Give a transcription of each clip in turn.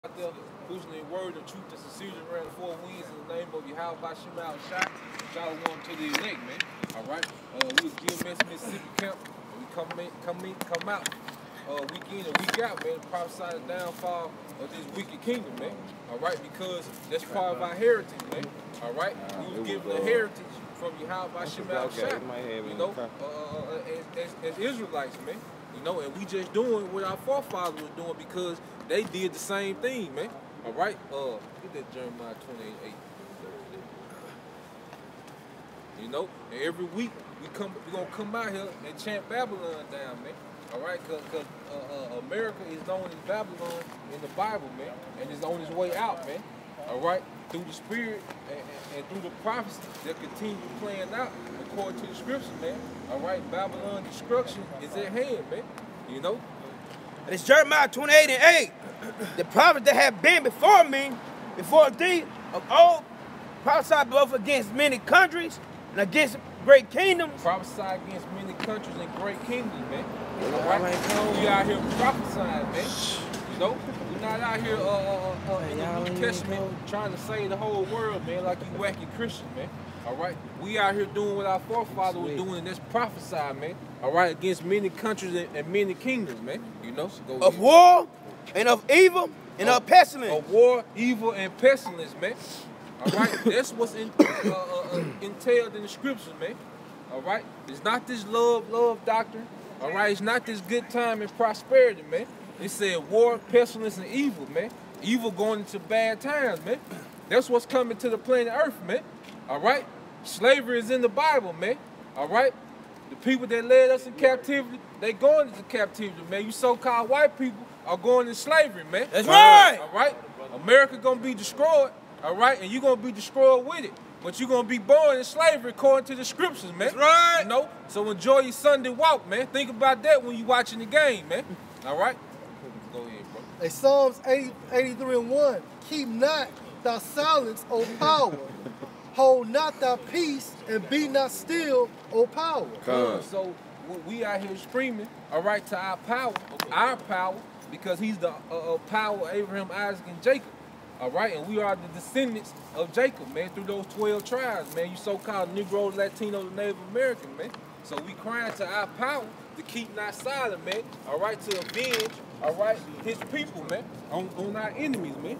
out there pushing the word of truth and sincerity around the four winds in the name of Yahweh Bashim Al Shai. Y'all want to the elect, man. Alright? We was GMS Mississippi camp. And we come out week in and week out, man. Prophesy the downfall of this wicked kingdom, man. Alright? Because that's part of our heritage, man. Alright? We was given the heritage from Yahweh Bashim Al Shai. You know, as Israelites, man. You know, and we just doing what our forefathers were doing because they did the same thing, man. All right, get that Jeremiah 28:8. You know, and every week we gonna come out here and chant Babylon down, man. All right, cause America is known as Babylon in the Bible, man, and it's on its way out, man. All right, through the Spirit and through the prophecy that continue playing out according to the Scriptures, man. All right, Babylon destruction is at hand, man. You know. And it's Jeremiah 28:8. The prophets that have been before me, before thee, of old, prophesied both against many countries and against great kingdoms. Prophesy against many countries and great kingdoms, man. All right, we out here prophesying, man. You know, we're not out here in the New Testament trying to save the whole world, man, like you wacky Christians, man. All right, we out here doing what our forefathers were doing, and that's prophesy, man. All right, against many countries and many kingdoms, man. You know, so go of war and of evil and of pestilence. Of war, evil, and pestilence, man. All right, that's what's entailed in the Scriptures, man. All right, it's not this love doctrine. All right, it's not this good time and prosperity, man. It said war, pestilence, and evil, man. Evil going into bad times, man. That's what's coming to the planet Earth, man. All right, slavery is in the Bible, man. All right, the people that led us in captivity, they going into captivity, man. You so-called white people are going into slavery, man. That's right. All right, America gonna be destroyed. All right, and you gonna be destroyed with it. But you're gonna be born in slavery according to the Scriptures, man. That's right. You know, so enjoy your Sunday walk, man. Think about that when you watching the game, man. All right. Go ahead, bro. Hey, Psalms 83:1. Keep not thy silence, O power. Hold not thy peace, and be not still, O power. So we out here screaming, all right, to our power, because he's the power of Abraham, Isaac, and Jacob. All right, and we are the descendants of Jacob, man, through those 12 tribes, man. You so-called Negroes, Latinos, and Native American, man. So we crying to our power to keep not silent, man. All right, to avenge, all right, his people, man, on our enemies, man.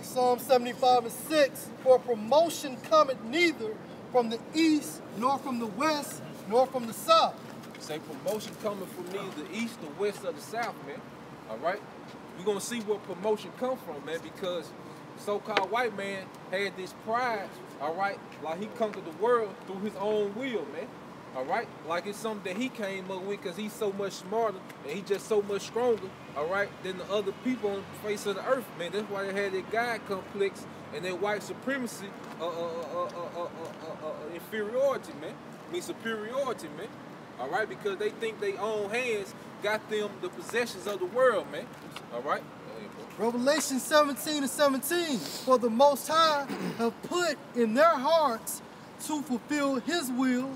Psalm 75:6. For promotion cometh neither from the east, nor from the west, nor from the south. Say promotion coming from neither the east, the west, or the south, man. All right? We're going to see where promotion come from, man, because so-called white man had this pride, all right, like he conquered the world through his own will, man. All right? Like it's something that he came up with because he's so much smarter and he's just so much stronger, all right, than the other people on the face of the earth, man. That's why they had that God complex and that white supremacy, inferiority, man. I mean superiority, man. All right, because they think their own hands got them the possessions of the world, man. All right? Revelation 17:17. For the Most High have put in their hearts to fulfill his will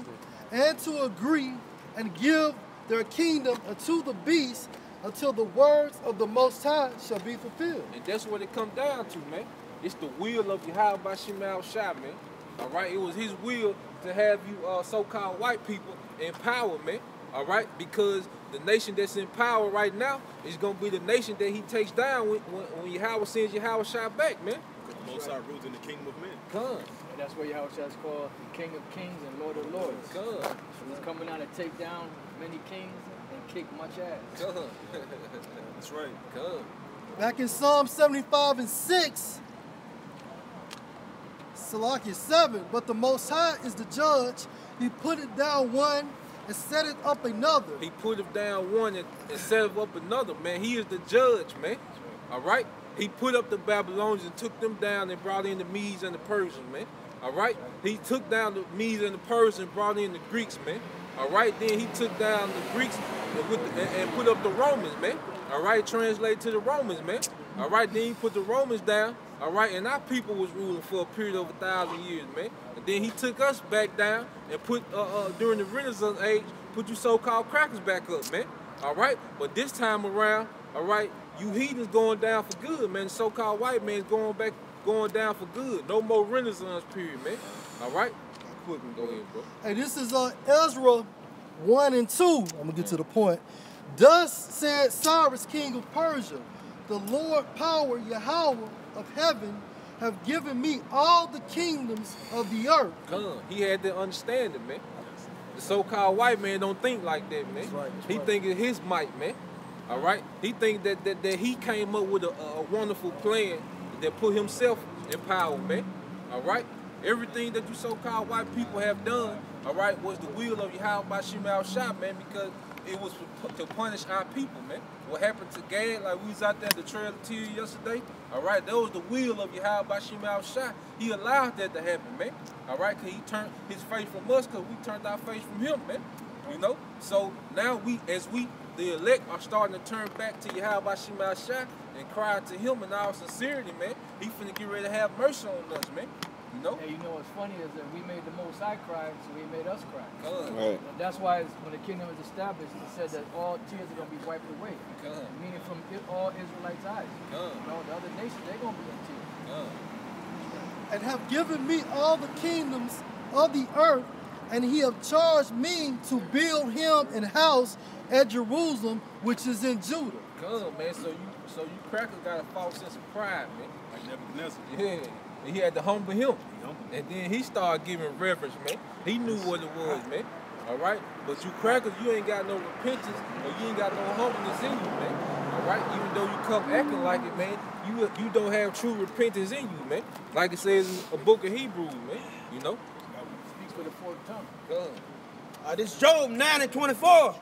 and to agree and give their kingdom unto the beast until the words of the Most High shall be fulfilled. And that's what it comes down to, man. It's the will of Yahweh Bashim Al Shai, man. All right? It was his will to have you so-called white people in power, man. All right? Because the nation that's in power right now is going to be the nation that he takes down when Yahweh sends Yahweh Shai back, man. Because the Most High rules in the kingdom of men. Come. And that's where Yahweh Shai is called the King of Kings and Lord of Lords. Come. So he's coming out to take down many kings and kick much ass. Come. That's right. Come. Back in Psalm 75:6, Salakia 7, but the Most High is the judge. He put it down one and set it up another. He put it down one and set it up another, man. He is the judge, man. All right? He put up the Babylonians and took them down and brought in the Medes and the Persians, man. All right? He took down the Medes and the Persians and brought in the Greeks, man. All right? Then he took down the Greeks and put up the Romans, man. All right? Translated to the Romans, man. All right? Then he put the Romans down. All right, and our people was ruling for a period of 1,000 years, man. And then he took us back down and put, during the Renaissance age, put you so-called crackers back up, man. All right, but this time around, all right, you heathens going down for good, man. The so-called white man's going down for good. No more Renaissance period, man. All right, go ahead, bro. Hey, this is Ezra 1 and 2. I'm gonna get to the point. Thus said Cyrus, king of Persia, the Lord power Yahweh of heaven have given me all the kingdoms of the earth. He had to understand it, man. The so-called white man don't think like that, man. That's right, He think it's his might, man. All right? He think that he came up with a wonderful plan that put himself in power, man. All right? Everything that you so-called white people have done, all right, was the will of Yahweh by Shemal Shah, man, because it was to punish our people, man. What happened to Gad, like we was out there at the Trail of Tears yesterday, all right, that was the will of Yahweh by Shemal Shah. He allowed that to happen, man. All right, because he turned his face from us, because we turned our face from him, man. You know? So now the elect, are starting to turn back to Yahweh by Shemal Shah and cry to him in all sincerity, man. He finna get ready to have mercy on us, man. You know? Hey, you know what's funny is that we made the Most High cry, so he made us cry. Right. And that's why when the kingdom is established, it said that all tears are going to be wiped away. Meaning from all Israelites' eyes. You know, the other nations, they're going to be in tears. And have given me all the kingdoms of the earth, and he have charged me to build him an house at Jerusalem, which is in Judah. Man, so you crackers got a false sense of pride, man. Like Nebuchadnezzar. Yeah. And he had to humble him. And then he started giving reverence, man. He knew what it was, man. All right? But you crackers, you ain't got no repentance or you ain't got no humbleness in you, man. All right? Even though you come acting like it, man, you don't have true repentance in you, man. Like it says in the book of Hebrews, man. You know? Speaks with a forked tongue. This Job 9 and 24.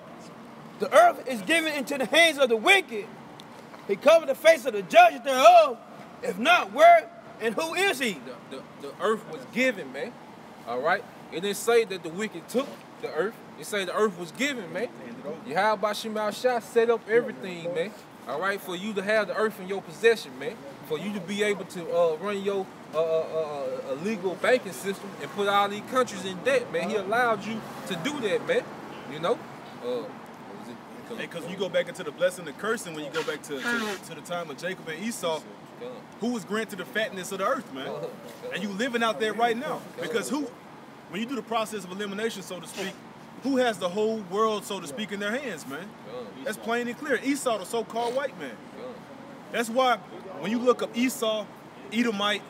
The earth is given into the hands of the wicked. He covered the face of the judges thereof. If not, where and who is he? The earth was given, man. All right? It didn't say that the wicked took the earth. It say the earth was given, man. Yahweh by Shemal Shah set up everything, man. All right? For you to have the earth in your possession, man. For you to be able to run your legal banking system and put all these countries in debt, man. He allowed you to do that, man. You know? Because you go back into the blessing and cursing when you go back to the time of Jacob and Esau, who was granted the fatness of the earth, man? And you living out there right now. Because when you do the process of elimination, so to speak, who has the whole world, so to speak, in their hands, man? That's plain and clear. Esau, the so-called white man. That's why when you look up Esau, Edomite,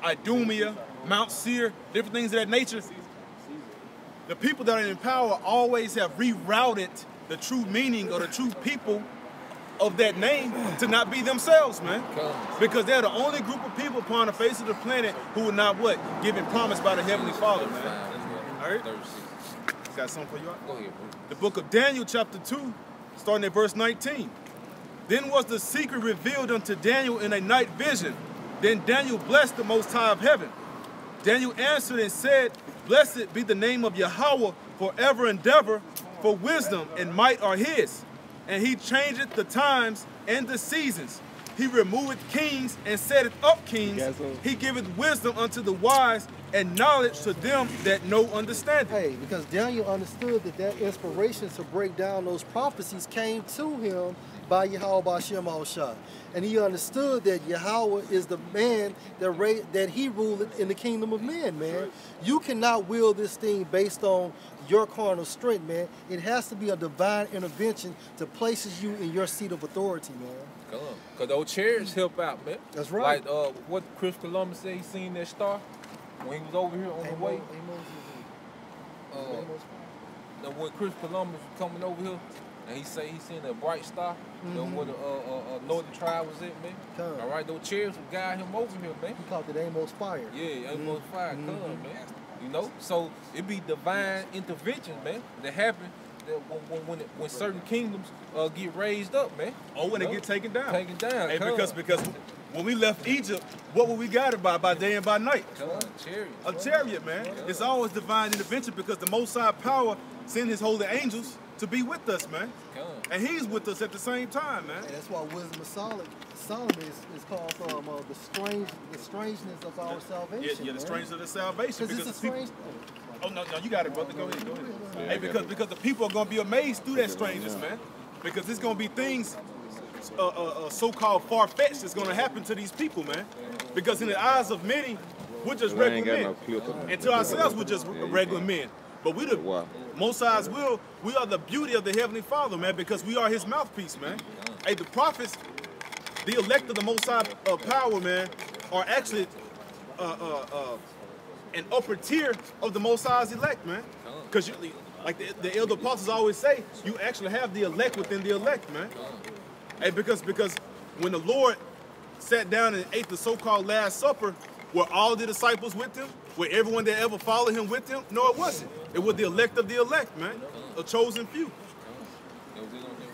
Idumea, Mount Seir, different things of that nature, the people that are in power always have rerouted the true meaning or the true people of that name to not be themselves, man. Because they're the only group of people upon the face of the planet who are not what? Given promise by the Heavenly Father, man. All right? Got something for you out? Go ahead, bro. The book of Daniel, chapter 2, starting at verse 19. Then was the secret revealed unto Daniel in a night vision. Then Daniel blessed the Most High of heaven. Daniel answered and said, Blessed be the name of Yahweh forever and ever, for wisdom and might are his. And he changeth the times and the seasons. He removeth kings and setteth up kings. He giveth wisdom unto the wise and knowledge to them that know understanding. Hey, because Daniel understood that inspiration to break down those prophecies came to him by Yahweh by Shemal Shah. And he understood that Yahweh is the man that he ruled in the kingdom of men, man. You cannot will this thing based on your carnal strength, man. It has to be a divine intervention to places you in your seat of authority, man. Because those chariots help out, man. That's right. Like what Chris Columbus said he seen that star when he was over here on the way. When Chris Columbus was coming over here, and he said he seen a bright star, you know, where the northern tribe was at, man. All right, those chariots would guide him over here, man. He called it Amos Fire. Yeah, Amos Fire, man. You know, so it be divine intervention, man, that happen when certain kingdoms get raised up, man. Oh, when they get taken down. Taken down. Hey, because when we left Egypt, what were we guided by day and by night? Chariot. A chariot, man. It's always divine intervention because the Most High power sent his holy angels to be with us, man. And he's with us at the same time, man. And that's why wisdom of Solomon is called the strangeness of our salvation. Yeah, the strangeness of the salvation. Because it's a strange thing. Oh, no, you got it, brother. Go ahead. Hey, because the people are going to be amazed through that strangeness, man. because it's going to be things so-called far-fetched that's going to happen to these people, man. Because in the eyes of many, we're just regular men. And to ourselves, we're just regular men. But we the Most High's will, we are the beauty of the Heavenly Father, man, because we are his mouthpiece, man. Hey, the prophets, the elect of the Most High power, man, are actually an upper tier of the Most High's elect, man. Because like the elder apostles always say, you actually have the elect within the elect, man. Hey, because when the Lord sat down and ate the so-called Last Supper, were all the disciples with him? Were everyone that ever followed him with him? No, it wasn't. It was the elect of the elect, man. A chosen few.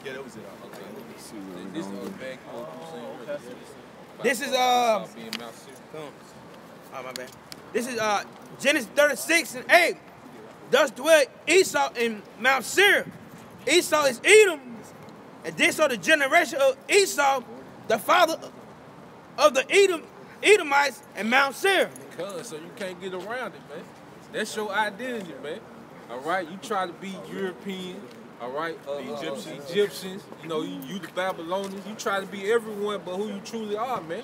Yeah, that was it. This is oh, my bad. This is Genesis 36:8. Thus dwelt Esau in Mount Seir. Esau is Edom, and this are the generation of Esau, the father of the Edomites and Mount Seir. So you can't get around it, man. That's your identity, man. All right, you try to be European, all right, Egyptians, you know, you the Babylonians. You try to be everyone but who you truly are, man.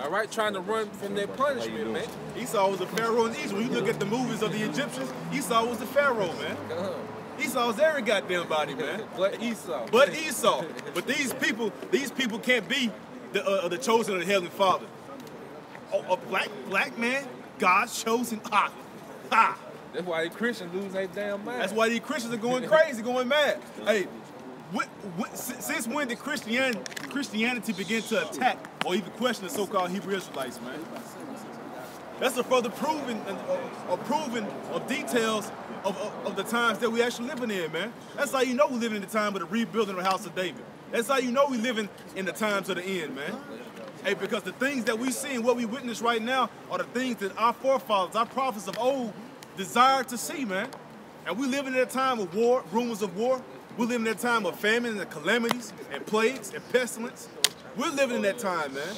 All right, trying to run from that punishment, man. Esau was a pharaoh in Egypt. When you look at the movies of the Egyptians, Esau was the pharaoh, man. Esau was every goddamn body, man. But Esau. But Esau. But these people can't be the chosen of the Heavenly Father. A black man, God's chosen. That's why the Christians lose their damn mind. That's why these Christians are going crazy, going mad. Hey, since when did Christianity begin to attack or even question the so-called Hebrew Israelites, man? That's a further proving of details of the times that we actually living in, man. That's how you know we're living in the time of the rebuilding of the house of David. That's how you know we're living in the times of the end, man. Hey, because the things that we see and what we witness right now are the things that our forefathers, our prophets of old, desired to see, man. And we living in a time of war, rumors of war. We're living in a time of famine and calamities and plagues and pestilence. We're living in that time, man.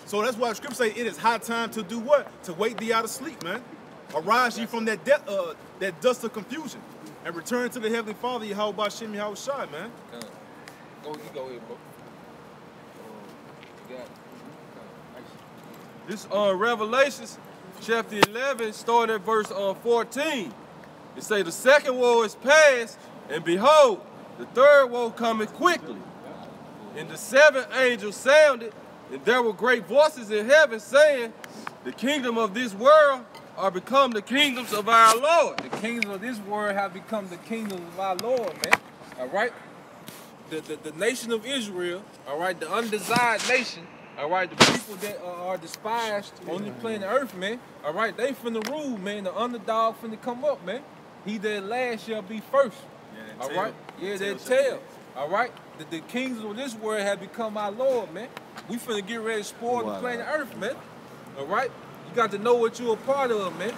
So that's why the scripture say it is high time to do what? To wake thee out of sleep, man. Arise ye from that dust of confusion and return to the Heavenly Father, Yahweh Bashem, Yahweh Shai, man. You go ahead, bro. This Revelations chapter 11, starting at verse 14. It say, the second woe is past, and behold, the third woe cometh quickly. And the seventh angel sounded, and there were great voices in heaven saying, the kingdom of this world are become the kingdoms of our Lord. The kingdoms of this world have become the kingdoms of our Lord, man. All right? The nation of Israel, all right, the undesired nation, all right, the people that are despised on the planet Earth, man, all right, they finna rule, man. The underdog finna come up, man. He that last shall be first. Yeah, all right? Yeah, they tell. All right? The kings of this world have become our Lord, man. We finna get ready to spoil the planet Earth, man. All right? You got to know what you're a part of, man.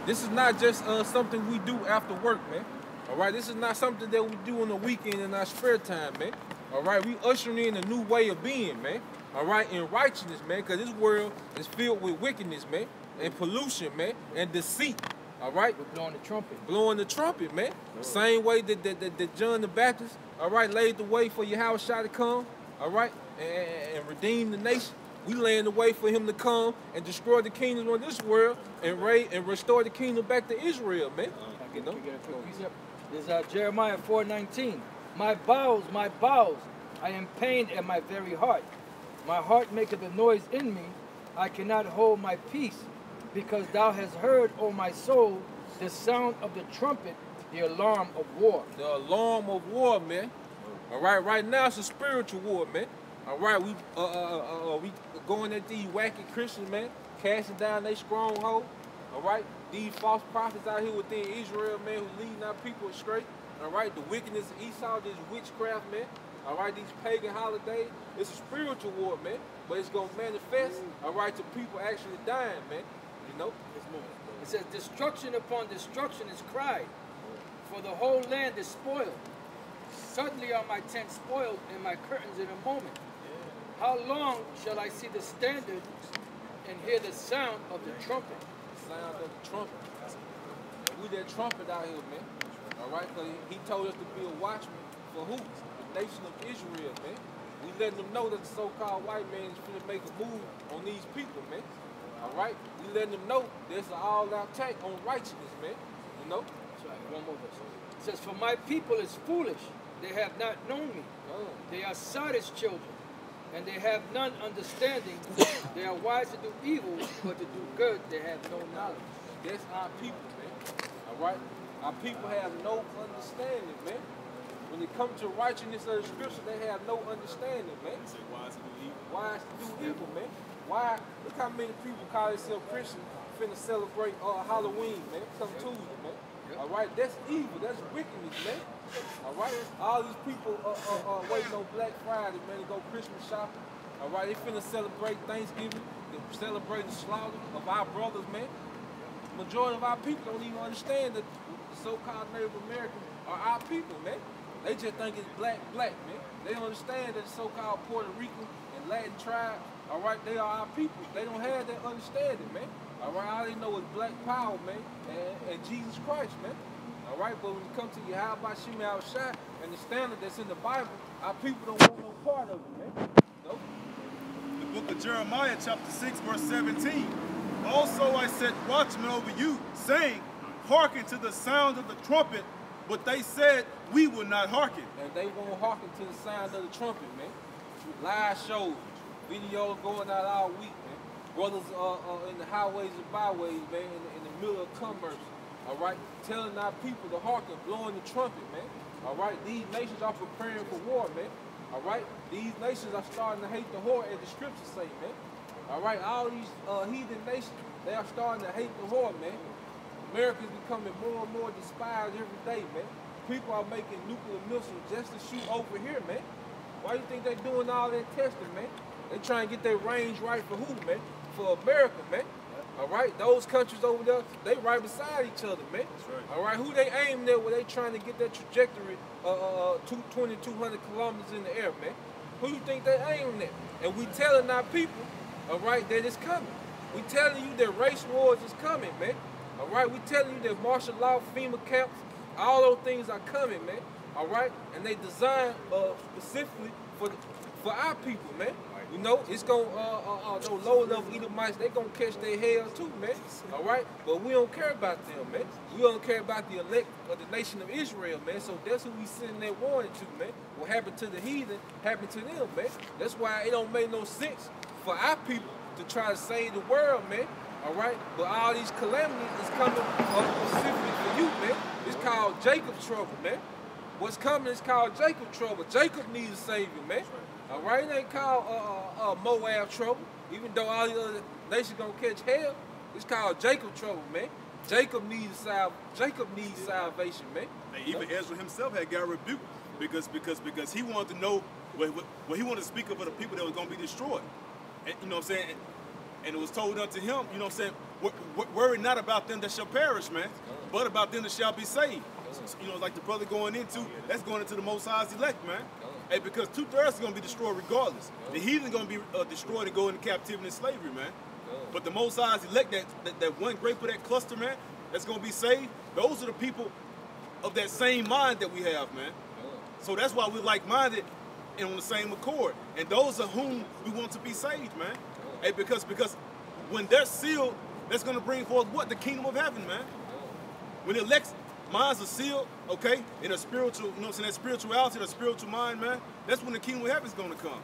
This is not just something we do after work, man. All right? This is not something that we do on the weekend in our spare time, man. All right? We ushering in a new way of being, man. All right? In righteousness, man, because this world is filled with wickedness, man, and pollution, man, and deceit. All right? We're blowing the trumpet. Blowing the trumpet, man. Same way that John the Baptist, all right, laid the way for Yahweh Shai to come, all right, and redeem the nation. We laying the way for him to come and destroy the kingdoms of this world and restore the kingdom back to Israel, man. You know? This is Jeremiah 4:19. My bowels, I am pained at my very heart. My heart maketh a noise in me. I cannot hold my peace, because thou hast heard, O my soul, the sound of the trumpet, the alarm of war. The alarm of war, man. All right, right now it's a spiritual war, man. All right, we going at these wacky Christians, man, casting down their stronghold. All right, these false prophets out here within Israel, man, who leading our people astray. All right, the wickedness of Esau, this witchcraft, man. All right, these pagan holidays. It's a spiritual war, man, but it's gonna manifest, all right, to people actually dying, man. You know. It says, destruction upon destruction is cried, for the whole land is spoiled. Suddenly are my tents spoiled and my curtains in a moment. How long shall I see the standard and hear the sound of the trumpet? The sound of the trumpet. We that trumpet out here, man. All right, because he told us to be a watchman for who? The nation of Israel, man. We letting them know that the so-called white man is finna make a move on these people, man. All right? We letting them know there's an all-out attack on righteousness, man. You know? That's right. One more verse. It says, "For my people is foolish; they have not known me. They are Sardis children, and they have none understanding. They are wise to do evil, but to do good they have no knowledge." That's our people, man. All right? Our people have no understanding, man. When it comes to righteousness of the scripture, they have no understanding, man. They say wise to do evil. Wise to do evil, man. Why? Look how many people call themselves Christians finna celebrate Halloween, man. Come Tuesday, man. All right? That's evil. That's wickedness, man. All right? All these people waiting on Black Friday, man, to go Christmas shopping. All right? They finna celebrate Thanksgiving. They celebrate the slaughter of our brothers, man. The majority of our people don't even understand that the so-called Native Americans are our people, man. They just think it's black, man. They don't understand that the so-called Puerto Rican and Latin tribes, all right, they are our people. They don't have that understanding, man. All right, all they know is black power, man, and Jesus Christ, man. All right, but when it comes to Yahweh Shema Shai and the standard that's in the Bible, our people don't want no part of it, man. No. The book of Jeremiah, chapter 6, verse 17. "Also I set watchmen over you, saying, hearken to the sound of the trumpet. But they said, we will not hearken." And they won't hearken to the sound of the trumpet, man. Live shows, videos going out all week, man. Brothers in the highways and byways, man, in the middle of commerce, all right, telling our people to hearken, blowing the trumpet, man. All right, these nations are preparing for war, man. All right, these nations are starting to hate the whore, as the scriptures say, man. All right, all these heathen nations, they are starting to hate the whore, man. America's becoming more and more despised every day, man. People are making nuclear missiles just to shoot over here, man. Why do you think they're doing all that testing, man? They trying to get their range right for who, man? For America, man. All right, those countries over there, they right beside each other, man. That's right. All right, who they aiming at where they trying to get that trajectory 2,200 kilometers in the air, man? Who you think they aiming at? And we telling our people, all right, that it's coming. We telling you that race wars is coming, man. All right, we telling you that martial law, FEMA camps, all those things are coming, man. All right, and they designed specifically for our people, man. You know, it's gonna those low-level Edomites, they gonna catch their hell too, man. All right, but we don't care about them, man. We don't care about the elect of the nation of Israel, man. So that's who we sending that warning to, man. What happened to the heathen happened to them, man. That's why it don't make no sense for our people to try to save the world, man. All right, but all these calamities is coming specifically for you, man. It's called Jacob's trouble, man. What's coming is called Jacob's trouble. Jacob needs a savior, man. All right, it ain't called Moab trouble. Even though all the other nations gonna catch hell, it's called Jacob's trouble, man. Jacob needs salvation, man. And even Ezra himself had got rebuked because he wanted to know what he wanted to speak of for the people that was gonna be destroyed. And, you know what I'm saying? And it was told unto him, you know what I'm saying, worry not about them that shall perish, man, but about them that shall be saved. So, you know, like the brother going into, that's going into the Most High's elect, man. Hey, because 2/3 is going to be destroyed regardless. The heathen going to be destroyed and go into captivity and slavery, man. But the Most High's elect, that one grape of that cluster, man, that's going to be saved, those are the people of that same mind that we have, man. So that's why we're like-minded and on the same accord. And those are whom we want to be saved, man. Hey, because when they're sealed, that's going to bring forth what? The kingdom of heaven, man. When the elect's minds are sealed, okay, in a spiritual, you know what I'm saying, that spirituality, the spiritual mind, man, that's when the kingdom of heaven is going to come.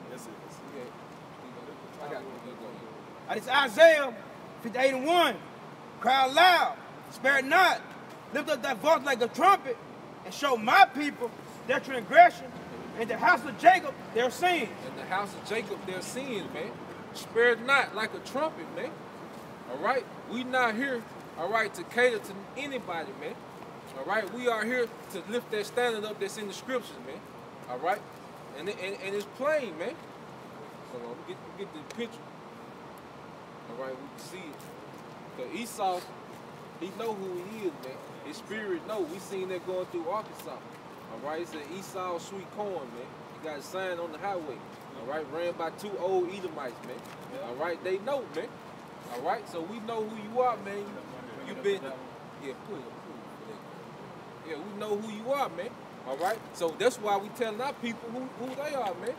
That's it. I got it. It's Isaiah 58:1. Cry loud, spare not, lift up that voice like a trumpet, and show my people their transgression, and the house of Jacob their sin. In the house of Jacob, their sins, man. Spare not like a trumpet, man. All right? We not here, all right, to cater to anybody, man. All right? We are here to lift that standard up that's in the scriptures, man. All right? And it's plain, man. So we get the picture. All right, we can see it. So Esau, he know who he is, man. His spirit know. We seen that going through Arkansas. All right, it said Esau sweet corn, man. He got a sign on the highway. All right, ran by 2 old Edomites, man. All right, they know, man. All right, so we know who you are, man. You been, yeah, put it. Yeah, we know who you are, man. All right? So that's why we telling our people who they are, man.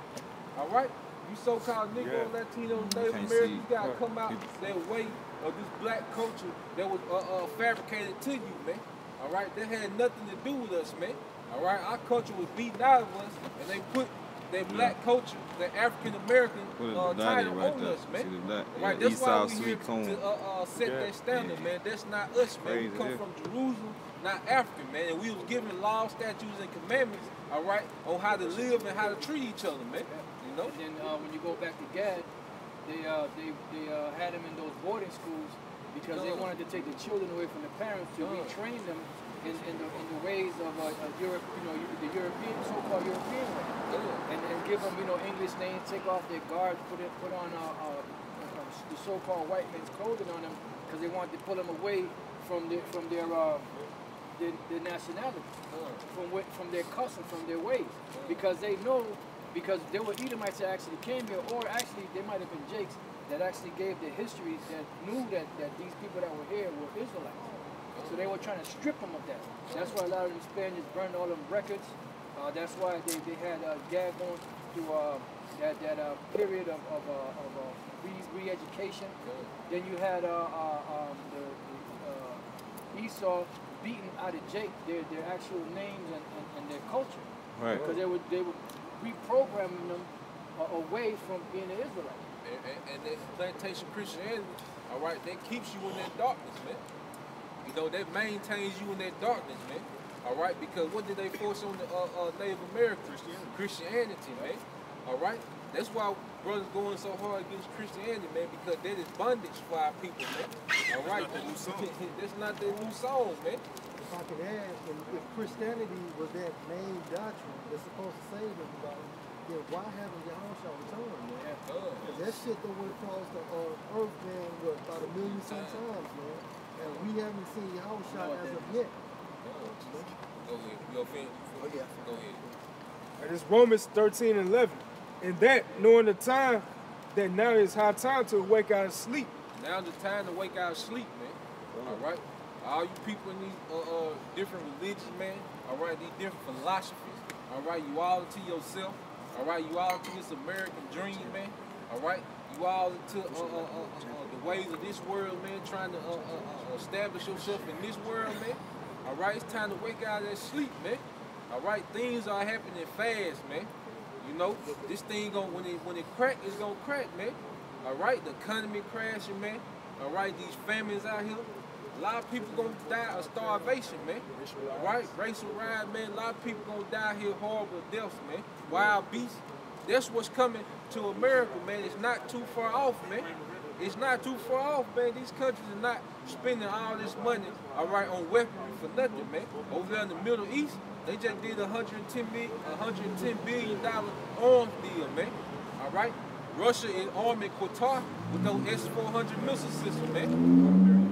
All right? You so-called Negro, Latino, Native American, you got to come out that way of this black culture that was fabricated to you, man. All right? That had nothing to do with us, man. All right? Our culture was beaten out of us, and they put that black culture, that African American title on us, man. Right? That's why we here to set that standard, man. That's not us, man. We come from Jerusalem, not African, man. And we was given laws, statutes, and commandments, all right, on how to live and how to treat each other, man. You know? And then when you go back to Gad, they had them in those boarding schools because they wanted to take the children away from the parents to retrain them in the ways of Europe, the European, so-called European way, and give them, English names, take off their guards, put on the so-called white man's clothing on them because they wanted to pull them away from their nationality, from their custom, from their ways, because they know. Because there were Edomites that actually came here, or actually there might have been Jakes that actually gave the histories that knew that these people that were here were Israelites. So they were trying to strip them of that. That's why a lot of them Spaniards burned all them records. That's why they had Gad going through that period of re-education. Then you had Esau beating out of Jake their actual names and their culture. Right. Because they were reprogramming them away from being an Israelite. And that plantation Christianity, all right, that keeps you in that darkness, man. That maintains you in that darkness, man. All right, because what did they force on the Native Americans? Christianity, man. All right, that's why brothers going so hard against Christianity, man, because that is bondage for our people, man. All right, that's not their new song, man. If I could add, if Christianity was that main doctrine that's supposed to save everybody, then why haven't Yahushua returned, man? Because that shit that went across the earth, man, about 1 million times, man. And we haven't seen Yahushua as of yet. Go ahead. You offended? Oh, yeah. Go ahead. And it's Romans 13:11. And that, knowing the time, that now is high time to wake out of sleep. Now's the time to wake out of sleep, man. All right? All you people in these different religions, man, all right, these different philosophies, all right, you all into yourself, all right, you all into this American dream, man, all right, you all into the ways of this world, man, trying to establish yourself in this world, man, all right, it's time to wake out of that sleep, man, all right, things are happening fast, man, this thing, when it crack, it's gonna crack, man, all right, the economy crashing, man, all right, these famines out here. A lot of people gonna die of starvation, man. All right, racial riot, man. A lot of people gonna die here horrible deaths, man. Wild beasts. That's what's coming to America, man. It's not too far off, man. It's not too far off, man. These countries are not spending all this money, all right, on weaponry for nothing, man. Over there in the Middle East, they just did $110 billion arms deal, man. All right. Russia is arming Qatar with those S-400 missile system, man.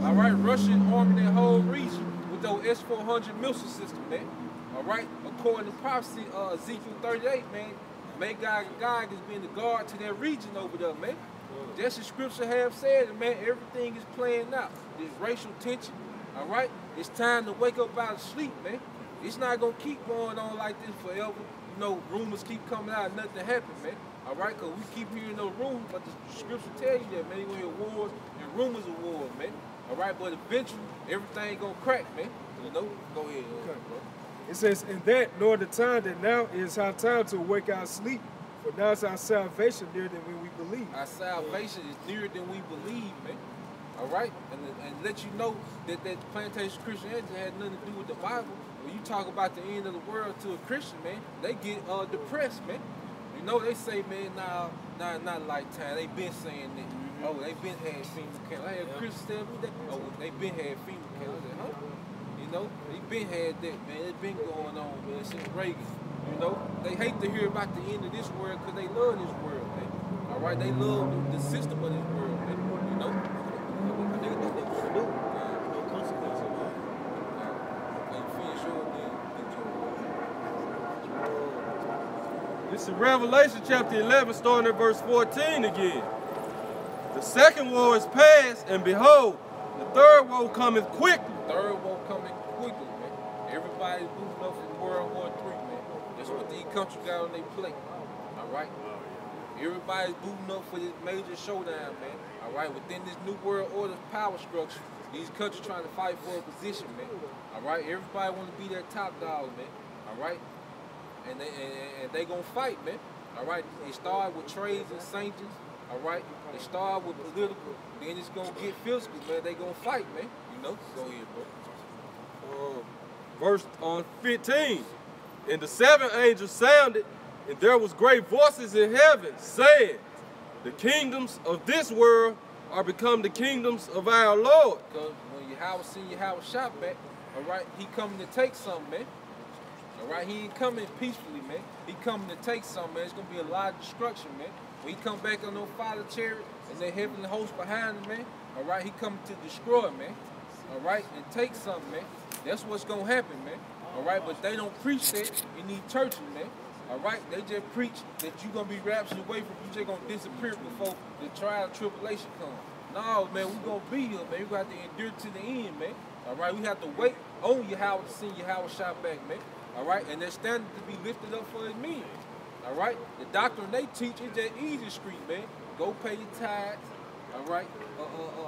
All right, Russia is arming that whole region with those S-400 missile system, man. All right, according to prophecy, Ezekiel 38, man, Magog is being the guard to that region over there, man. That's the scripture have said, man. Everything is playing out. There's racial tension. All right, it's time to wake up out of sleep, man. It's not gonna keep going on like this forever. Rumors keep coming out, and nothing happens, man. All right, because we keep hearing those rumors, but the scripture tell you that, man. You're going to hear wars and rumors of wars, man. All right, but eventually, everything going to crack, man. Go ahead. Okay. It says, in that, nor the time that now is our time to wake our sleep, for now is our salvation nearer than when we believe. Our salvation is nearer than we believe, man. All right? And let you know that plantation Christianity had nothing to do with the Bible. When you talk about the end of the world to a Christian, man, they get depressed, man. They say, man, not lifetime. They been saying that. Oh, they been had female cancer. I had Christians tell me that. Oh, they been had female cancer. Huh? They been had that, man. It's been going on, man, since Reagan. They hate to hear about the end of this world because they love this world, man. All right, they love the system of this world, man. I think that's what they're gonna do. No consequences. You finish your then. This is Revelation chapter 11, starting at verse 14 again. The second woe is past, and behold, the third woe cometh quickly. The third woe coming quickly, man. Everybody's moving up from World War III, man. That's what these countries got on their plate. All right? Everybody's booting up for this major showdown, man. All right? Within this new world order power structure, these countries trying to fight for a position, man. All right? Everybody want to be that top dog, man. All right? And they gonna fight, man. All right? It started with trades and sanctions. All right? It started with political. Then it's gonna get physical, man. They gonna fight, man. You know? Go ahead, bro. Verse 15. And the seventh angel sounded, and there was great voices in heaven, saying, the kingdoms of this world are become the kingdoms of our Lord. Because when Yahweh send Yahweh shot back, all right, he coming to take something, man. All right, he ain't coming peacefully, man. He coming to take something, man. It's going to be a lot of destruction, man. When he come back on no fire chariot and the heavenly host behind him, man, all right, he coming to destroy, man. All right, and take something, man. That's what's going to happen, man. All right, but they don't preach that in these churches, man. All right, they just preach that you're going to be raptured away from you just going to disappear before the trial and tribulation comes. No, man, we're going to be here, man. We got to endure to the end, man. All right, we have to wait on Yahweh to send Yahweh shot back, man. All right, and they're standing to be lifted up for his men. All right, the doctrine they teach is that easy street, man. Go pay your tithes, all right,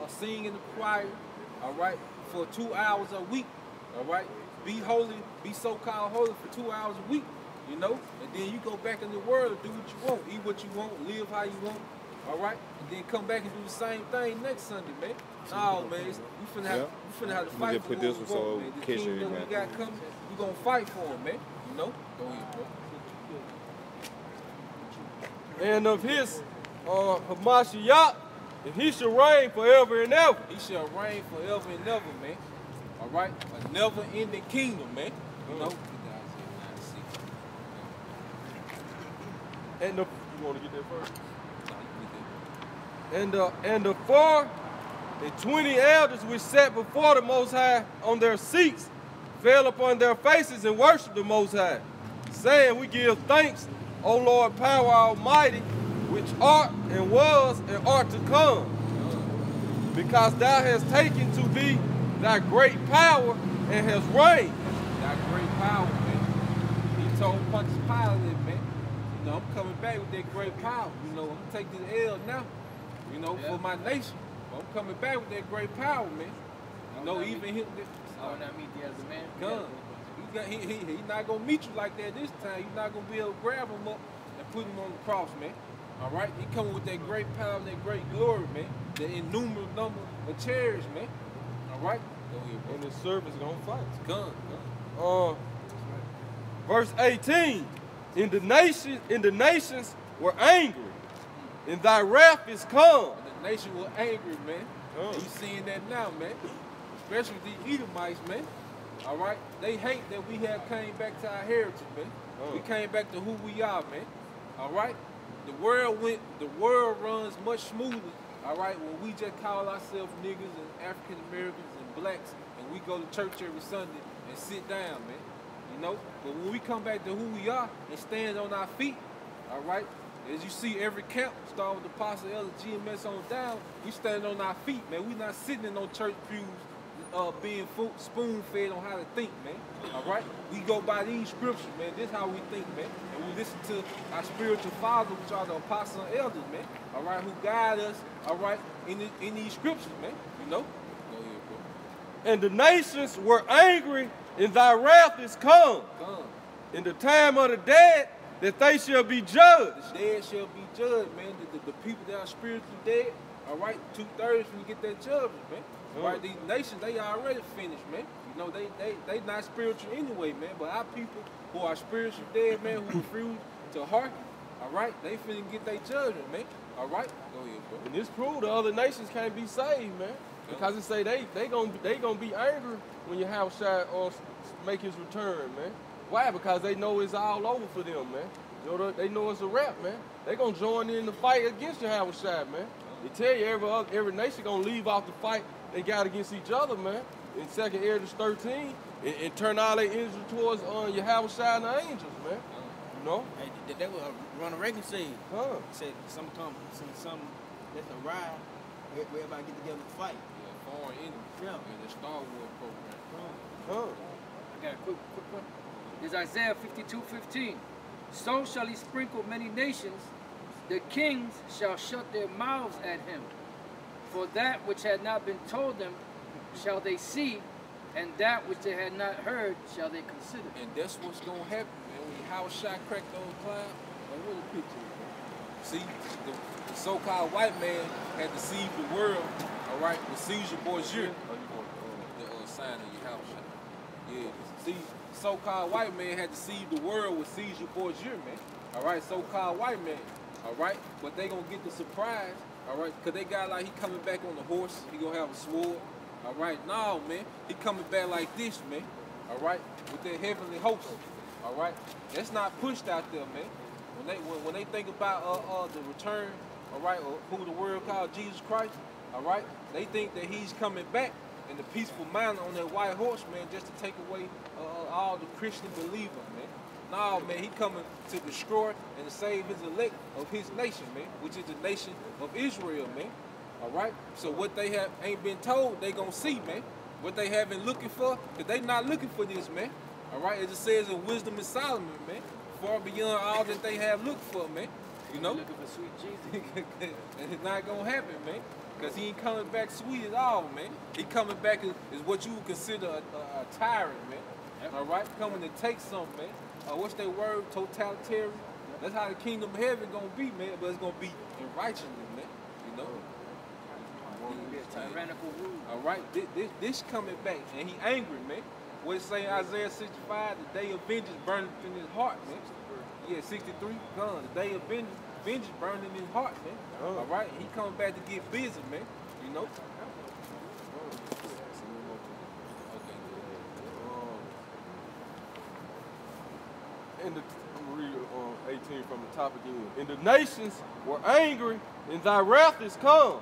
sing in the choir, all right, for 2 hours a week, all right. Be holy, be so-called holy for 2 hours a week, you know, and then you go back in the world and do what you want, eat what you want, live how you want, all right, and then come back and do the same thing next Sunday, man. No, man, we finna have to fight for what we want, man. The kingdom we got coming, we gonna fight for him, man. You know? Go ahead, bro. And of his Hamashiach, and he shall reign forever and ever. He shall reign forever and ever, man. All right? A never-ending kingdom, man. You know? And the, you want to get that first? And the 24 elders which sat before the Most High on their seats fell upon their faces and worshiped the Most High, saying, we give thanks, O Lord, power almighty, which art and was and art to come, because thou hast taken to thee thy great power and hast reigned. Thy great power, man. He told Pontius Pilate, man, you know, I'm coming back with that great power. You know, I'm taking the L now, you know, for my nation. I'm coming back with that great power, man. You know, even him. Oh, not meet the other man. Gun. He's not gonna meet you like that this time. You're not gonna be able to grab him up and put him on the cross, man. All right, he coming with that great power and that great glory, man. The innumerable number of chariots, man. All right, go ahead, bro. And the servants gonna fight. Gun. Verse 18. And the nations were angry, and thy wrath is come. And the nation was angry, man. You seeing that now, man. Especially the Edomites, man. All right, they hate that we have came back to our heritage, man. We came back to who we are, man. All right, the world runs much smoother. All right, when we just call ourselves niggas and African Americans and blacks, and we go to church every Sunday and sit down, man. You know, but when we come back to who we are and stand on our feet, all right. As you see, every camp, starting with the Apostle Elder GMS on down, we stand on our feet, man. We not sitting in no church pews. Being spoon-fed on how to think, man. All right? We go by these scriptures, man. This is how we think, man. And we listen to our spiritual fathers, which are the apostles and elders, man. All right? Who guide us, all right, in these scriptures, man. You know? Go ahead, bro. And the nations were angry, and thy wrath is come. In the time of the dead, that they shall be judged. The dead shall be judged, man. The people that are spiritually dead, all right, 2/3 when you get that judgment, man. Right, these nations, they already finished, man. You know, they not spiritual anyway, man. But our people who are spiritually dead, man, who refuse to hearken, all right, they finna get their judgment, man. All right, go ahead, bro. And this proves the other nations can't be saved, man. Because it say they gonna be angry when Yahushua make his return, man. Why? Because they know it's all over for them, man. You know, they know it's a wrap, man. They gonna join in the fight against Yahushua, man. They tell you every nation gonna leave off the fight they got against each other, man. In 2nd Esdras 13, and turn all their energy towards Yahushua and the angels, man. You know? Hey, they will run a record scene. Huh? Said some that's a ride where everybody get together to fight. Yeah, foreign enemy. Yeah. In the Star Wars program. Huh? I got a quick one. There's Isaiah 52:15. So shall he sprinkle many nations. The kings shall shut their mouths at him. For that which had not been told them shall they see, and that which they had not heard shall they consider. And that's what's going to happen, man. When your house shot cracked those clouds, like, what a picture. See, the so-called white man had deceived the world, all right, with Caesar Borgia. The sign of your house shot. Yeah. See, so-called white man had deceived the world with Caesar Borgia, man. All right, so-called white man. All right, but they gonna get the surprise. All right, cause they got like he coming back on the horse. He gonna have a sword. All right, no man, he coming back like this, man. All right, with their heavenly host. All right, that's not pushed out there, man. When they think about the return, all right, or who the world called Jesus Christ, all right, they think that he's coming back in the peaceful manner on that white horse, man, just to take away all the Christian believers, man. No, man, he coming to destroy and to save his elect of his nation, man, which is the nation of Israel, man. All right? So what they have ain't been told, they gonna see, man. What they have been looking for, because they not looking for this, man. All right? As it says in Wisdom of Solomon, man. Far beyond all that they have looked for, man. You know? Looking for sweet Jesus. And it's not gonna happen, man. Because he ain't coming back sweet at all, man. He coming back is what you would consider a tyrant, man. Yep. All right? Coming to take something, man. What's that word? Totalitarian. That's how the kingdom of heaven gonna be, man. But it's gonna be in righteousness, man. You know. Tyrannical rule. All right. This coming back, and he angry, man. What it say in Isaiah 65? The day of vengeance burning in his heart, man. Yeah, 63. Gone. The day of vengeance burning in his heart, man. All right. He coming back to get busy, man. You know. I'm gonna read 18 from the top again. And the nations were angry, and thy wrath is come.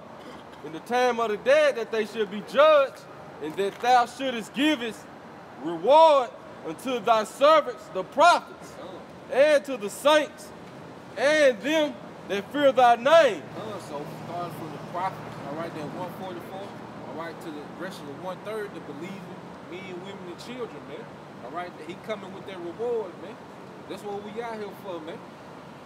In the time of the dead that they should be judged, and that thou shouldest givest reward unto thy servants, the prophets, and to the saints, and them that fear thy name. So starting from the prophets, all right, that 144, all right, to the rest of the 1/3, the believing men, women, and children, man. All right, he coming with their reward, man. That's what we out here for, man.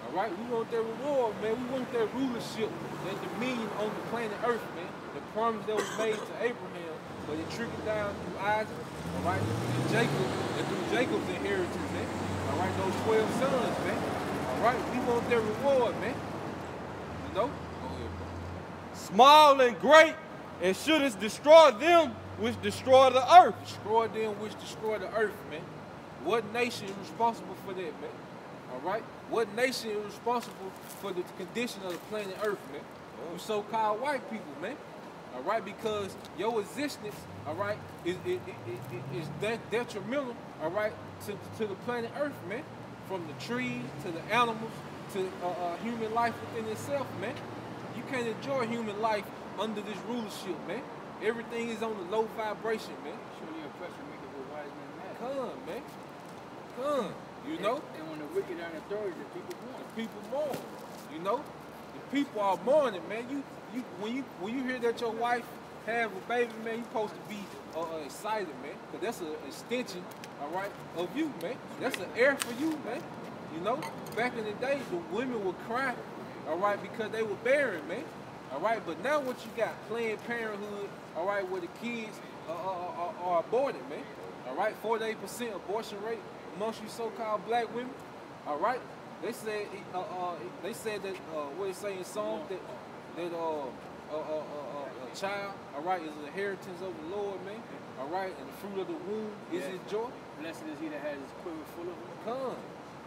All right, we want that reward, man. We want that rulership, that dominion on the planet Earth, man. The promise that was made to Abraham, but it trickled down through Isaac, all right, and Jacob, and through Jacob's inheritance, man. All right, those 12 sons, man. All right, we want that reward, man. You know? Go ahead, bro. Small and great, and shouldest destroy them which destroy the earth. Destroy them which destroy the earth, man. What nation is responsible for that, man? All right? What nation is responsible for the condition of the planet Earth, man? You so-called white people, man. All right? Because your existence, all right, is detrimental, all right, to the planet Earth, man. From the trees to the animals to human life within itself, man. You can't enjoy human life under this rulership, man. Everything is on the low vibration, man. Surely oppression maketh a wise man mad. Come, man. Come, you know? And when the wicked are in authority, the people mourn. The people mourn, you know? The people are mourning, man. When you hear that your wife have a baby, man, you supposed to be excited, man. Because that's an extension, all right, of you, man. That's an heir for you, man. You know? Back in the day, the women would cry, all right, because they were barren, man. All right, but now what you got? Planned Parenthood, all right, where the kids are aborted, man. All right, 48% abortion rate amongst you so-called black women. All right, they said that what they say in songs that a child, all right, is an inheritance of the Lord, man. All right, and the fruit of the womb is his joy. Blessed is he that has his quiver full of them. Come.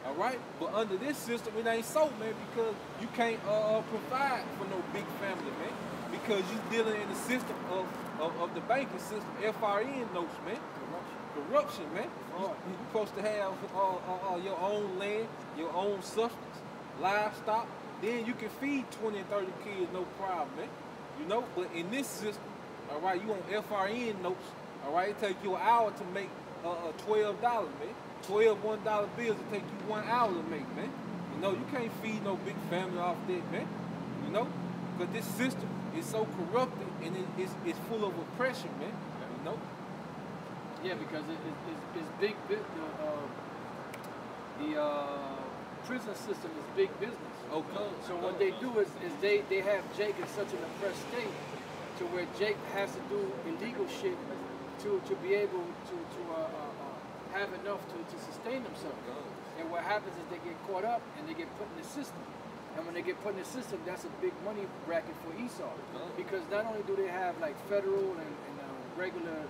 All right, but under this system, it ain't so, man, because you can't provide for no big family, man, because you dealing in the system of the banking system, FRN notes, man. Corruption, man. You're supposed to have your own land, your own substance, livestock. Then you can feed 20 and 30 kids, no problem, man. You know, but in this system, all right, you on FRN notes, all right, it take you an hour to make $12, man. 12 $1 bills will take you 1 hour to make, man. You know, you can't feed no big family off that, man. You know, because this system is so corrupted and it's full of oppression, man. You know. Yeah, because it's big. The prison system is big business. Okay. So what they do is they have Jake in such an oppressed state to where Jake has to do illegal shit to be able to have enough to sustain themselves. And what happens is they get caught up and they get put in the system. And when they get put in the system, that's a big money bracket for Esau. Because not only do they have like federal and regular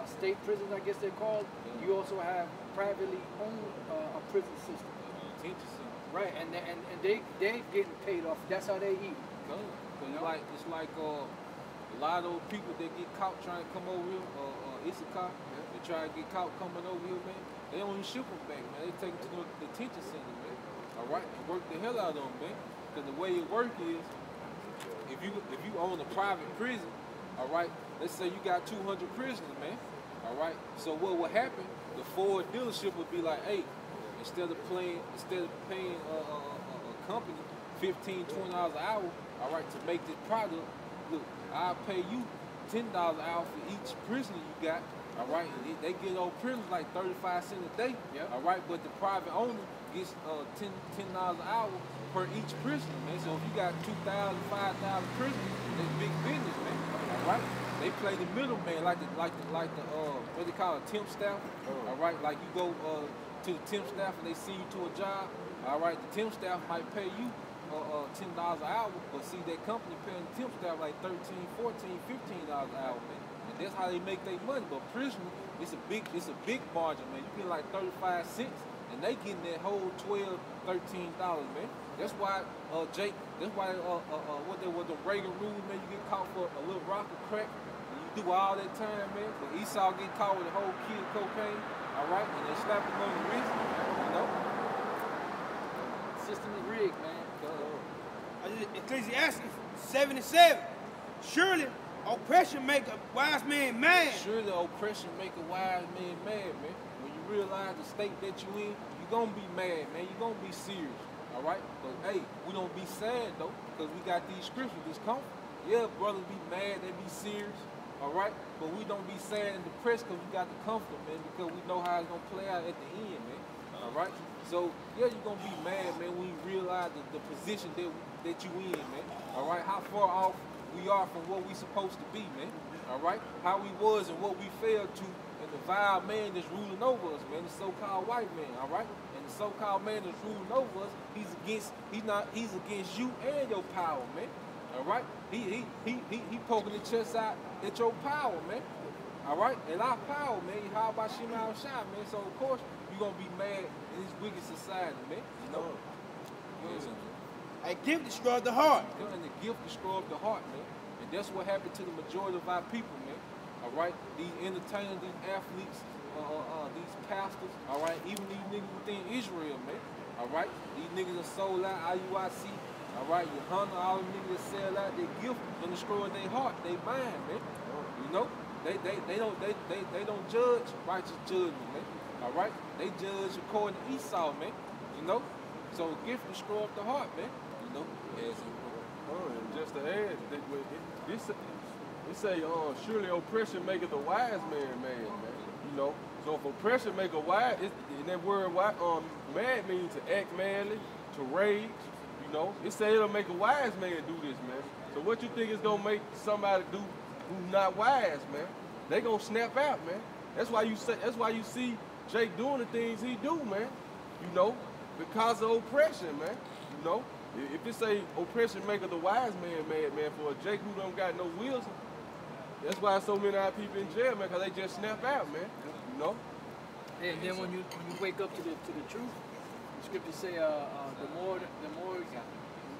state prisons, I guess they're called, you also have privately owned a prison system. Right, and they getting paid off. That's how they eat. It's like a lot of those people that get caught trying to come over here, Issachar, they try to get caught coming over here, man. They don't even ship them back, man. They take them to the detention center, man. All right, and work the hell out of them, man. Because the way it works is, if you own a private prison, all right, let's say you got 200 prisoners, man. All right, so what will happen? The Ford dealership would be like, hey, instead of paying a company $15, $20 an hour, all right, to make this product, look, I'll pay you $10 an hour for each prisoner you got, all right, and they get old prisoners like 35 cents a day, all right, but the private owner gets $10 an hour per each prisoner, man. So if you got 2,000, 5,000 prisoners, that's big business, man, all right. They play the middleman like the what they call a temp staff, all right. Like you go to the temp staff and they send you to a job, all right. The temp staff might pay you $10 an hour, but see that company paying the temp staff like $13, $14, $15 an hour, man. And that's how they make their money. But prisoner, it's a big margin, man. You get like 35 cents, and they getting that whole $12, $13, man. That's why Jake. That's why what the Reagan rule, man. You get caught for a little rock or crack, and you do all that time, man. But Esau get caught with a whole kid of cocaine, all right, and they slap him on the wrist, you know. System is rigged, man. Ecclesiastes 7:7. Surely oppression make a wise man mad. Surely oppression make a wise man mad, man. When you realize the state that you in, you're gonna be mad, man. You're gonna be serious, all right? But hey, we don't be sad though, because we got these scriptures, this comfort. Yeah, brothers be mad, they be serious, all right? But we don't be sad and depressed because we got the comfort, man, because we know how it's gonna play out at the end, man. All right? So yeah, you're gonna be mad, man, when you realize the position that you in, man. All right, how far off we are from what we supposed to be, man. All right, how we was and what we failed to, and the vile man that's ruling over us, man, the so-called white man. All right, and the so-called man that's ruling over us, he's against you and your power, man. All right, he poking the chest out at your power, man. All right, and our power, man. How about Shema Shai, man? So of course you're gonna be mad in this wicked society, man. You know. A gift destroys the heart. And the gift destroys the heart, man. And that's what happened to the majority of our people, man. All right? These entertainers, these athletes, these pastors, all right? Even these niggas within Israel, man. All right? These niggas are sold out, IUIC, all right? Yohana, all them niggas that sell out, their gift and destroy their heart, their mind, man. You know? They don't judge righteous judgment, man. All right? They judge according to Esau, man. You know? So gift destroys the heart, man. You know? And just to add, it say, surely oppression maketh a wise man mad, man. You know? So if oppression make a wise, in that word, mad means to act manly, to rage. You know? It say it'll make a wise man do this, man. So what you think is gonna make somebody do who's not wise, man? They gonna snap out, man. That's why you see Jake doing the things he do, man. You know? Because of oppression, man. You know, if it say oppression maketh the wise man mad, man, for a Jake who don't got no wisdom, that's why so many of our people in jail, man, because they just snap out, man. You know. And then when you wake up to the truth, the scriptures say the more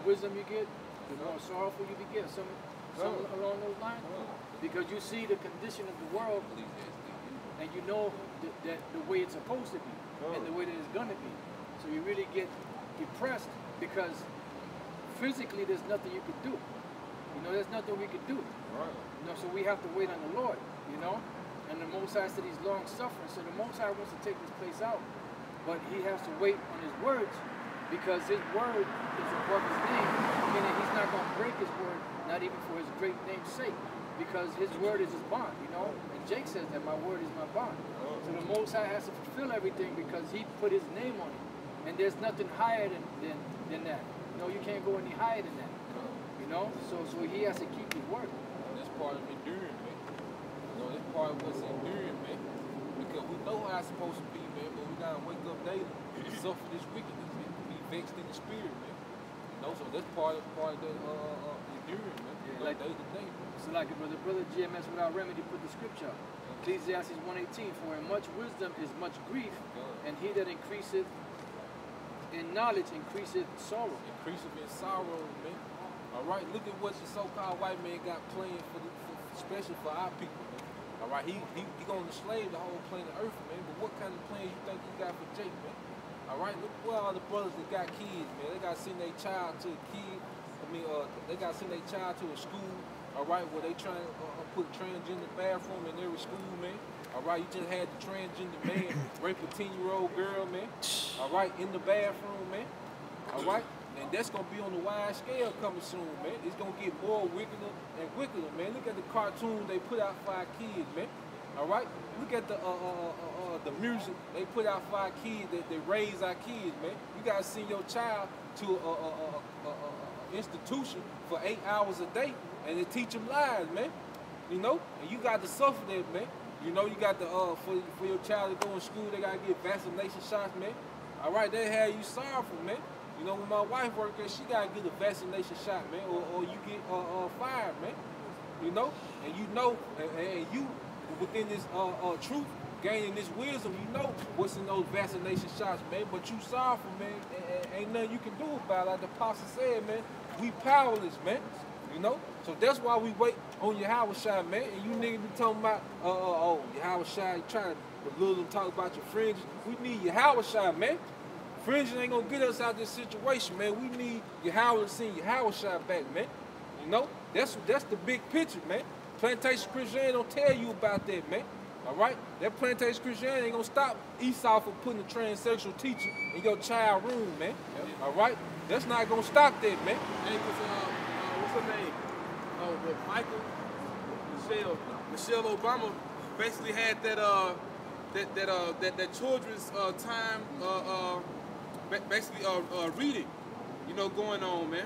wisdom you get, the more sorrowful you get. Something along those lines. Because you see the condition of the world, and you know that the way it's supposed to be, and the way that it's gonna be. So you really get depressed because physically there's nothing you could do. You know, there's nothing we could do. Right. You know, so we have to wait on the Lord, you know? And the Most High said he's long suffering, so the Most High wants to take this place out. But he has to wait on his words because his word is above his name, meaning he's not going to break his word, not even for his great name's sake. because his word is his bond, you know? And Jake says that my word is my bond. So the Most High has to fulfill everything because he put his name on it. And there's nothing higher than that. You know, you can't go any higher than that. You know? So he has to keep his word. That's part of enduring, man. You know, that's part of what's enduring, man. Because we know how it's supposed to be, man, but we gotta wake up daily and suffer this wickedness, man. Be vexed in the spirit, man. You know, so that's part of the enduring, man. Yeah, Like like day to day. So like brother GMS without remedy put the scripture. Ecclesiastes 1:18, for in much wisdom is much grief, and he that increaseth in knowledge increaseth sorrow. Increaseth in sorrow, man. All right, look at what the so-called white man got planned especially for our people, man. All right, he gonna enslave the whole planet Earth, man. But what kind of plan you think he got for Jake, man? All right, look where all the brothers that got kids, man. They got to send their child to a kid. They got to send their child to a school. All right, where they trying to put transgender bathroom in every school, man. All right, you just had the transgender man rape a 10-year-old girl, man. All right, in the bathroom, man. All right, and that's gonna be on the wide scale coming soon, man. It's gonna get more wickeder and wickeder, man. Look at the cartoons they put out for our kids, man. All right, look at the music they put out for our kids that they raise our kids, man. You gotta send your child to a institution for 8 hours a day. And they teach them lies, man. You know, and you got to suffer that, man. You know, you got to for your child to go in school, they gotta get vaccination shots, man. All right, they have you sorrowful, man. You know, when my wife worked there, she gotta get a vaccination shot, man, or you get fired, man. You know, and you know, and you within this truth, gaining this wisdom, you know what's in those vaccination shots, man. But you sorrowful, man. Ain't nothing you can do about it. Like the apostle said, man, we powerless, man. You know? So that's why we wait on Yahweh Shai, man. And you niggas be talking about, Yahweh Shai, you trying to belittle and talk about your fringes. We need Yahweh Shai, man. Fringes ain't gonna get us out of this situation, man. We need Yahweh to send Yahweh Shai back, man. You know? That's the big picture, man. Plantation Christianity don't tell you about that, man. All right? That plantation Christianity ain't gonna stop Esau from putting a transsexual teacher in your child room, man. All right? That's not gonna stop that, man. Hey, what's her name? Michelle Obama basically had that children's time basically reading, you know, going on, man.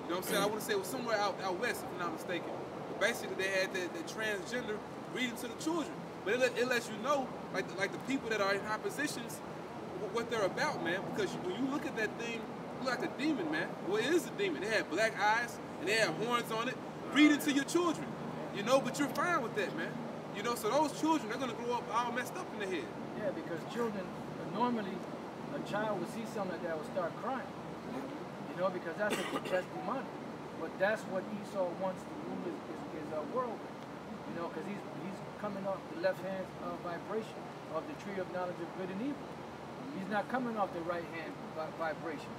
You know what I'm saying? I want to say it was somewhere out west, if I'm not mistaken. But basically, they had the transgender reading to the children. But it lets you know, like the people that are in high positions, what they're about, man. Because when you look at that thing, you look like a demon, man. Well, it is a demon. They had black eyes and they had horns on it. Reading to your children, you know. But you're fine with that, man. You know. So those children, they're gonna grow up all messed up in the head. Yeah, because children normally, a child would see something like that would start crying. You know, because that's demonic. But that's what Esau wants to rule his world. You know, because he's coming off the left hand vibration of the tree of knowledge of good and evil. He's not coming off the right hand vibration.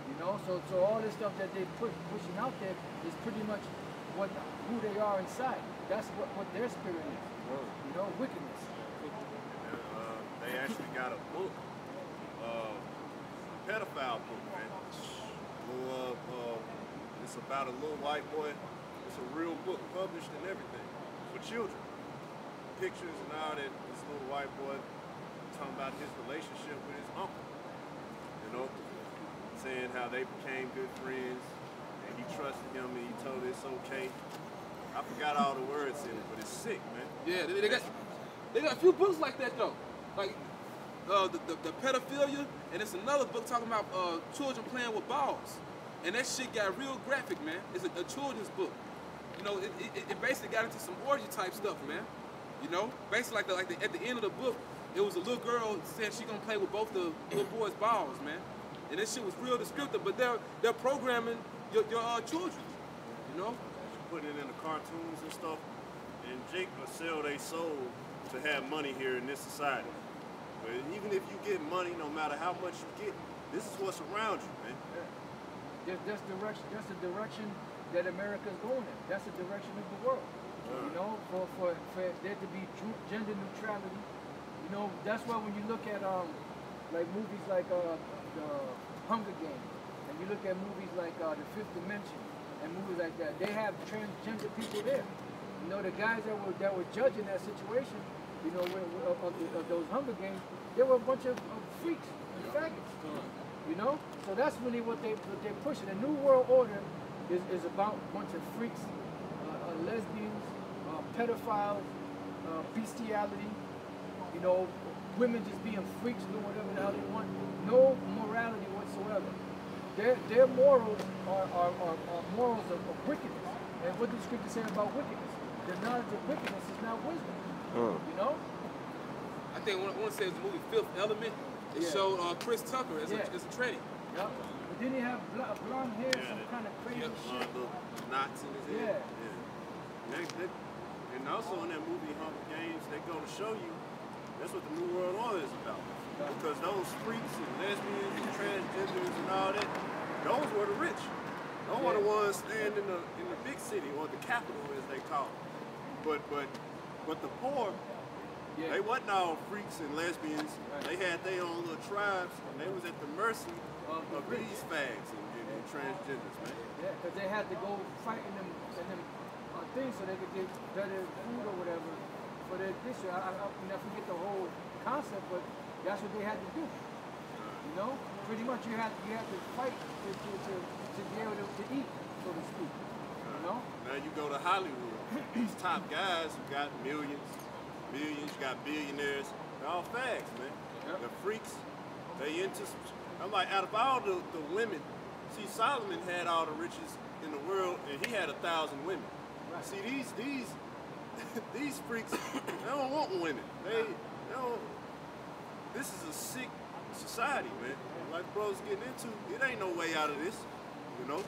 You know, so all this stuff that they pushing out there is pretty much who they are inside. That's what their spirit is. You know, wickedness. They actually got a book, pedophile book, man. It's about a little white boy. It's a real book, published and everything, for children. Pictures and all that. This little white boy talking about his relationship with his uncle. You know, saying how they became good friends, and he trusted him, and he told her it's okay. I forgot all the words in it, but it's sick, man. Yeah, they got a few books like that though, like the pedophilia, and it's another book talking about children playing with balls, and that shit got real graphic, man. It's a children's book. You know, it basically got into some orgy type stuff, man. You know, basically at the end of the book, it was a little girl saying she gonna play with both the little boys' balls, man. And this shit was real descriptive, but they're programming your children, you know? Putting it in the cartoons and stuff, and Jake will sell their soul to have money here in this society. But even if you get money, no matter how much you get, this is what's around you, man. Yeah. That's the direction that America's going in. That's the direction of the world. You know, for there to be gender neutrality. You know, that's why when you look at like movies like the Hunger Games, and you look at movies like The Fifth Dimension, and movies like that, they have transgender people there. You You know, the guys that were judging that situation, you know, of those Hunger Games, they were a bunch of freaks and faggots. You know, so that's really what they're pushing. The New World Order is about a bunch of freaks, lesbians, pedophiles, bestiality. You know, women just being freaks, doing whatever the hell they want. No morality whatsoever. Their morals are morals of wickedness. And what do the scripture say about wickedness? The knowledge of wickedness is not wisdom. You know? I think I want to say it's the movie Fifth Element. It showed Chris Tucker as a tranny. Yep. But then he have blonde hair, some kind of crazy shit. Little knots in his head. And also in that movie Hunger Games, they go to show you that's what the New World Order is about. Because those freaks and lesbians and transgenders and all that, those were the rich. Those were the ones staying in the big city, or the capital as they call it. But the poor, they wasn't all freaks and lesbians. They had their own little tribes, and they was at the mercy of these fags and transgenders, man. Yeah, because they had to go fight in them things so they could get better food or whatever for their district. I forget the whole concept, but that's what they had to do. You know, pretty much you had to fight to be able to eat, so to speak. You know. Now you go to Hollywood. These top guys who got millions, you got billionaires. They're all fags, man. The freaks. They into. I'm like, out of all the women, see, Solomon had all the riches in the world, and he had 1,000 women. See, these freaks, they don't want women. They don't. This is a sick society, man. Like bro's getting into, it ain't no way out of this, you know.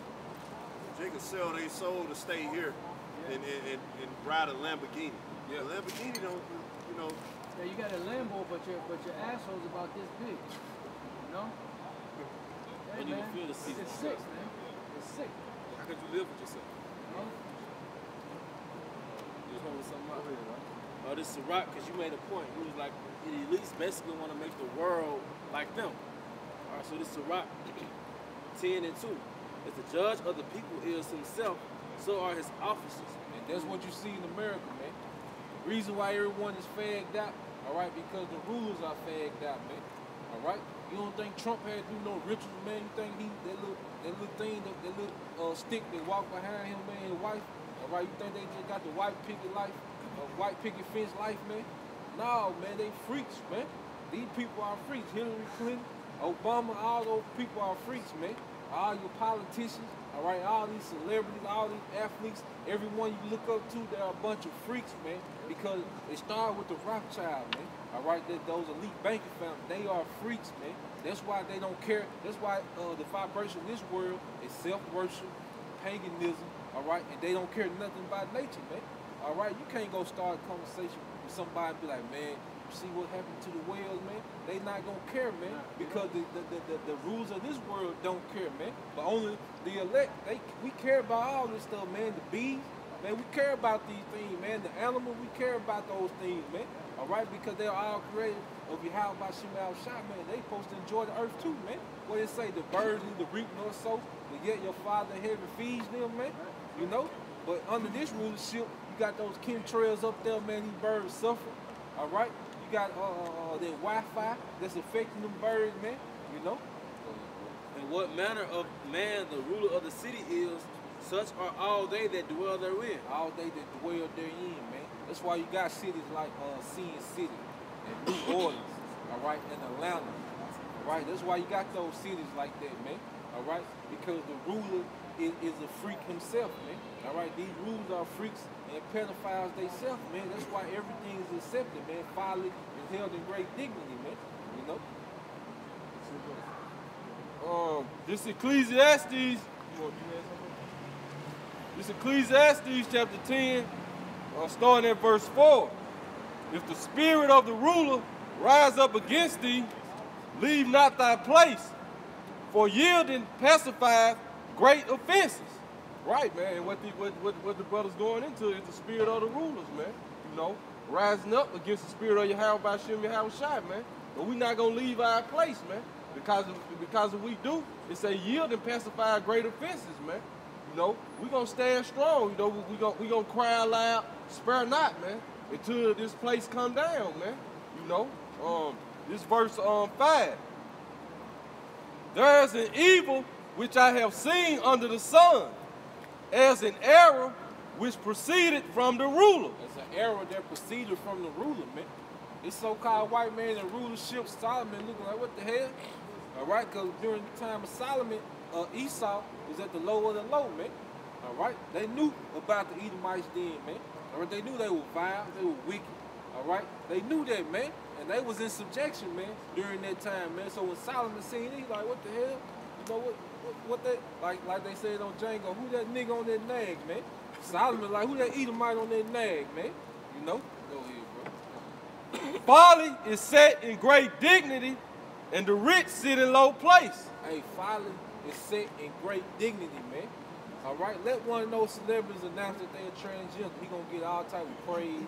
They can sell their soul to stay here and ride a Lamborghini. A Lamborghini don't, you know. Yeah, you got a Lambo, but your asshole's about this big, you know. Hey, man, it's sick, man. It's sick. How could you live with yourself? You know? This is Rock, because you made a point. He was like, the elites basically want to make the world like them. All right, so this is Rock 10 and 2. As the judge of the people is himself, so are his officers. And that's what you see in America, man. The reason why everyone is fagged out, all right, because the rulers are fagged out, man. All right? You don't think Trump had to do no rituals, man? You think that little thing, that little stick that walked behind him, man, his wife? All right, you think they just got the white picket life, white picket fence life, man? No, man, they freaks, man. These people are freaks. Hillary Clinton, Obama, all those people are freaks, man. All your politicians, all right, all these celebrities, all these athletes, everyone you look up to, they're a bunch of freaks, man. Because it started with the Rothschild, man. All right, those elite banking families, they are freaks, man. That's why they don't care. That's why the vibration of this world is self-worship, paganism, all right, and they don't care nothing about nature, man. All right, you can't go start a conversation with somebody and be like, man, you see what happened to the whales, man? They not gonna care, man, because the rules of this world don't care, man. But only the elect, we care about all this stuff, man. The bees, man, we care about these things, man. The animals, we care about those things, man. All right, because they're all created of Yahweh by Shemal Shah, man. They supposed to enjoy the earth too, man. What they say, the birds neither reap nor sow, but yet your Father in heaven feeds them, man. You know? But under this rulership, you got those chemtrails up there, man. These birds suffer. All right? You got that Wi-Fi that's affecting them birds, man. You know? And what manner of man the ruler of the city is, such are all they that dwell therein. All they that dwell therein, man. That's why you got cities like Sin City and New Orleans, all right, and Atlanta. All right? That's why you got those cities like that, man. All right? Because the ruler is a freak himself, man. All right, these rulers are freaks and pedophiles themselves, man. That's why everything is accepted, man. Folly is held in great dignity, man. You know? This Ecclesiastes, chapter 10, starting at verse 4. If the spirit of the ruler rise up against thee, leave not thy place, for yielding pacifieth great offenses. Right, man. What the brother's going into is the spirit of the rulers, man. You know, rising up against the spirit of Yahweh by Yahweh Shai, man. But we not gonna leave our place, man. Because if we do, it say yield and pacify great offenses, man. You know, we gonna stand strong. You know, we gonna cry aloud spare not, man, until this place come down, man. You know, this verse 5. There is an evil which I have seen under the sun, as an error which proceeded from the ruler. It's an error that proceeded from the ruler, man. This so-called white man in rulership, Solomon, looking like, what the hell? All right, because during the time of Solomon, Esau was at the low of the low, man. All right, they knew about the Edomites then, man. All right, they knew they were vile, they were wicked. All right, they knew that, man, and they was in subjection, man, during that time, man. So when Solomon seen it, he like, what the hell? You know what they like they said on Django, who that nigga on that nag, man? Solomon like, who that Edomite on that nag, man? You know? Go ahead, bro. Folly is set in great dignity, and the rich sit in low place. Hey, folly is set in great dignity, man. All right, let one of those celebrities announce that they're transgender. He gonna get all type of praise,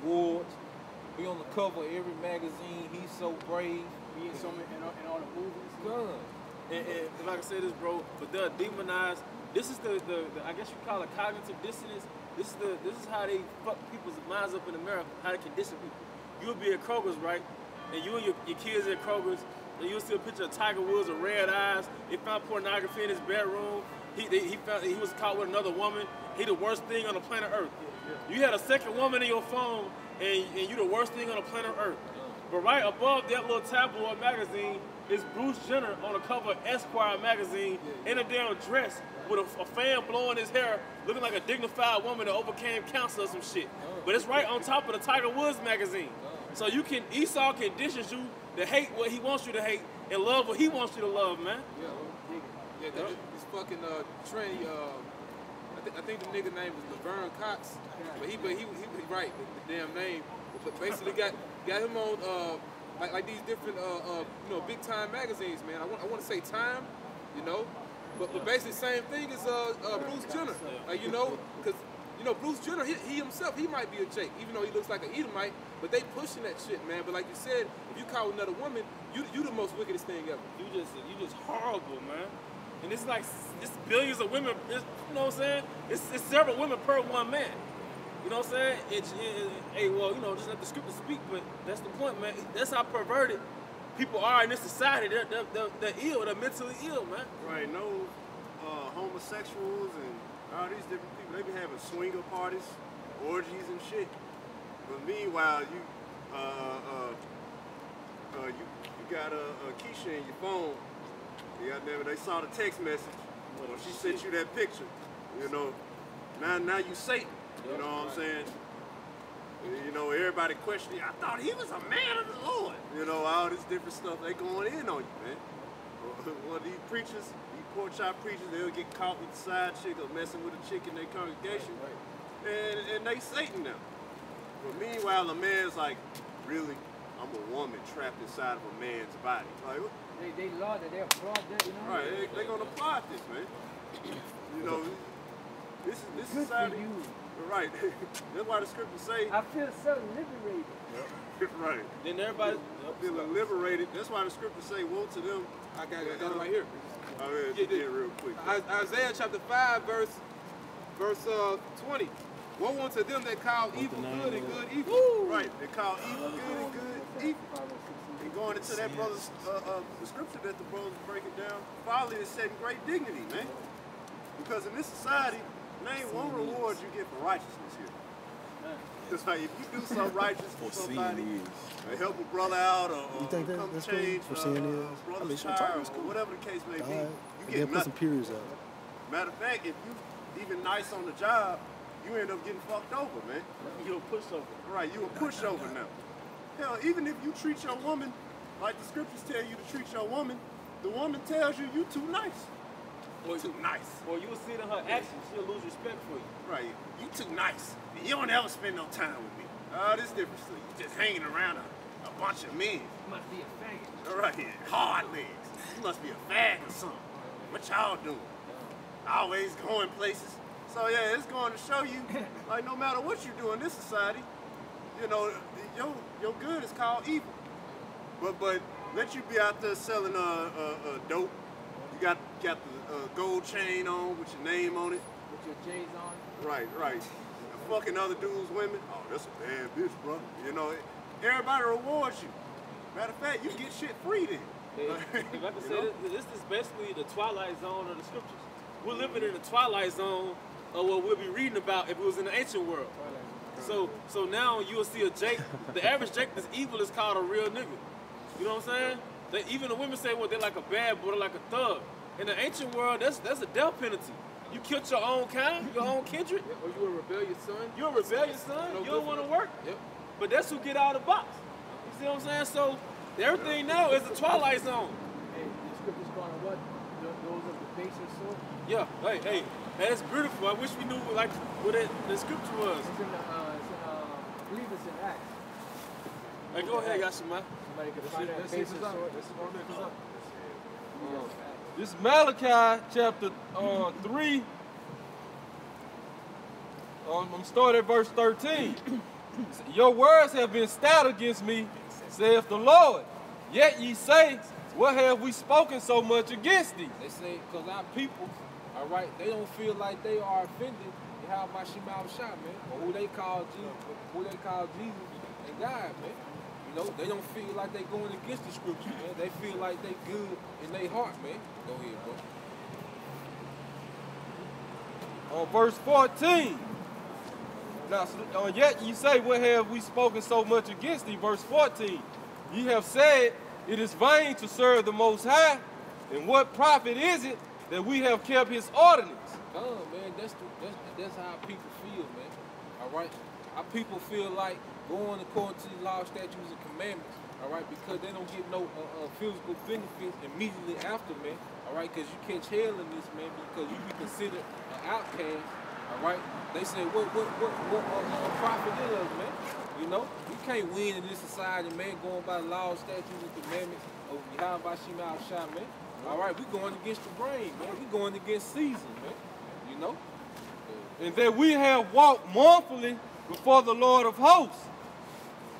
awards. Be on the cover of every magazine. He's so brave. Be in all the movies. Gun. And like I said this, bro, but they're demonized. This is the I guess you call it cognitive dissonance. This is how they fuck people's minds up in America, how they condition people. You'll be at Kroger's, right? And you and your kids at Kroger's, and you'll see a picture of Tiger Woods with red eyes. He found pornography in his bedroom. He was caught with another woman. He the worst thing on the planet Earth. You had a second woman in your phone, and you the worst thing on the planet Earth. But right above that little tabloid magazine is Bruce Jenner on the cover of Esquire magazine in a damn dress with a fan blowing his hair, looking like a dignified woman that overcame cancer or some shit. But it's right on top of the Tiger Woods magazine. So Esau conditions you to hate what he wants you to hate and love what he wants you to love, man. Yeah, this fucking tranny. I think the nigga name is Laverne Cox, but he right the damn name. But basically got him on like these different big time magazines, man. I want to say Time, you know, but basically same thing as Bruce Jenner, like, you know, because Bruce Jenner he himself he might be a Jake, even though he looks like an Edomite, but they pushing that shit, man. But like you said, if you call another woman, you the most wickedest thing ever. You just horrible, man. And it's like it's billions of women. You know what I'm saying? It's several women per one man. You know what I'm saying? Hey, well, just let the scripture speak, but that's the point, man. That's how perverted people are in this society. They're ill. They're mentally ill, man. Right. No homosexuals and all these different people. They be having swinger parties, orgies and shit. But meanwhile, you got a Keisha in your phone. Goddamn it, they saw the text message. Or she sent you that picture. Now you Satan. You know what I'm saying? Everybody questioning, I thought he was a man of the Lord. All this different stuff, they going in on you, man. Well, these preachers, these pork chop preachers, they'll get caught with the side chick or messing with a chick in their congregation. And they Satan now. But meanwhile, a man's like, really, I'm a woman trapped inside of a man's body. Like, they law that they applaud that, Right, they're gonna applaud this, man. This society. Right. That's why the scriptures say. I feel so liberated. Right. Then everybody feeling liberated. That's why the scriptures say, woe to them. I got it right here. Get real quick. Isaiah chapter 5, verse 20. Woe unto them that call evil good and good evil. Woo! Right. They call evil good and good evil. And going into that brother's the scripture that the brothers break it down, folly is set in great dignity, man. Because in this society, name one reward you get for righteousness here. It's like if you do something righteous for somebody, help a brother out, or come change brother's tire, or whatever the case may be, you get nothing. Some periods out. Matter of fact, if you even nice on the job, you end up getting fucked over, man. You're a pushover. Right, you a pushover now. Hell, even if you treat your woman like the scriptures tell you to treat your woman, the woman tells you too nice. Or too nice. Or you will see it in her actions, she'll lose respect for you. Right, you too nice. You don't ever spend no time with me. Oh, this different. So you just hanging around a bunch of men. You must be a faggot. All right, hard legs. You must be a fag or something. What y'all doing? Always going places. So yeah, it's going to show you, like, no matter what you do in this society, your good is called evil. But let you be out there selling dope. You got the gold chain on with your name on it. With your J's on. Right. fucking other dudes' women. Oh, that's a bad bitch, bro. You know, everybody rewards you. Matter of fact, you get shit free then. If I can say this is basically the twilight zone of the scriptures. We're living in the twilight zone of what we'll be reading about if it was in the ancient world. So now you'll see a Jake. The average Jake that's evil is called a real nigga. You know what I'm saying? Even the women say, well, they're like a bad boy, they're like a thug. In the ancient world, that's a death penalty. You killed your own kind, your own kindred. Yeah, or you a rebellious son. You're a rebellious son. No You don't want to work. Yep. But that's who get out of the box. You see what I'm saying? So everything now is the twilight zone. Hey, the scriptures calling what? Those of the baser sort? Yeah. Hey, that's beautiful. I wish we knew like what the scripture was. It's in I believe it's in Acts. Hey, go ahead, Yashima. Somebody could find that baser sort. This is Malachi chapter 3. I'm starting at verse 13. Your words have been stout against me, saith the Lord. Yet ye say, what have we spoken so much against thee? They say, because our people, all right, they don't feel like they are offended. How about Shemal Shah, man? Or who they call Jesus and God, man. You know, they don't feel like they going against the scripture, man. They feel like they good in their heart, man. Go ahead, bro. On verse 14. Now, yet ye say, what have we spoken so much against thee? Verse 14. Ye have said, it is vain to serve the Most High, and what profit is it that we have kept his ordinance? Man, that's how people feel, man. All right? Our people feel like going according to the law, statutes, and commandments, all right, because they don't get no physical benefits immediately after, man, all right, because you catch hell in this, man, because you be considered an outcast, all right. They say, what profit is us, man? You know, you can't win in this society, man, going by the law, statutes, and commandments of Yahweh Shemal Shah, man. All right, we going against the brain, man. We going against season, man. You know? And that we have walked mournfully before the Lord of hosts.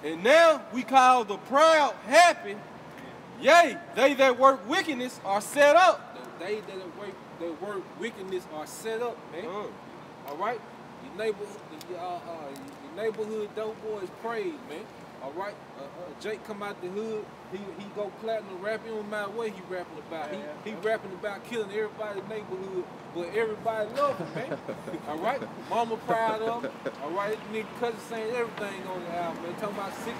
And now we call the proud happy. Yea, they that work wickedness are set up. They that work wickedness are set up, man. All right? Your neighborhood dope boys praise, man. All right? Jake come out the hood. He go platinum rapping. No matter what he rapping about. He rapping about killing everybody in the neighborhood, but everybody love him, man. All right? Mama proud of him. All right? This nigga cousin saying everything on the album, man. Talking about 69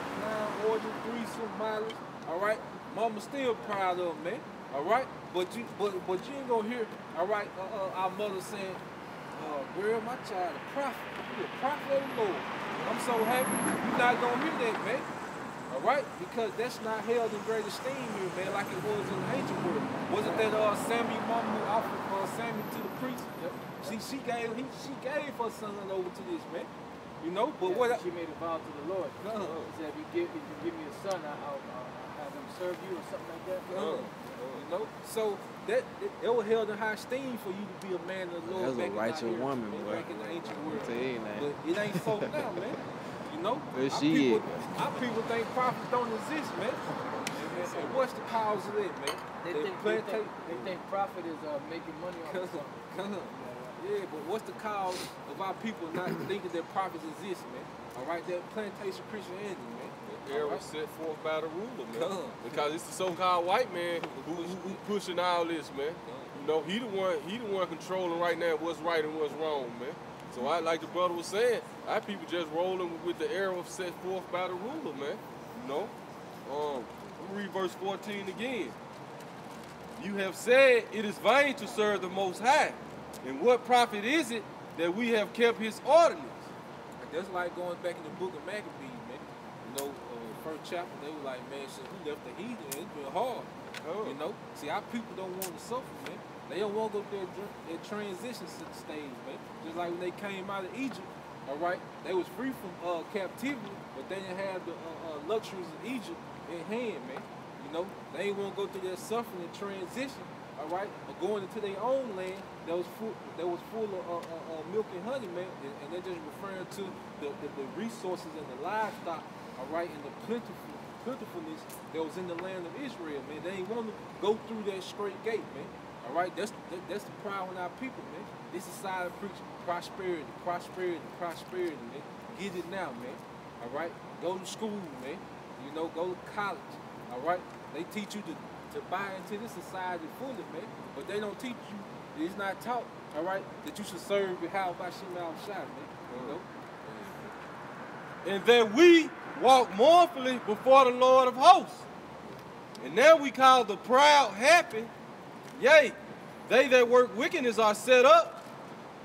origin, 3 some mileage. All right? Mama still proud of him, man. All right? But you ain't gonna hear, all right, our mother saying, girl, my child, a prophet. You a prophet of the Lord. I'm so happy. You're not gonna hear that, man. All right? Because that's not held in great esteem here, man, like it was in the ancient world. Wasn't that Samuel mama who offered Samuel to the priest? Yep. She gave her son over to this, man. You know, but what she made a vow to the Lord. She said, if you give me a son, I'll have him serve you or something like that. You know, so it was held in high esteem for you to be a man of the Lord. That's a righteous woman, boy. Back in the ancient world. But it ain't folk now, man. You know, our people think prophets don't exist, man. And what's the cause of it, man? They think prophet is making money off of something. Yeah, but what's the cause of our people not thinking that prophets exist, man? All right, that plantation Christianity, man. The era was set forth by the ruler, man. Because it's the so-called white man who pushing all this, man. You know, he the one controlling right now what's right and what's wrong, man. So like the brother was saying, our people just rolling with the era set forth by the ruler, man. You know? Let me read verse 14 again. You have said it is vain to serve the Most High. And what profit is it that we have kept his ordinance? That's like going back in the book of Maccabees, man. You know, first chapter, they were like, man, since we left the heathen, it's been hard. You know? See, our people don't want to suffer, man. They don't want to go through their transition stage, man. Just like when they came out of Egypt, all right, they was free from captivity, but they didn't have the luxuries of Egypt in hand, man. You know, they didn't want to go through that suffering and transition, all right, or going into their own land that was full of milk and honey, man. And they're just referring to the resources and the livestock, all right, and the plentifulness that was in the land of Israel, man. They didn't want to go through that straight gate, man. All right, that's the problem with our people, man. This society preach prosperity, prosperity, prosperity, man. Get it now, man. All right, go to school, man. You know, go to college. All right, they teach you to buy into this society fully, man. But they don't teach you. It's not taught. All right, that you should serve Yahweh Bashim Al-Shai, man. You know. And that we walk mournfully before the Lord of hosts. And now we call the proud happy. Yea, they that work wickedness are set up.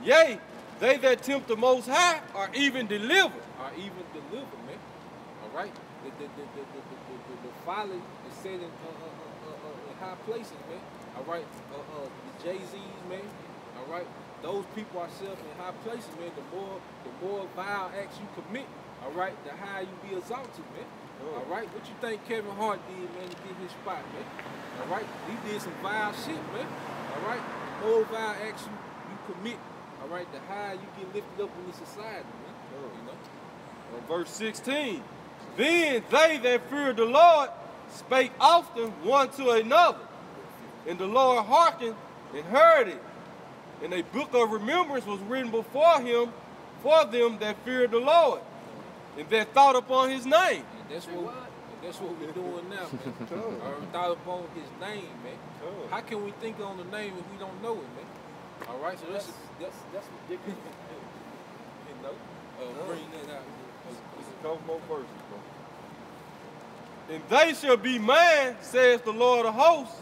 Yea, they that tempt the Most High are even delivered. Man. All right? The folly is set in high places, man. All right? The Jay-Z's, man. All right? Those people are set up in high places, man. The more vile acts you commit, all right, the higher you be exalted, man. All right? What you think Kevin Hart did, man, to get his spot, man? All right? He did some vile shit, man. All right? The more vile acts you commit, all right, the higher you get lifted up in the society, man. You know? Verse 16. Then they that feared the Lord spake often one to another, and the Lord hearkened and heard it. And a book of remembrance was written before him for them that feared the Lord, and that thought upon his name. And that's what we're doing now, man. Thought upon his name, man. How can we think on the name if we don't know it, man? All right, so that's ridiculous. You know, bring that out. Just a couple more verses, bro. And they shall be mine, says the Lord of hosts,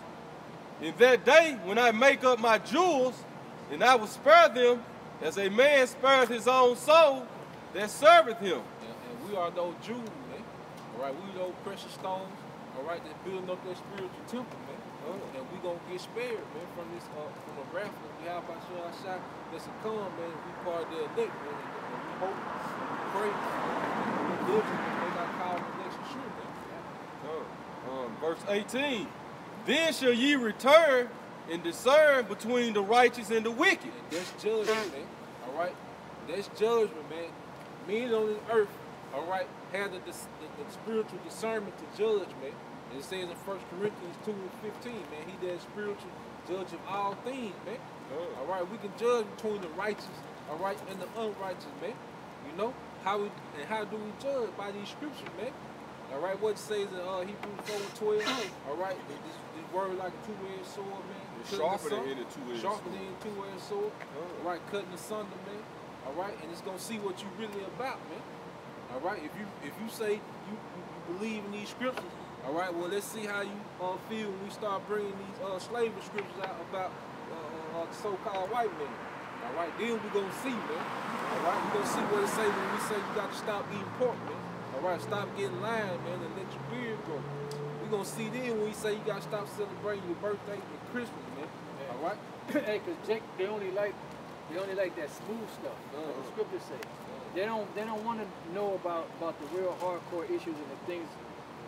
in that day when I make up my jewels, and I will spare them as a man spareth his own soul that serveth him. And we are those jewels, man. All right, we those precious stones, all right, that building up that spiritual temple, man. And we gonna get spared, man, from this from the wrath that we have by Shah that's to come, man. We part of the elect, man. And we hope, and we pray, and we live, and make our call to election sure, man. Verse 18. Then shall ye return and discern between the righteous and the wicked. And that's judgment, man. All right? That's judgment, man. Men on this earth, all right, have the spiritual discernment to judge, man. And it says in 1 Corinthians 2:15, man, he that is spiritual judge of all things, man. All right, we can judge between the righteous, all right, and the unrighteous, man. You know, how do we judge? By these scriptures, man. All right, what it says in Hebrews 4:12, all right, this word like a two-edged sword, man. It's sharper than any two-edged sword. Sharper than a two-edged sword. All right, cutting asunder, man. All right, and it's gonna see what you really about, man. All right, if you say you believe in these scriptures, all right, well, let's see how you feel when we start bringing these slavery scriptures out about so-called white men. All right, then we're gonna see, man. All right, we're gonna see what it say when we say you got to stop eating pork, man. All right, stop getting lying, man, and let your beard grow. We're going to see then when we say you got to stop celebrating your birthday and Christmas, man. All right? Hey, because Jake, they only like that smooth stuff, like the scriptures say. They don't want to know about the real hardcore issues and the things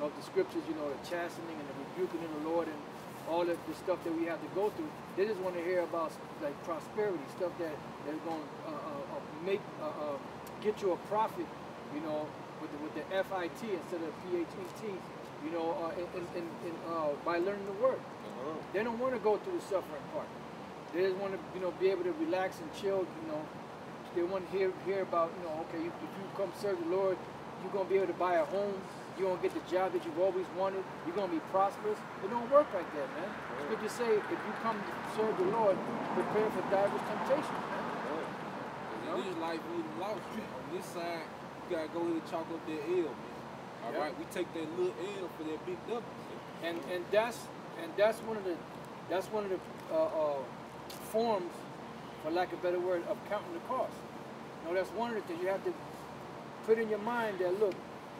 of the scriptures, you know, the chastening and the rebuking of the Lord and all of the stuff that we have to go through. They just want to hear about, like, prosperity, stuff that's going to get you a profit, you know, with the FIT instead of PHET, you know, by learning the word. They don't want to go through the suffering part. They just want to, you know, be able to relax and chill, you know. They want to hear about, you know, okay, if you come serve the Lord, you're going to be able to buy a home, you're going to get the job that you've always wanted, you're going to be prosperous. It don't work like that, man. It's good to say, if you come to serve the Lord, prepare for diverse temptations, man. In this life, we lost, man. On this side, you gotta go ahead and chalk up that L, man. All right, we take that little L for that big W. And that's one of the forms, for lack of a better word, of counting the cost. You know, that's one of the things you have to put in your mind that, look,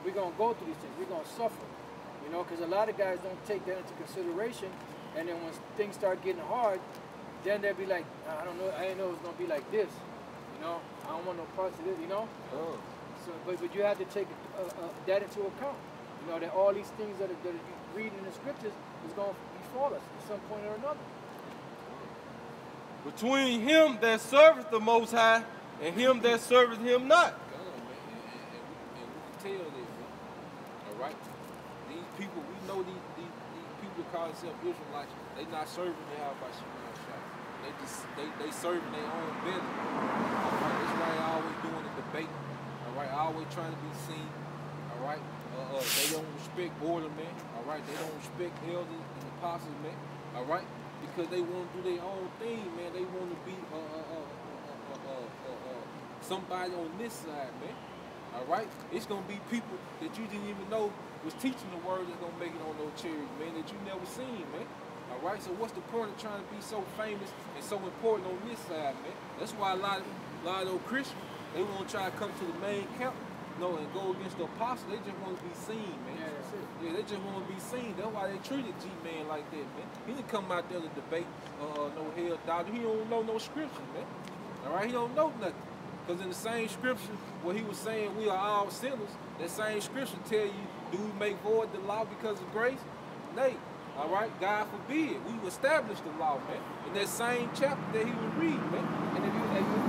we're gonna go through these things, we're gonna suffer. You know, because a lot of guys don't take that into consideration, and then when things start getting hard, then they'll be like, I don't know, I didn't know it was gonna be like this. You know, I don't want no parts of this. You know. So, but you have to take that into account. You know, that all these things that you read in the scriptures is going to befall us at some point or another. Between him that serveth the Most High and him that serveth him not. And we can tell this, man. All right? These people, we know these people call themselves Israelites, they not serving the Yahweh Shemel Shah. They serving their own belly. Alright, that's why they always doing the debate. Alright, always trying to be seen. Alright, they don't respect order, man. Alright, they don't respect elders and apostles, man. Alright, because they want to do their own thing, man. They want to be somebody on this side, man. Alright, it's gonna be people that you didn't even know was teaching the word that's gonna make it on those chariots, man, that you never seen, man. Alright, so what's the point of trying to be so famous and so important on this side, man? That's why a lot of those Christians, they want to try to come to the main camp, and go against the apostle. They just want to be seen, man. Yeah, that's it. Yeah, they just want to be seen. That's why they treated G-Man like that, man. He didn't come out there to debate no hell doctor. He don't know no scripture, man. Alright, he don't know nothing. Because in the same scripture where he was saying we are all sinners, that same scripture tell you, do we make void the law because of grace? Nay. All right, God forbid. We established the law, man. In that same chapter that he was reading, man. And if you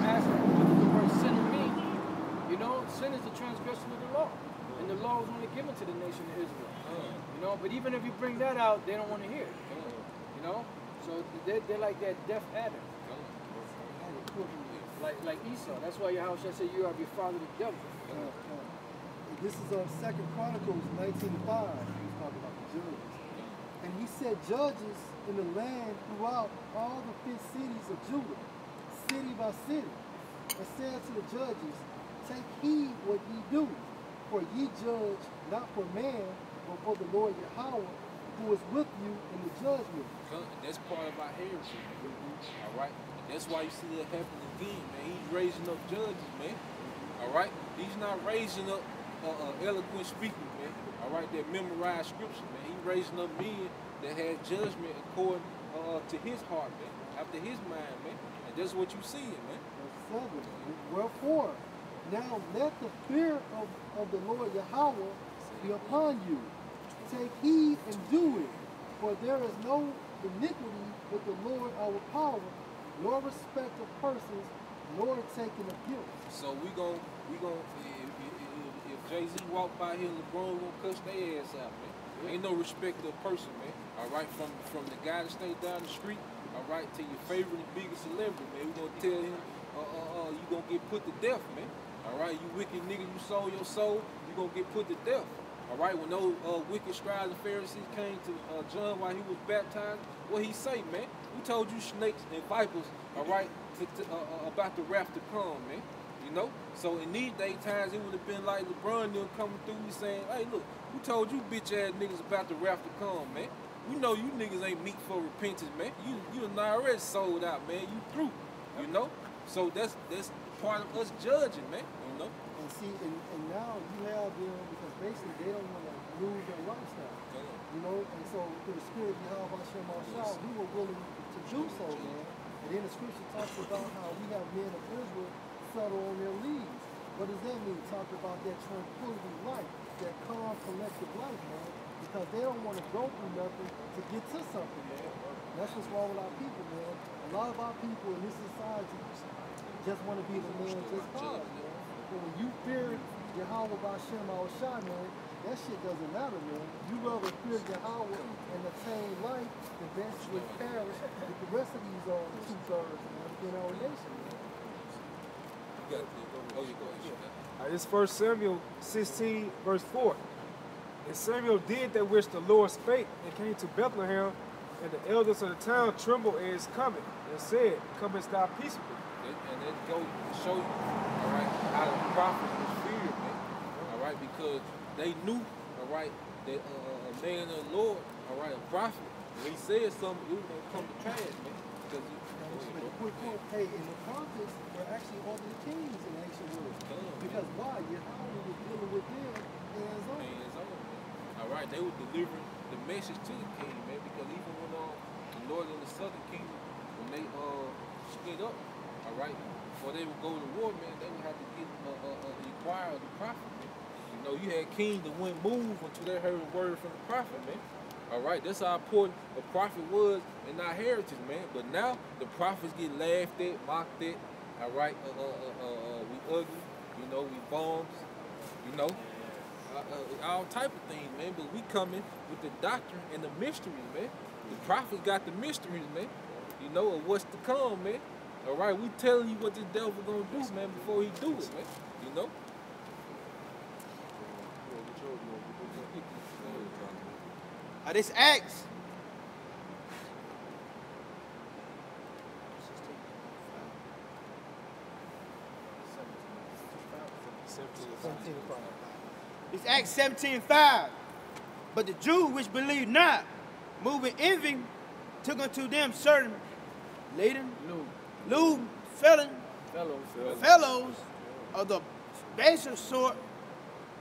ask him what does the word sinner mean, sin is the transgression of the law. And the law was only given to the nation of Israel. But even if you bring that out, they don't want to hear it. So they're like that deaf adder. Like Esau. That's why Yahweh said you are your father the devil. This is 2 Chronicles 19:5. He was talking about the judges. And he said judges in the land throughout all the 5 cities of Judah, city by city, and said to the judges, take heed what ye do, for ye judge not for man, but for the Lord Yahweh, who is with you in the judgment. That's part of our heritage, all right? That's why you see that happen again, man. He's raising up judges, man. All right? He's not raising up eloquent speakers, man. All right? That memorize scripture, man. He's raising up men that have judgment according to his heart, man. After his mind, man. And that's what you see, man. Verse 7. Wherefore, now let the fear of the Lord Yahweh be upon you. Take heed and do it, for there is no iniquity with the Lord our power, nor respect of persons, nor taking of guilt. So we gon' if Jay-Z walk by here, LeBron gonna cuss their ass out, man. Ain't no respect of person, man. All right, from the guy that stays down the street, all right, to your favorite and biggest celebrity, man. We gonna tell him, you gonna get put to death, man. All right, you wicked nigga, you sold your soul, you gonna get put to death. All right, when those wicked scribes and Pharisees came to John while he was baptized, what he say, man? We told you snakes and vipers, all right, about the wrath to come, man. So in these day times, it would have been like LeBron them coming through and saying, hey, look, we told you bitch ass niggas about the wrath to come, man. We know you niggas ain't meet for repentance, man. You done already sold out, man. You through, So that's part of us judging, man. And see, and now you have them because basically they don't want to lose their lifestyle. And so through the spirit of Yahweh Shemel Shah, we were willing to do so, man. And then the scripture talks about how we have men of Israel settle on their leaves. What does that mean? Talk about that tranquility life, that calm collective life, man. Because they don't want to go through nothing to get to something, man. That's what's wrong with our people, man. A lot of our people in this society just want to be the man just cause, man. But when you fear Yahweh by Shemel Shah, man, that shit doesn't matter, man. You rather fear Yahweh and attain life than eventually perish with the rest of these 2/3 in our nation, man. This 1 Samuel 16, verse 4. And Samuel did that which the Lord spake, and came to Bethlehem, and the elders of the town trembled at his coming, and said, comest thou peaceably? And that go to show you, all right, how the prophet was feared, man. All right, because they knew, all right, that a man of the Lord, all right, a prophet, when he said something, it was going to come to pass, man. Because hey, and the prophets were actually over the kings in ancient world. Because why? Yahweh was dealing with them hands on. All right, they were delivering the message to the king, man. Because even when the northern and the southern kingdom, when they split up, all right, before they would go to war, man, they would have to get inquire of the prophet, man. You had kings that wouldn't move until they heard a word from the prophet, man. All right, that's how important the prophet was in our heritage, man. But now the prophets get laughed at, mocked at. All right, we ugly, we bums, all type of things, man. But we coming with the doctrine and the mysteries, man. The prophets got the mysteries, man. You know, of what's to come, man. All right, we telling you what the devil gonna do, man, before he do it, man. You know. This Acts. It's Acts 17:5. But the Jews which believed not, moving envy, took unto them certain lewd fellows of the baser sort,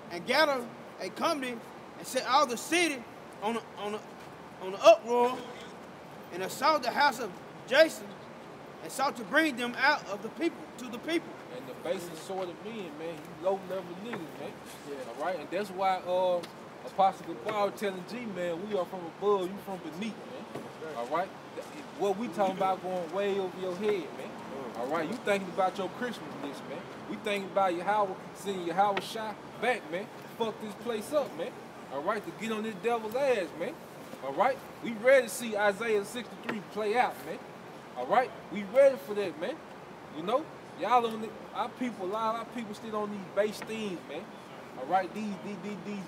and gathered a company and set all the city on the uproar, and assault the house of Jason, and sought to bring them out of the people to the people. And the basic sort of men, man, you low level niggas, man. Yeah. All right, and that's why Apostle Paul telling G, man, we are from above, you from beneath, man. All right, what we talking about going way over your head, man. All right, you thinking about your Christmas list, man. We thinking about seeing Yahweh shot back, man. Fuck this place up, man. All right, to get on this devil's ass, man. All right, we ready to see Isaiah 63 play out, man. All right, we ready for that, man. You know, y'all on our people, a lot of our people still on these base things, man. All right, these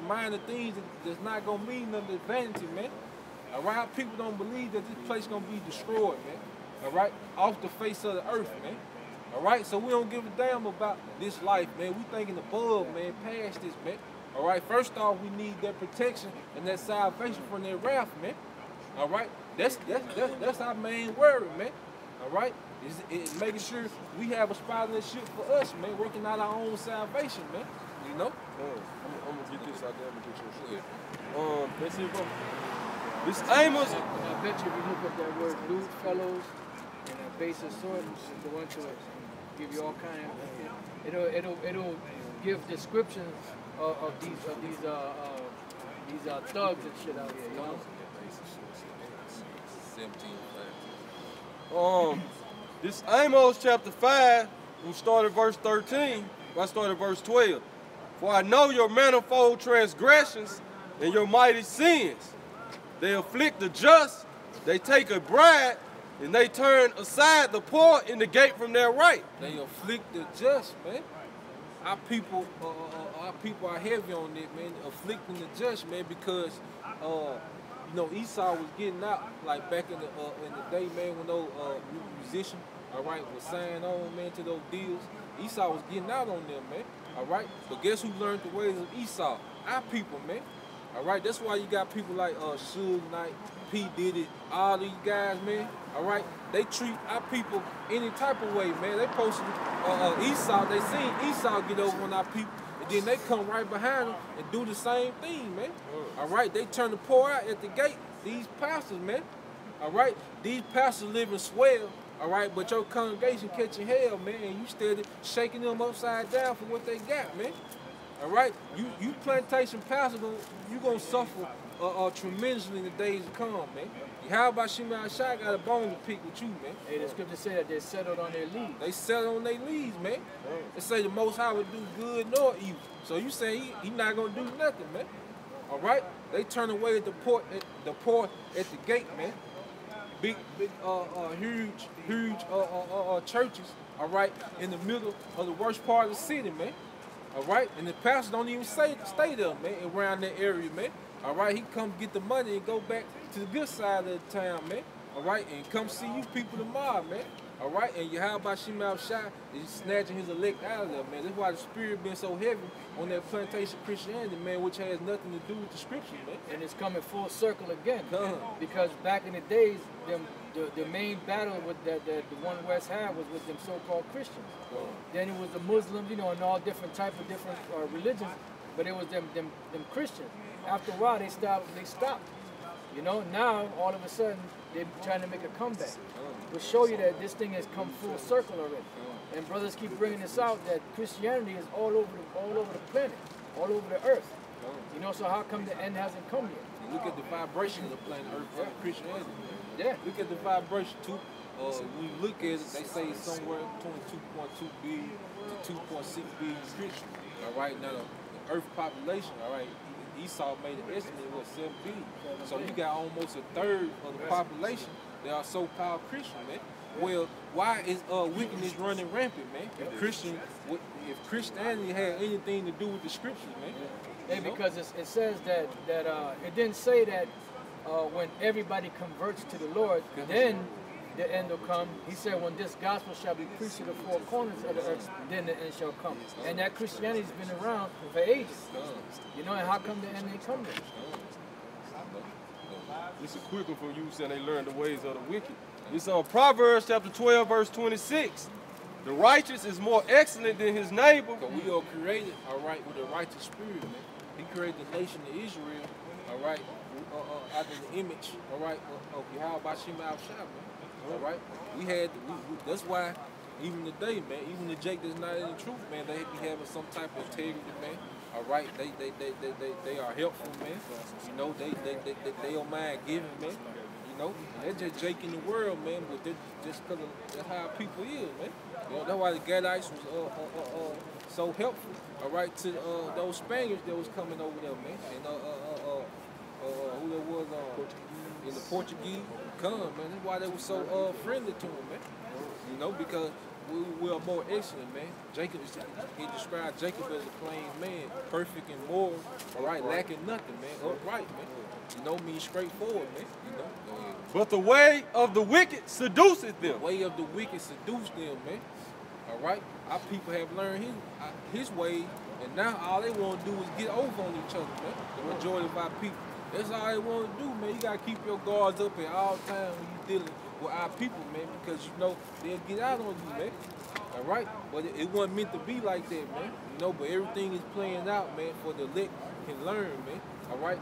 minor things that's not gonna mean nothing to vanity, man. All right, our people don't believe that this place gonna be destroyed, man. All right, off the face of the earth, man. All right, so we don't give a damn about this life, man. We thinking above, man, past this, man. All right, first off, we need that protection and that salvation from that wrath, man. All right, that's our main worry, man. All right, is making sure we have a spot in this shit for us, man, working out our own salvation, man. You know? I'm gonna get this out there. I'm gonna get your shit. Let's see, bro. This Amos. I bet you if you look up that word lewd fellows and a basis sort, the one to give you all kind of it'll give descriptions of these thugs and shit out here, you know? 17. This Amos chapter 5, we started verse 13. I started verse 12. For I know your manifold transgressions and your mighty sins. They afflict the just, they take a bribe, and they turn aside the poor in the gate from their right. They afflict the just, man. Our people are heavy on it, man. Afflicting the just, man, because you know, Esau was getting out like back in the day, man, when those musicians, all right, was signing on, man, to those deals. Esau was getting out on them, man. All right, but guess who learned the ways of Esau? Our people, man. All right, that's why you got people like Suge Knight, P. Diddy, all these guys, man. All right, they treat our people any type of way, man. They posted Esau, they seen Esau get over on our people, and then they come right behind them and do the same thing, man. All right, they turn the poor out at the gate. These pastors, man. All right, these pastors live in swell. All right, but your congregation catching hell, man, and you steady shaking them upside down for what they got, man. All right, you plantation pastors, you gonna suffer tremendously in the days to come, man. How about Shimei Shai got a bone to pick with you, man? Hey, the scripture say that they settled on their leads. They settled on their leads, man. They say the Most High would do good nor evil. So you say he not gonna do nothing, man. All right, they turn away the poor at the gate, man. Big, huge churches, all right, in the middle of the worst part of the city, man. All right, and the pastor don't even stay there, man, around that area, man. All right, he come get the money and go back to the good side of the town, man. All right, and come see you people tomorrow, man. All right, and Yahweh Shimei Shai is snatching his elect out of there, man. That's why the spirit been so heavy on that plantation Christianity, man, which has nothing to do with the scriptures, man. And it's coming full circle again, because back in the days, the main battle with the one West had was with them so-called Christians. Then it was the Muslims, you know, and all different religions, but it was them Christians. After a while, they stopped. You know, now all of a sudden they're trying to make a comeback. We'll show you that this thing has come full circle already. And brothers keep bringing this out that Christianity is all over the planet, all over the earth. You know, so how come the end hasn't come yet? And look at the vibration of the planet Earth for Christianity. Yeah. Look at the vibration too. When you look at it, they say it's somewhere between 2.2 billion to 2.6 billion Christians. All right, now the earth population, all right, Esau made an estimate was 7 billion. So you got almost a third of the population that are so-called Christian, man. Well, why is wickedness running rampant, man? If Christianity had anything to do with the scriptures, man. Yeah, because it says that it didn't say that when everybody converts to the Lord, then the end will come. He said, when this gospel shall be preached to the four corners of the earth, then the end shall come. And that Christianity's been around for ages. You know, and how come the end ain't come then? It's a quick one from you saying they learn the ways of the wicked. It's on Proverbs chapter 12, verse 26. The righteous is more excellent than his neighbor. So we are created, all right, with a righteous spirit, man. He created the nation of Israel, all right, after the image, all right, of Yahweh Shema Shah, man. All right, that's why even today, man, even the Jake that's not in the truth, man, they be having some type of integrity, man. All right, they are helpful, man. You know, they don't mind giving, man. You know, they're just Jake in the world, man. But they're just because that's how people is, man. You know, that's why the Gadites was so helpful. All right, to those Spaniards that was coming over there, man, and who that was in the Portuguese come, man. That's why they were so friendly to him, man. You know, because we are more excellent, man. Jacob, he described Jacob as a plain man, perfect and moral, all right, lacking nothing, man, upright, man. You know, means straightforward, man. You know. But the way of the wicked seduceth them. The way of the wicked seduce them, man. All right, our people have learned his way, and now all they want to do is get over on each other, man. The majority of our people. That's all they want to do, man. You got to keep your guards up at all times when you're dealing with our people, man, because you know they'll get out on you, man. All right? But it wasn't meant to be like that, man. You know, but everything is playing out, man, for the elect can learn, man. All right?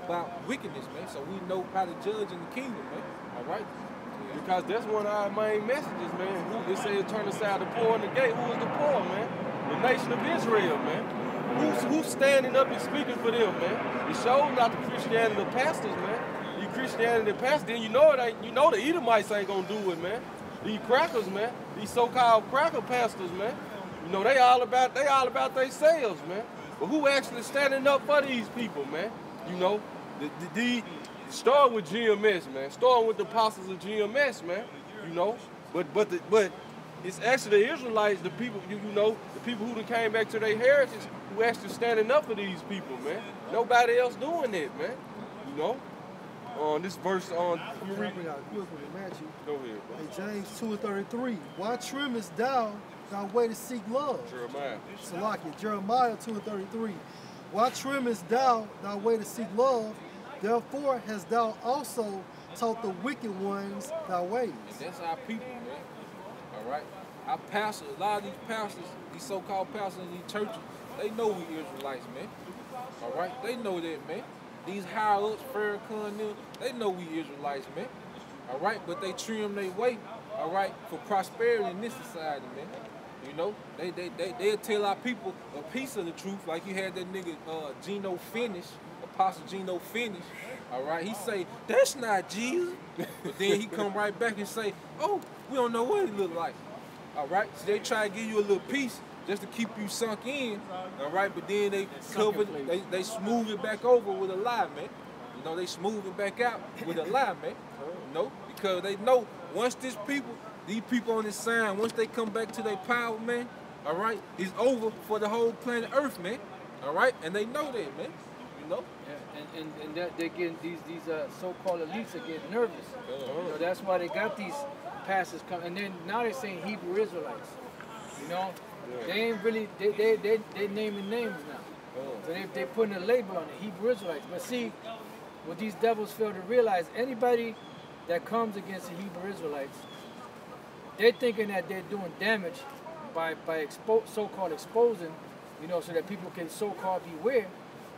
About wickedness, man. So we know how to judge in the kingdom, man. All right? Because that's one of our main messages, man. It says turn aside the poor and the gate. Who is the poor, man? The nation of Israel, man. Who's standing up and speaking for them, man? It shows not the Christianity of pastors, man. You Christianity of pastors, then you know it ain't. You know the Edomites ain't gonna do it, man. These crackers, man. These so-called cracker pastors, man. You know they all about themselves, man. But who actually standing up for these people, man? You know, start with GMS, man. Starting with the apostles of GMS, man. You know, but it's actually the Israelites, the people, you know, the people who came back to their heritage, who actually standing up for these people, man. Nobody else doing it, man. You know. On this verse on. I'm gonna read it out quick with Matthew. Go ahead, bro. Hey, James 2:33. Why trimmest thou thy way to seek love? Jeremiah. Salaki, Jeremiah 2:33. Why trimmest thou thy way to seek love? Therefore hast thou also taught the wicked ones thy ways. And that's our people, man. All right? Our pastors, a lot of these pastors, these so-called pastors in these churches, they know we Israelites, man. All right? They know that, man. These higher-ups, Farrakhan, they know we Israelites, man. All right? But they trim their way, all right, for prosperity in this society, man. You know, they'll tell our people a piece of the truth, like you had that nigga Geno Finish, Apostle Geno Finish, all right? He say, that's not Jesus. But then he come right back and say, oh, we don't know what he look like. All right? So they try to give you a little piece just to keep you sunk in, all right? But then they cover, they smooth it back over with a lie, man. You know, they smooth it back out with a lie, man. You know, because they know once these people on this sign, once they come back to their power, man, all right, it's over for the whole planet Earth, man. All right? And they know that, man. You know? Yeah, and that they're getting these so-called elites are getting nervous. You know, that's why they got these pastors coming. And then now they're saying Hebrew Israelites. You know? They ain't really, they naming names now. So they putting a label on it, Hebrew Israelites. But see, what these devils fail to realize, anybody that comes against the Hebrew Israelites, they're thinking that they're doing damage by so-called exposing, you know, so that people can so-called beware.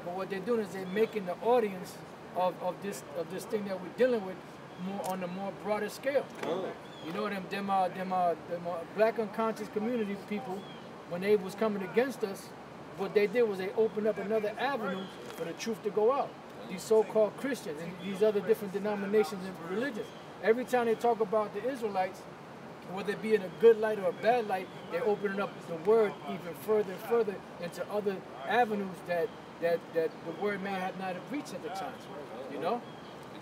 But what they're doing is they're making the audience of this thing that we're dealing with more on a more broader scale. You know, them black unconscious community people, when they was coming against us, what they did was they opened up another avenue for the truth to go out. These so-called Christians and these other different denominations and religions. Every time they talk about the Israelites, whether it be in a good light or a bad light, they're opening up the word even further and further into other avenues that the word may have not reached at the time. You know?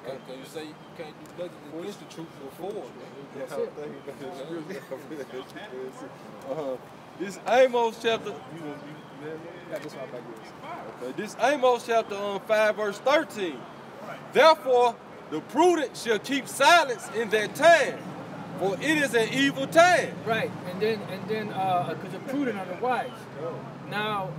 Because you say you can't do nothing against the truth before. That's it. This Amos chapter. Okay, this Amos chapter 5 verse 13. Therefore, the prudent shall keep silence in that time, for it is an evil time. Right, and then because the prudent are the wise. Now,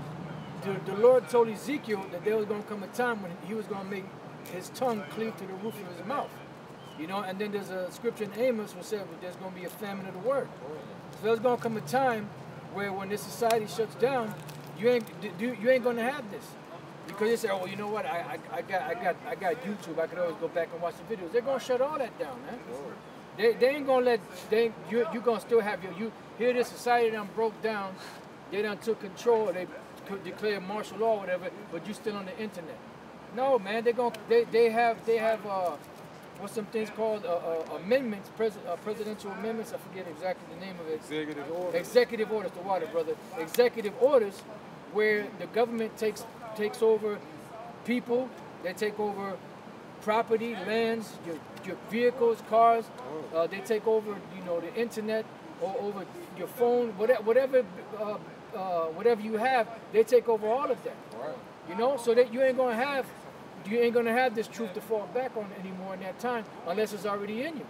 the Lord told Ezekiel that there was going to come a time when he was going to make his tongue cleave to the roof of his mouth. You know, and then there's a scripture in Amos which says there's going to be a famine of the word. So there's going to come a time where when this society shuts down, you ain't going to have this. Because they say, oh, you know what? I got YouTube. I could always go back and watch the videos. They're gonna shut all that down, man. They ain't gonna let you gonna still have you here. This society done broke down. They done took control. They could declare martial law, or whatever. But you still on the internet. No, man. They have what's some things called amendments, presidential amendments. I forget exactly the name of it. Executive orders. Executive orders. The water, brother. Executive orders, where the government takes over people, they take over property, lands, your vehicles, cars, they take over, you know, the internet, or over your phone, whatever you have, they take over all of that. Right. You know, so that you ain't gonna have this truth to fall back on anymore in that time, unless it's already in you.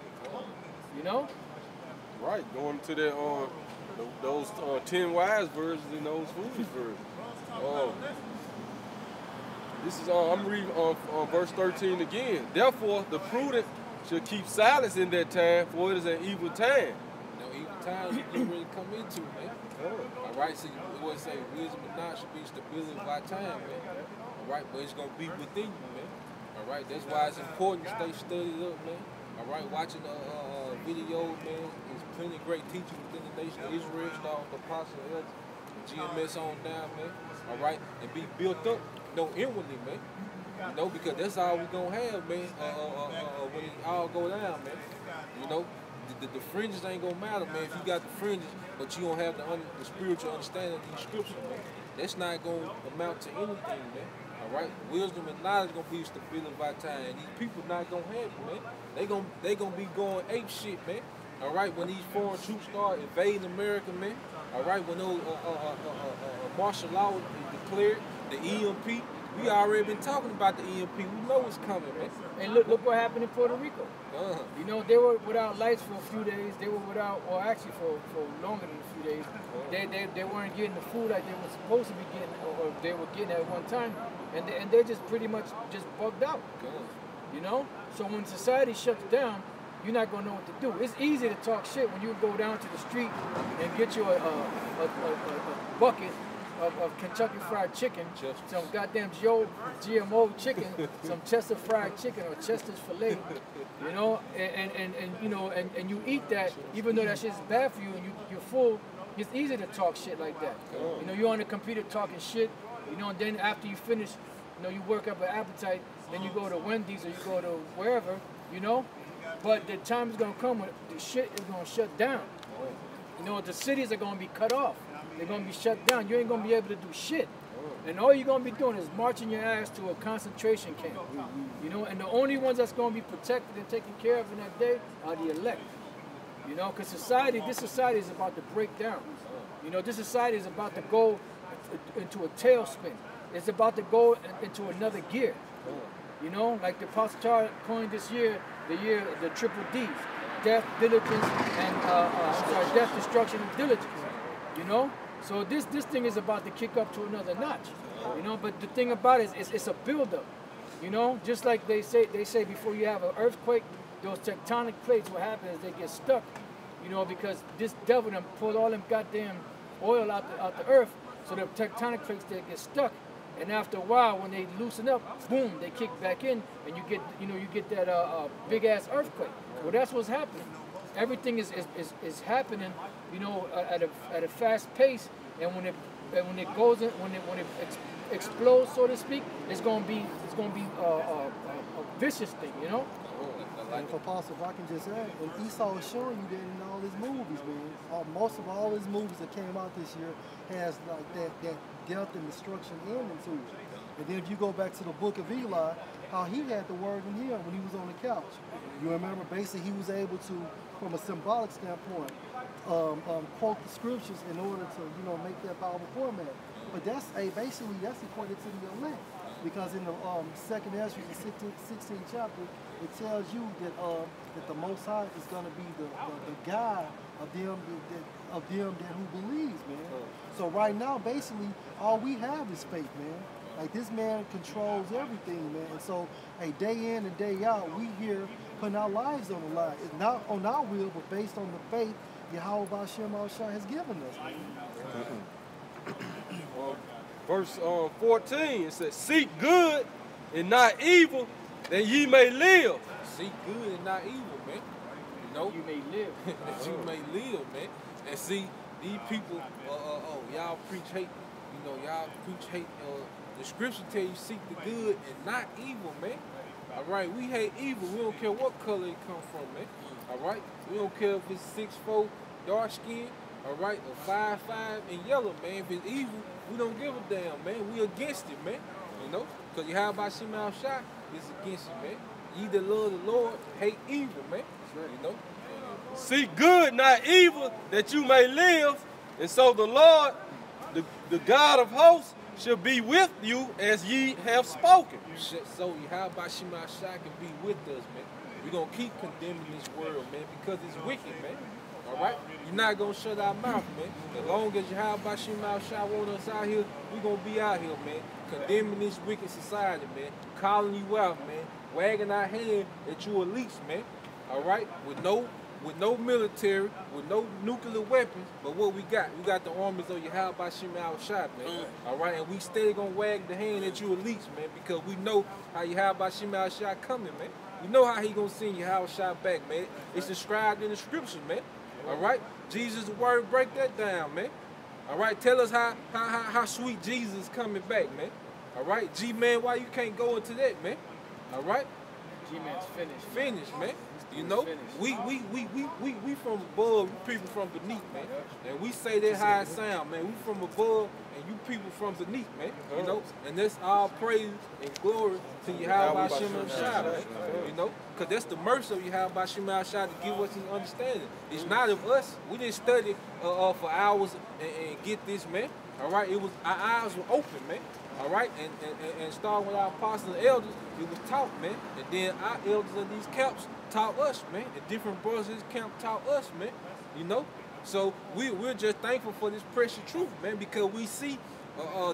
You know? Right, going to that those 10 wise versions and those foolish versions. This is I'm reading verse 13 again. Therefore, the prudent shall keep silence in that time, for it is an evil time. No evil time you get ready to come into, man. All right, so you always say wisdom and knowledge should be stability by time, man. All right, but it's gonna be within you, man. All right, that's why it's important to stay studied up, man. All right, watching videos, man. There's plenty of great teachers within the nation of Israel, starting with the Apostle Elders, GMS on down, man. All right, and be built up. No, inwardly, man. You know, because that's all we gonna have, man. When it all go down, man. You know, the fringes ain't gonna matter, man. If you got the fringes, but you don't have the spiritual understanding of these scriptures, man, that's not gonna amount to anything, man. All right, wisdom and knowledge gonna be stability by time. And these people not gonna have it, man. They gonna be going ape shit, man. All right, when these foreign troops start invading America, man. All right, when those martial law is declared. The EMP, we already been talking about the EMP. We know it's coming, man. And look what happened in Puerto Rico. You know, they were without lights for a few days. They were without, or actually for longer than a few days. They weren't getting the food like they were supposed to be getting, or they were getting at one time. And they just pretty much just bugged out. You know? So when society shuts down, you're not going to know what to do. It's easy to talk shit when you go down to the street and get you a bucket of Kentucky Fried Chicken, some goddamn GMO chicken, some Chester Fried Chicken or Chester's filet, you know, and you know, and you eat that, even though that shit's bad for you and you're full. It's easy to talk shit like that. You know, you're on the computer talking shit, you know, and then after you finish, you know, you work up an appetite, then you go to Wendy's or you go to wherever, you know. But the time is gonna come when the shit is gonna shut down. You know, the cities are gonna be cut off. They're going to be shut down. You ain't going to be able to do shit. And all you're going to be doing is marching your ass to a concentration camp. You know, and the only ones that's going to be protected and taken care of in that day are the elect. You know, because this society is about to break down. You know, this society is about to go into a tailspin. It's about to go into another gear. You know, like the Apostle Charles coined this year, the triple D's. Death, diligence, and death, destruction, and diligence. You know? So this thing is about to kick up to another notch, you know. But the thing about it is it's a buildup, you know. Just like they say before you have an earthquake, those tectonic plates. What happens is they get stuck, you know, because this devil done pulled all them goddamn oil out the earth. So the tectonic plates they get stuck, and after a while, when they loosen up, boom, they kick back in, and you get that big ass earthquake. Well, that's what's happening. Everything is happening, you know, at a fast pace, and when it explodes, so to speak, it's gonna be a vicious thing, you know. like and for Apostle, if I can just add, and Esau is showing you that in all his movies, man. Most of all his movies that came out this year has like that death and destruction ending to it. And then if you go back to the book of Eli, how he had the word in him when he was on the couch. You remember, basically, he was able to, from a symbolic standpoint, quote the scriptures in order to, make that Bible format. But that's basically that's equated to the elect, because in the second Ezra, the 16th chapter, it tells you that that the Most High is going to be the guide of them that who believes, man. So right now, basically, all we have is faith, man. Like, this man controls everything, man. And so, hey, day in and day out, we here putting our lives on the line. It's not on our will, but based on the faith Yahweh Ba'Shem Al-Shah has given us, man. Verse 14, it says, seek good and not evil, that ye may live. Seek good and not evil, man. You may live. That you may live, man. And see, these people, y'all preach hate. Y'all preach hate. The scripture tell you seek the good and not evil, man. All right, we hate evil. We don't care what color it come from, man. All right, we don't care if it's 6'4", dark skin, all right, or 5'5" and yellow, man. If it's evil, we don't give a damn, man. We against it, man. Because Yahweh Ba'Shem Al-Shah is against it, man. Ye that love the Lord, hate evil, man. Seek good, not evil, that you may live. And so the Lord, the God of hosts, shall be with you as ye have spoken. So Yahweh Ba'Shem Al-Shah can be with us, man. We're going to keep condemning this world, man, because it's wicked, man. All right? You're not going to shut our mouth, man. As long as Yahweh Ba'Shem Al-Shah want us out here, we're going to be out here, man. Condemning this wicked society, man. Calling you out, man. Wagging our hand at you elites, man. All right? With no military, with no nuclear weapons, but what we got? We got the armies of Yahweh Ba'Shem Al-Shah, man. All right? And we still going to wag the hand at you elites, man, because we know how Yahweh Ba'Shem Al-Shah coming, man. We know how he going to send Yahweh Shah back, man. It's described in the scriptures, man. All right? Jesus' the word, break that down, man. All right? Tell us how sweet Jesus is coming back, man. All right? G-Man, why you can't go into that, man? All right? G-Man's finished. Finished, man. We from above, we people from beneath, man. And we say that how it sound, man. We from above and you people from beneath, man. And that's all praise and glory to Yahweh Ba'Shem Al-Shah, man. Because that's the mercy of Yahweh Ba'Shem Al-Shah to give us his understanding. It's not of us. We didn't study for hours and get this, man. All right? It was, our eyes were open, man. All right? And starting with our apostles and elders, it was taught, man. And then our elders of these camps taught us, man. And different brothers in this camp taught us, man. So we're just thankful for this precious truth, man, because we see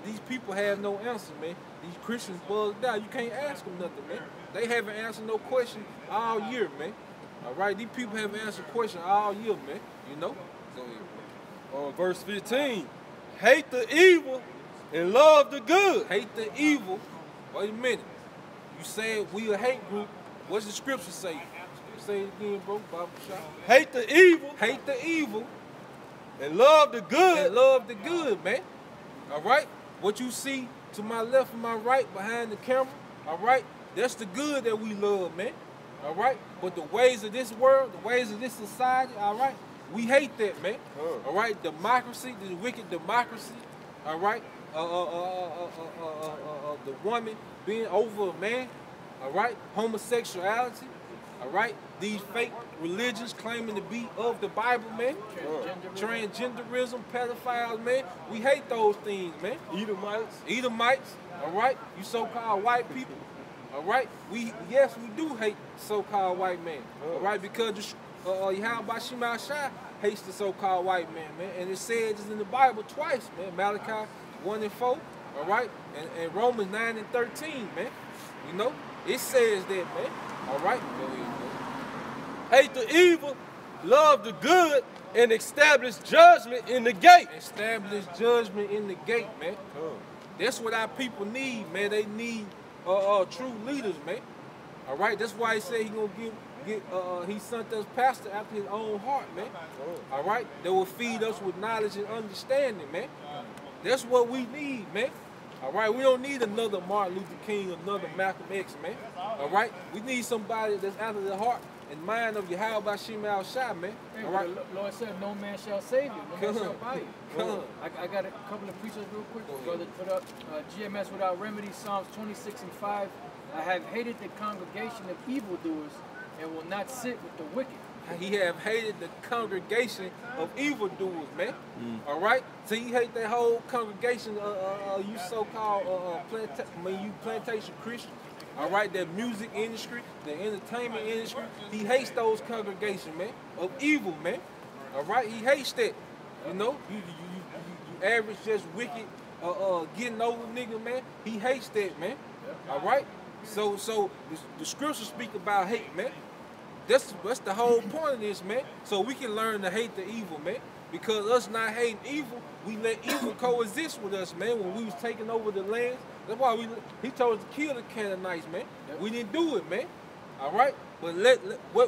these people have no answer, man. These Christians bugged out. You can't ask them nothing, man. They haven't answered no question all year, man. All right? These people haven't answered questions all year, man. Go ahead. Verse 15, hate the evil and love the good. Hate the evil. Wait a minute. You said we a hate group. What's the scripture say? Say it again, bro. Bible shop. Hate the evil. Hate the evil. And love the good. And love the good, man. All right? What you see to my left and my right behind the camera, all right? That's the good that we love, man. All right? But the ways of this world, the ways of this society, all right? We hate that, man. All right? Democracy, this wicked democracy, all right? The woman being over a man, all right? Homosexuality, all right? These fake religions claiming to be of the Bible, man. Transgenderism, pedophiles, man. We hate those things, man. Edomites, all right? You so-called white people, all right? Yes, we do hate so-called white man, all right? Because Yahweh Ba'Shem Al-Shah hates the so-called white man, man. And it says in the Bible twice, man. Malachi 1 and 4, all right? And Romans 9 and 13, man. It says that, man. All right? Go ahead, man. Hate the evil, love the good, and establish judgment in the gate. Establish judgment in the gate, man. That's what our people need, man. They need true leaders, man. All right? That's why he said he gonna he sent us pastor after his own heart, man. All right? That will feed us with knowledge and understanding, man. That's what we need, man. All right, we don't need another Martin Luther King, another Malcolm X, man. All right, we need somebody that's after the heart and mind of Yahweh Shema Shai, man. Hey, All right, the Lord said, "No man shall save you, no man shall buy you." Come on. I got a couple of preachers real quick. Go ahead. Brother, put up GMS without remedy, Psalms 26:5. I have hated the congregation of evildoers and will not sit with the wicked. He have hated the congregation of evildoers, man. All right, so you hate that whole congregation. You so-called you plantation Christians. All right, that music industry, the entertainment industry. He hates those congregations, man, of evil, man. All right, he hates that. You know, you average just wicked, getting over nigga, man. He hates that, man. All right, so the scriptures speak about hate, man. That's the whole point of this, man. So we can learn to hate the evil, man. Because us not hating evil, we let evil coexist with us, man. When we was taking over the lands, that's why he told us to kill the Canaanites, man. We didn't do it, man. All right, but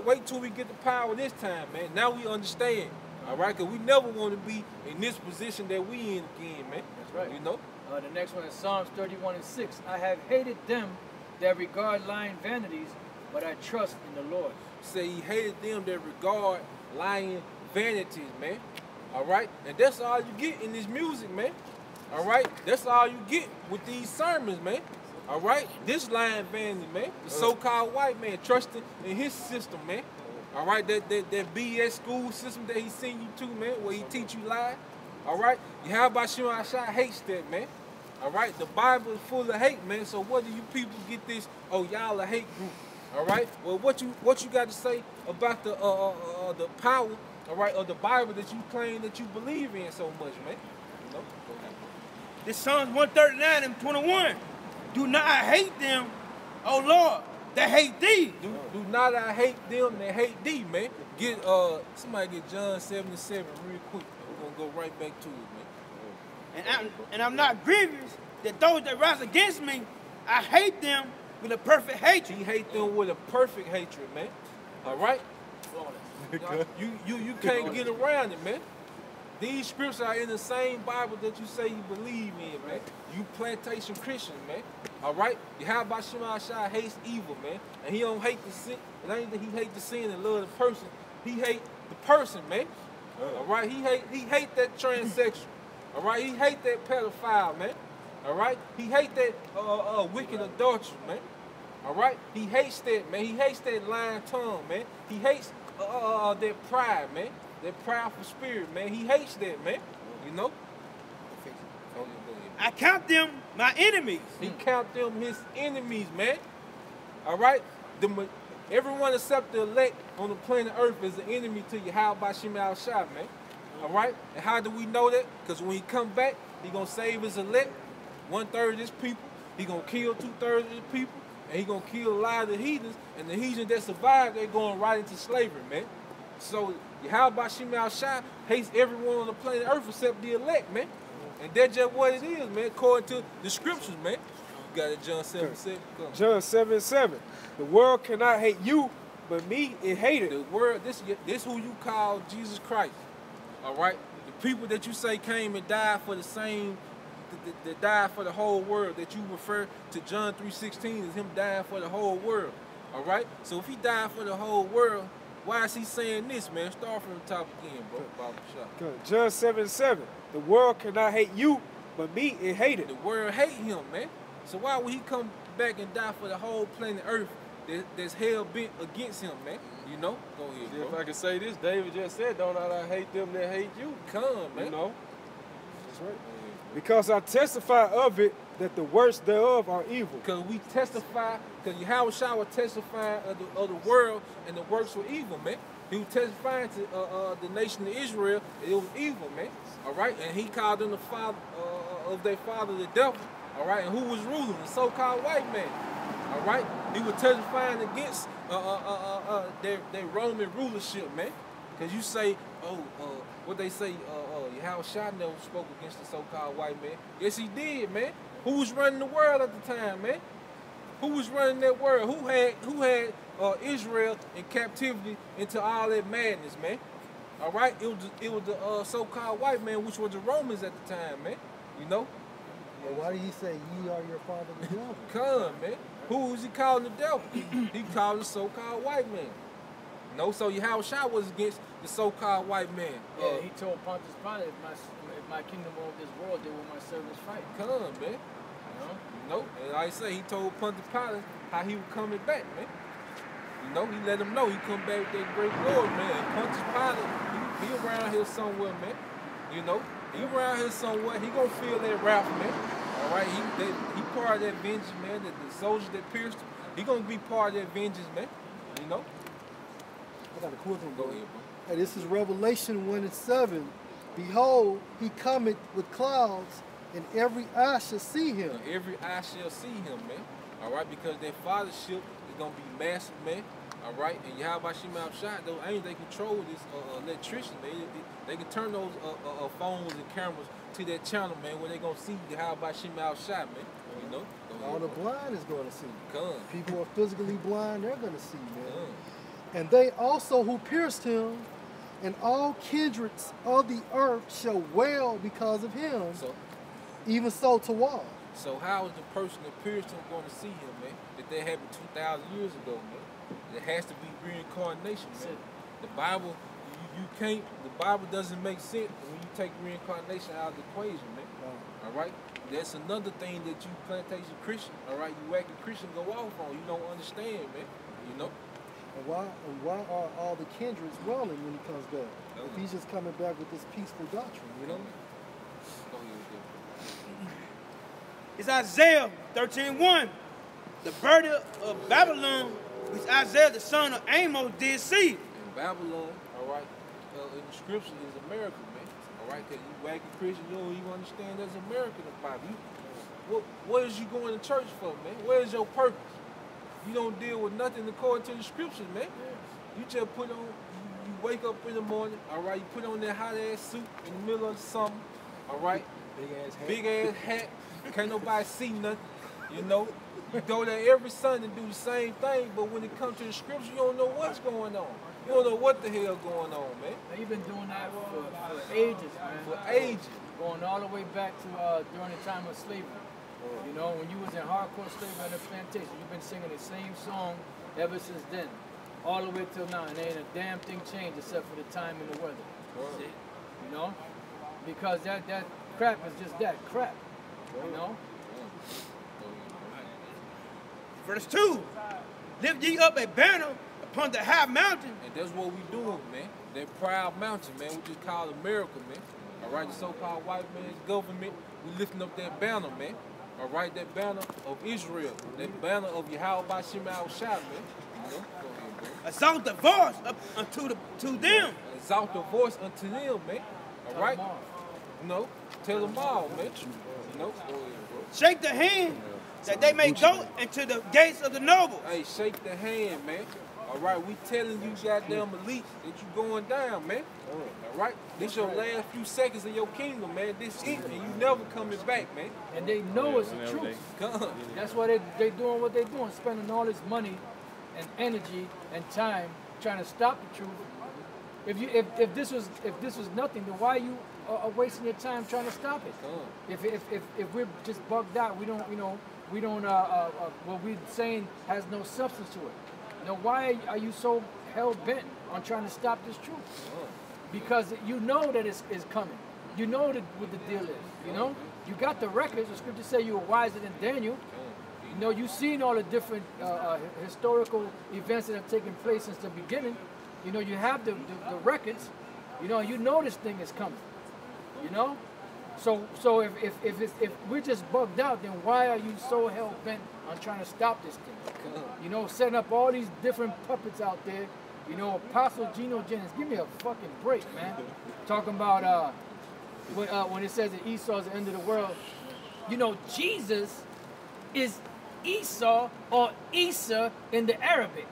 wait till we get the power this time, man. Now we understand, all right, because we never want to be in this position that we in again, man. That's right. You know. The next one is Psalms 31:6. I have hated them that regard lying vanities, but I trust in the Lord. Say he hated them that regard lying vanities, man. All right, and that's all you get in this music, man. All right, that's all you get with these sermons, man. All right, this lying vanity, man. The so-called white man trusting in his system, man. All right, that BS school system that he send you to, man, where he teach you lies. All right, Yahweh Shema Shai hates that, man. All right, the Bible is full of hate, man. So what do you people get this? Oh, y'all a hate group. All right. Well, what you got to say about the power, all right, of the Bible that you claim that you believe in so much, man? You know? This Psalms 139 and 21. Do not I hate them, O Lord, that hate thee. Do not I hate them that hate thee, man. Get somebody get John 7:7 real quick. We're gonna go right back to it, man. And I'm not grievous that those that rise against me, I hate them with a perfect hatred. He hate them with a perfect hatred, man. All right? You can't get around it, man. These scriptures are in the same Bible that you say you believe in, man. You plantation Christians, man. All right? Yahweh Shema Shai hates evil, man. And he don't hate the sin. It ain't that he hate the sin and love the person. He hate the person, man. All right? He hate that transsexual. All right? He hate that pedophile, man. All right? He hate that wicked adultery, man. All right? He hates that, man. He hates that lying tongue, man. He hates that pride, man. That prideful spirit, man. He hates that, man. You know? I count them my enemies. He count them his enemies, man. All right? Everyone except the elect on the planet Earth is an enemy to Yahweh Shema Shai, man. All right? And how do we know that? Because when he come back, he going to save his elect, 1/3 of his people. He going to kill 2/3 of his people. And he going to kill a lot of the heathens. And the heathens that survive, they're going right into slavery, man. So Yahweh Shema Shai hates everyone on the planet Earth except the elect, man. And that's just what it is, man, according to the scriptures, man. You got it, John 7:7. John 7:7. The world cannot hate you, but me it hated. The world, this who you call Jesus Christ. All right? The people that you say came and died for the same, that died for the whole world, that you refer to John 3:16 as him dying for the whole world. All right? So if he died for the whole world, why is he saying this, man? Start from the top again, bro. Baba Shah. John 7:7. The world cannot hate you, but me it hated. The world hate him, man. So why would he come back and die for the whole planet Earth that's hell bent against him, man? You know? Go ahead, bro. If I can say this, David just said, don't I hate them that hate you? Come, man. You know? That's right. Because I testify of it that the works thereof are evil. Because we testify, because Yahweh Shai was testifying of the world and the works were evil, man. He was testifying to the nation of Israel that it was evil, man. All right? And he called them the father of their father, the devil. All right? And who was ruling? The so-called white man. All right? He was testifying against their Roman rulership, man. Because you say, what they say, Yahweh Shai never spoke against the so-called white man. Yes, he did, man. Who was running the world at the time, man? Who was running that world? Who had Israel in captivity into all that madness, man? All right? It was the so-called white man, which was the Romans at the time, man. You know? Well, why did he say, ye are your father the devil? Come, man. Who is he calling the devil? He called the so-called white man. No, so Yahushua was against the so-called white man. Yeah, he told Pontius Pilate, if my kingdom were of this world, they were my servants fight. Come, man. You know, and like I say, he told Pontius Pilate how he was coming back, man. You know, he let him know he come back with that great glory, man. And Pontius Pilate, he around here somewhere, man. You know, he around here somewhere. He gonna feel that wrath, man. All right, he part of that vengeance, man. The soldiers that pierced him, he gonna be part of that vengeance, man. You know. I got a quick one, Go bro. ahead, bro. Hey, this is Revelation 1:7. Behold, he cometh with clouds, and every eye shall see him. And every eye shall see him, man. All right, because that fathership is gonna be massive, man. All right, and Yahweh Shema shot those angels, they control this electrician. They can turn those phones and cameras to that channel, man, where they gonna see Yahweh Shema shot, man. You know, All the blind is going to see. Come. People who are physically blind, they're going to see, man. Come. And they also who pierced him, and all kindreds of the earth shall wail because of him. So, even so to all. so how is the person that pierced him going to see him, man? If that happened 2,000 years ago, man. It has to be reincarnation, man. The Bible, you can't. The Bible doesn't make sense when you take reincarnation out of the equation, man. All right. That's another thing that you plantation Christian, all right, you wacky Christian go off on. You don't understand, man. You know. And why are all the kindreds wailing when he comes back? If he's just coming back with this peaceful doctrine, you know? Go ahead. It's Isaiah 13:1. The bird of Babylon, which Isaiah the son of Amos did see. In Babylon, all right, in the scripture is America, man. All right, because you wacky Christian, you don't even understand there's America in the Bible. What is you going to church for, man? Where is your purpose? You don't deal with nothing according to the scriptures, man. You just put on, you wake up in the morning, all right, you put on that hot ass suit in the middle of the summer, all right? Big ass hat. Can't nobody see nothing, you know? You go there every Sunday and do the same thing, but when it comes to the scripture, you don't know what's going on. You don't know what the hell going on, man. You've been doing that for ages, man. For ages. Going all the way back to during the time of slavery. You know, when you was in hardcore slavery on the plantation, you've been singing the same song ever since then. All the way till now, and there ain't a damn thing changed except for the time and the weather. That's it. You know? Because that crap is just that crap. You know? Verse 2. Lift ye up a banner upon the high mountain. And that's what we doing, man. That proud mountain, man, we just call America, man. All right, the so-called white man's government, we lifting up that banner, man. All right, that banner of Israel, that banner of Yahweh Shema Shah, man. You know? Go ahead, bro. Exalt the voice up to them. Exalt the voice unto them, man. All right? You know, tell them all, man. You know? Go ahead, bro. Shake the hand that they may go into the gates of the noble. Hey, shake the hand, man. All right, we telling you goddamn elite that you going down, man. All right? This your last few seconds of your kingdom, man. This it, and you never coming back, man. And they know it's the truth. Come. That's why they doing what they doing, spending all this money and energy and time trying to stop the truth. If this was nothing, then why you are wasting your time trying to stop it? If we're just bugged out, we don't what we're saying has no substance to it. Now why are you so hell bent on trying to stop this truth? Because you know that it's coming. You know what the deal is. You know, you got the records. The scriptures say you were wiser than Daniel. You know, you've seen all the different historical events that have taken place since the beginning. You know, you have the records. You know this thing is coming. You know, so if we're just bugged out, then why are you so hell bent on trying to stop this thing? You know, setting up all these different puppets out there. You know, Apostle Geno Jennings, give me a fucking break, man. Talking about when it says that Esau is the end of the world. You know, Jesus is Esau or Isa in the Arabic.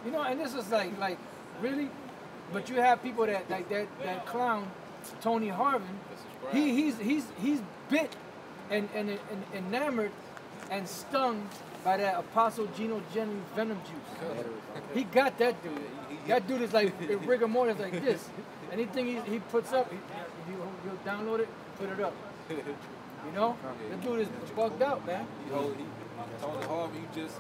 You know, and this is like really, but you have people that like that clown Tony Harvin. He's bit and enamored and stung by that Apostle Geno Jennings venom juice. He got that dude. That dude is like rigor mortis like this. Anything he puts up, he'll download it, put it up. You know, the dude is bugged out, man. Tony Harvey, he just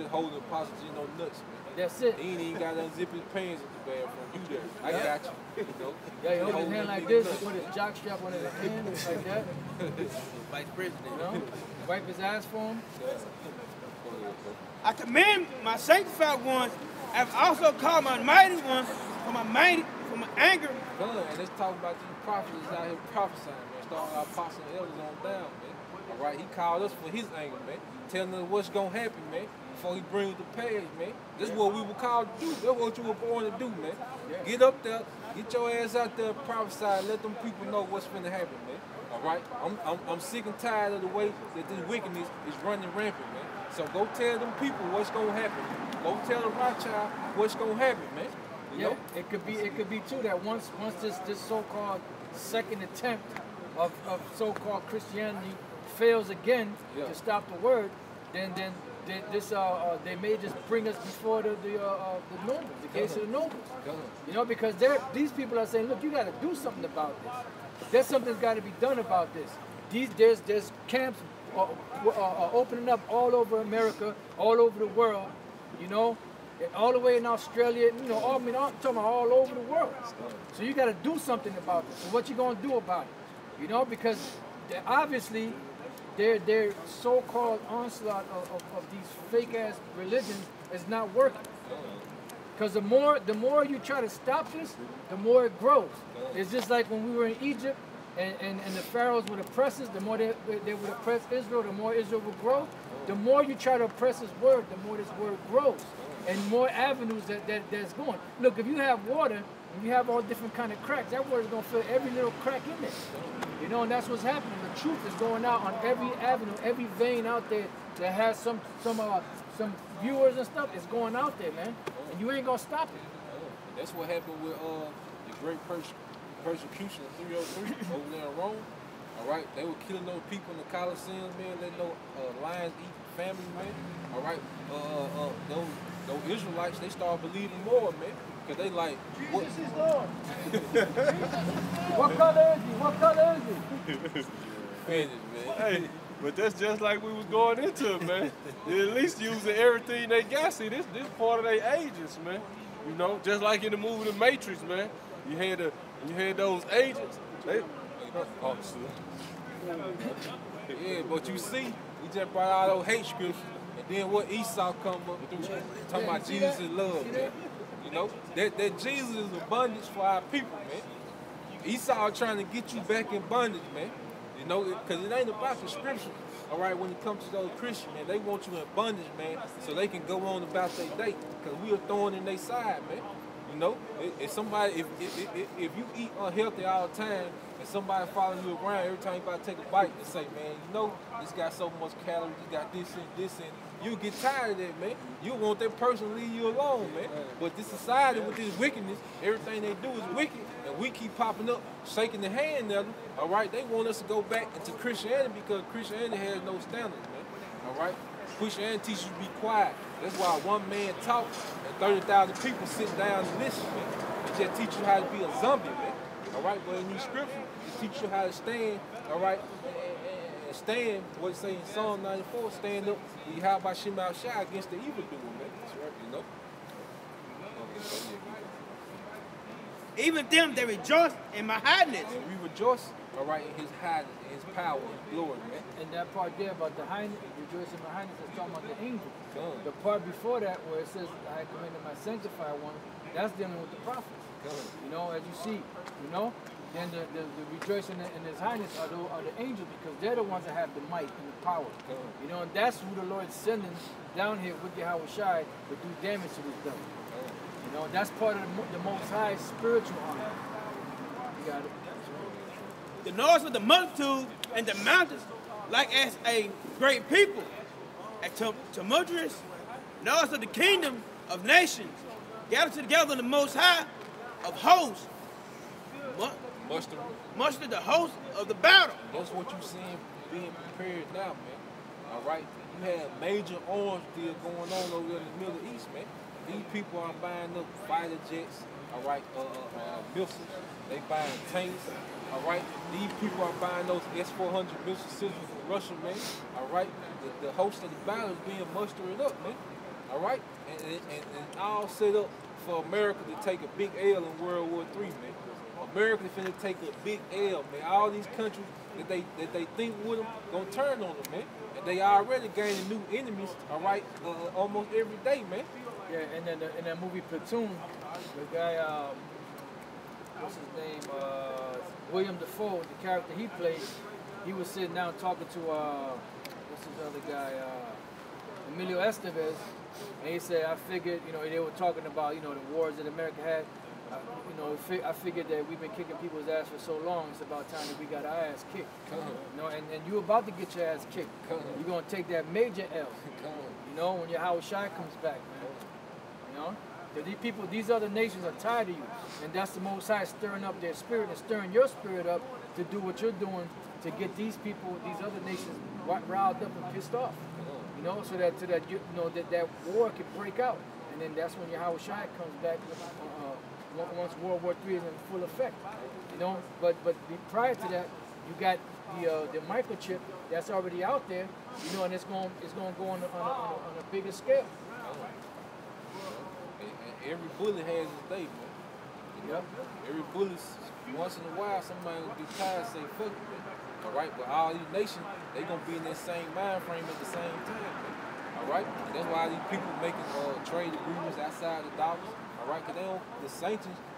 holding Apostle Gino nuts, man. That's it. He ain't even got to unzip his pants at the bathroom. You there? I got you. You know? Yeah, he holds his hand like this, with his jock strap on his hand, like that. Vice President. You know, wipe his ass for him. I commend my sanctified ones. I've also called my mighty ones for my anger. And let's talk about these prophets out here prophesying, man. Starting our apostles and elders on down, man. All right, he called us for his anger, man. Telling us what's going to happen, man, before he brings the page, man. This is what we were called to do. That's what you were born to do, man. Get up there, get your ass out there and prophesy, and let them people know what's going to happen, man. All right? I'm sick and tired of the way that this wickedness is running rampant, man. So go tell them people what's going to happen. Go tell the Rothschild what's going to happen, man. You know? It could be too that once this so-called second attempt of so-called Christianity fails again to stop the word, then they may just bring us before the nobles, the gates of the nobles. You know, because these people are saying, look, you got to do something about this. There's something that's got to be done about this. There's camps opening up all over America, all over the world. You know, all the way in Australia. You know, I'm talking about all over the world. So you got to do something about this. So what you gonna do about it? You know, because obviously their so-called onslaught of these fake-ass religions is not working. Because the more you try to stop this, the more it grows. It's just like when we were in Egypt and the pharaohs would oppress us, the more they would oppress Israel, the more Israel would grow. The more you try to oppress this word, the more this word grows. And more avenues that's going. Look, if you have water and you have all different kind of cracks, that water is going to fill every little crack in there. You know, and that's what's happening. The truth is going out on every avenue, every vein out there that has some viewers and stuff. It's going out there, man. And you ain't going to stop it. That's what happened with the great persecution of 303 over there in Rome. All right, they were killing those people in the Colosseum, man. Letting those lions eat family, man. All right, those Israelites, they started believing more, man. Because they like, what? Jesus is Lord. What color is he? What color is he? Finish, man. Hey, but that's just like we was going into it, man. They're at least using everything they got. See, this part of their agents, man. You know, just like in the movie The Matrix, man. You had those agents. Yeah, but you see, we just brought all those hate scriptures, and then what Esau come up through, talking about Jesus is love, man. You know, that Jesus is a bondage for our people, man. Esau trying to get you back in bondage, man. You know, because it ain't about the scripture. All right, when it comes to those Christians, man, they want you in bondage, man, so they can go on about their day, because we are thorn in their side, man. You know, if you eat unhealthy all the time, and somebody following you around every time you about to take a bite and say, man, you know, this got so much calories, you got this and you get tired of that, man. You want that person to leave you alone, man. But this society with this wickedness, everything they do is wicked, and we keep popping up, shaking the hand at them. All right, they want us to go back into Christianity because Christianity has no standards, man. All right, Christianity teaches you to be quiet. That's why one man talks and 30,000 people sit down and listen, man. It just teach you how to be a zombie, man. All right, but in these scriptures, it teach you how to stand, all right, and stand, what it say in Psalm 94, stand up, you how about Shema Shai against the evildoer, man. That's right, you know. Even them, they rejoice in my highness. And we rejoice, all right, in his highness, in his power, his glory, man. And that part there about the highness, rejoice in my highness, is talking about the angels. The part before that where it says, I commended my sanctified one, that's dealing with the prophets. You know, as you see, you know, then the rejoicing in his highness are the angels, because they're the ones that have the might and the power. You know, and that's who the Lord's sending down here with Yahweh Shai to do damage to this devil. You know, that's part of the Most High spiritual armor. You got it. The noise of the multitude and the mountains, like as a great people, a tumultuous noise of the kingdom of nations, gathered together in the Most High of hosts, muster the host of the battle. That's what you seeing being prepared now, man. All right, you have major arms deal going on over there in the Middle East, man. These people are buying up fighter jets, all right, missiles. They buying tanks, all right. These people are buying those S-400 missile systems from Russia, man. All right. The host of the battle is being mustered up, man. All right, and all set up for America to take a big L in World War III, man. America finna take a big L, man. All these countries that they think with them gonna turn on them, man. And they already gaining new enemies, all right, almost every day, man. Yeah, and then in that movie Platoon, the guy, what's his name, William Dafoe, the character he played, he was sitting down talking to, what's his other guy, Emilio Estevez, and he said, I figured, you know, they were talking about, you know, the wars that America had. You know, I figured that we've been kicking people's ass for so long, it's about time that we got our ass kicked. You know, and you're about to get your ass kicked. You're going to take that major L. You know, when your Howard Shine comes back, man. You know? Because these people, these other nations are tired of you. And that's the Most High stirring up their spirit and stirring your spirit up to do what you're doing to get these people, these other nations riled up and pissed off. You know, so that you know that war can break out. And then that's when your Howard Shine comes back once World War III is in full effect, you know. But prior to that, you got the microchip that's already out there, you know, and it's going to go on a bigger scale. And every bullet has its day, man. Yep. Every bullet, once in a while, somebody will be tired and say, fuck it, man. All right, but all these nations, they gonna be in that same mind frame at the same time, man. All right, and that's why these people making trade agreements outside the dollars. All right, because they don't,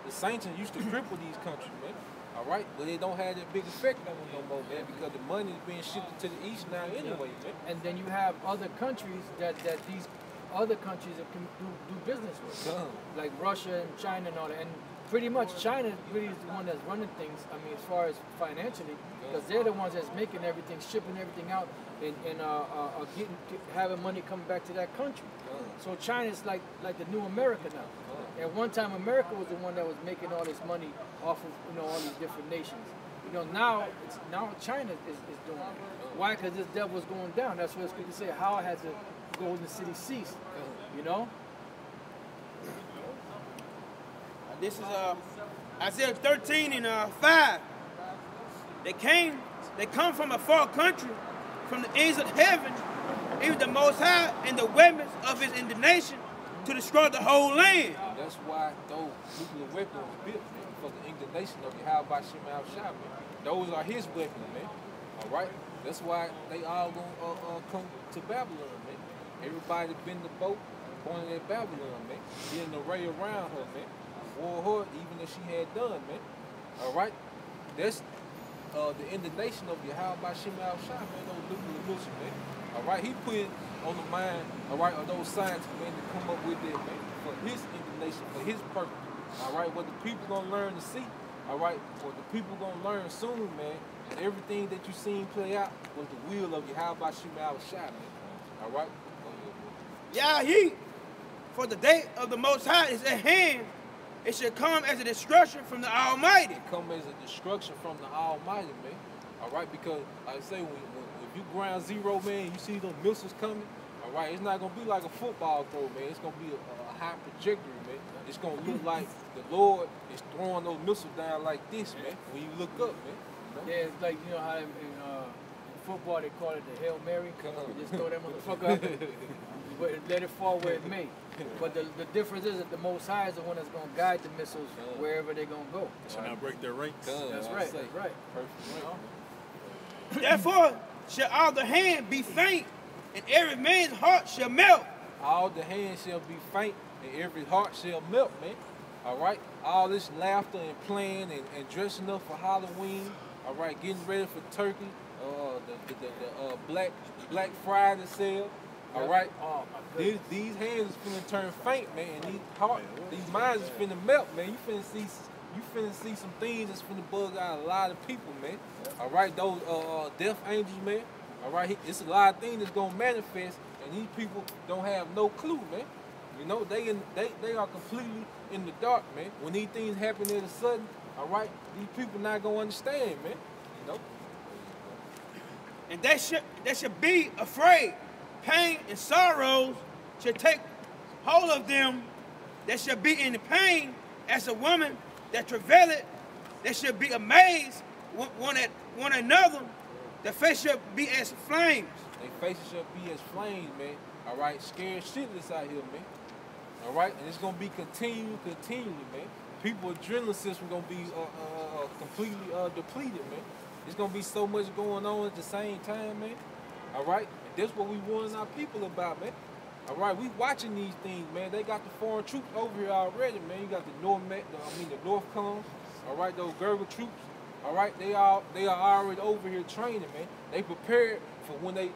the sanctions used to cripple these countries, man. All right, but they don't have that big effect on them no more, man, because the money is being shifted to the east now anyway, man. And then you have other countries that these other countries that can do business with, like Russia and China and all that. And pretty much China really is the one that's running things, I mean, as far as financially, because they're the ones that's making everything, shipping everything out, and having money coming back to that country. So China's like the new America now. At one time, America was the one that was making all this money off of, you know, all these different nations. You know, now China is doing it. Why? Because this devil's going down. That's what it's good to say. How has the golden city ceased? You know. This is Isaiah 13 and 5. They come from a far country, from the ends of heaven, even the Most High and the weapons of his indignation to destroy the whole land. That's why those nuclear weapons were built, man, for the indignation of Yahweh Shai, man. Those are his weapons, man. All right? That's why they all gonna come to Babylon, man. Everybody been the boat, pointed at Babylon, man. Getting an array around her, man. War her, even if she had done, man. All right? That's the indignation of Yahweh Shai, man, those nuclear missiles, man. All right? He put it on the mind, all right, of those scientists, man, to come up with that, man, for his indignation, for his purpose. All right? What the people gonna learn to see, all right, what the people gonna learn soon, man, and everything that you seen play out was the will of Yahweh Shai, man. All right? Yahweh, for the day of the Most High is at hand. It should come as a destruction from the Almighty. It come as a destruction from the Almighty, man. All right, because like I say, if you ground zero, man, you see those missiles coming. All right, it's not gonna be like a football throw, man. It's gonna be a high trajectory, man. It's gonna look like the Lord is throwing those missiles down like this, man. When you look up, man. You know? Yeah, it's like, you know how in football they call it the Hail Mary. You just throw that motherfucker up and let it fall where it may. But the difference is that the Most High is the one that's going to guide the missiles wherever they're going to go. Shall not break their ranks. That's right. That's right. Perfect. Therefore shall all the hand be faint, and every man's heart shall melt. All the hands shall be faint, and every heart shall melt, man. All right? All this laughter and playing and dressing up for Halloween. All right? Getting ready for turkey. The Black Friday sale. All right? These hands is finna turn faint, man. And these minds is finna melt, man. You finna see some things that's finna bug out a lot of people, man. All right? Those death angels, man. All right? It's a lot of things that's gonna manifest, and these people don't have no clue, man. You know, they are completely in the dark, man. When these things happen all of a sudden, all right, these people not gonna understand, man. You know? And they should be afraid. Pain and sorrows should take hold of them that shall be in the pain, as a woman that travaileth, they should be amazed one at one another. Their face should be as flames. Their faces should be as flames, man. All right, scared shitless out here, man. All right, and it's gonna be continually, man. People's adrenaline system gonna be completely depleted, man. There's gonna be so much going on at the same time, man. All right, and that's what we warning our people about, man. All right, we watching these things, man. They got the foreign troops over here already, man. You got the North Comes, all right, those Gerber troops. All right, they are already over here training, man. They prepared for when they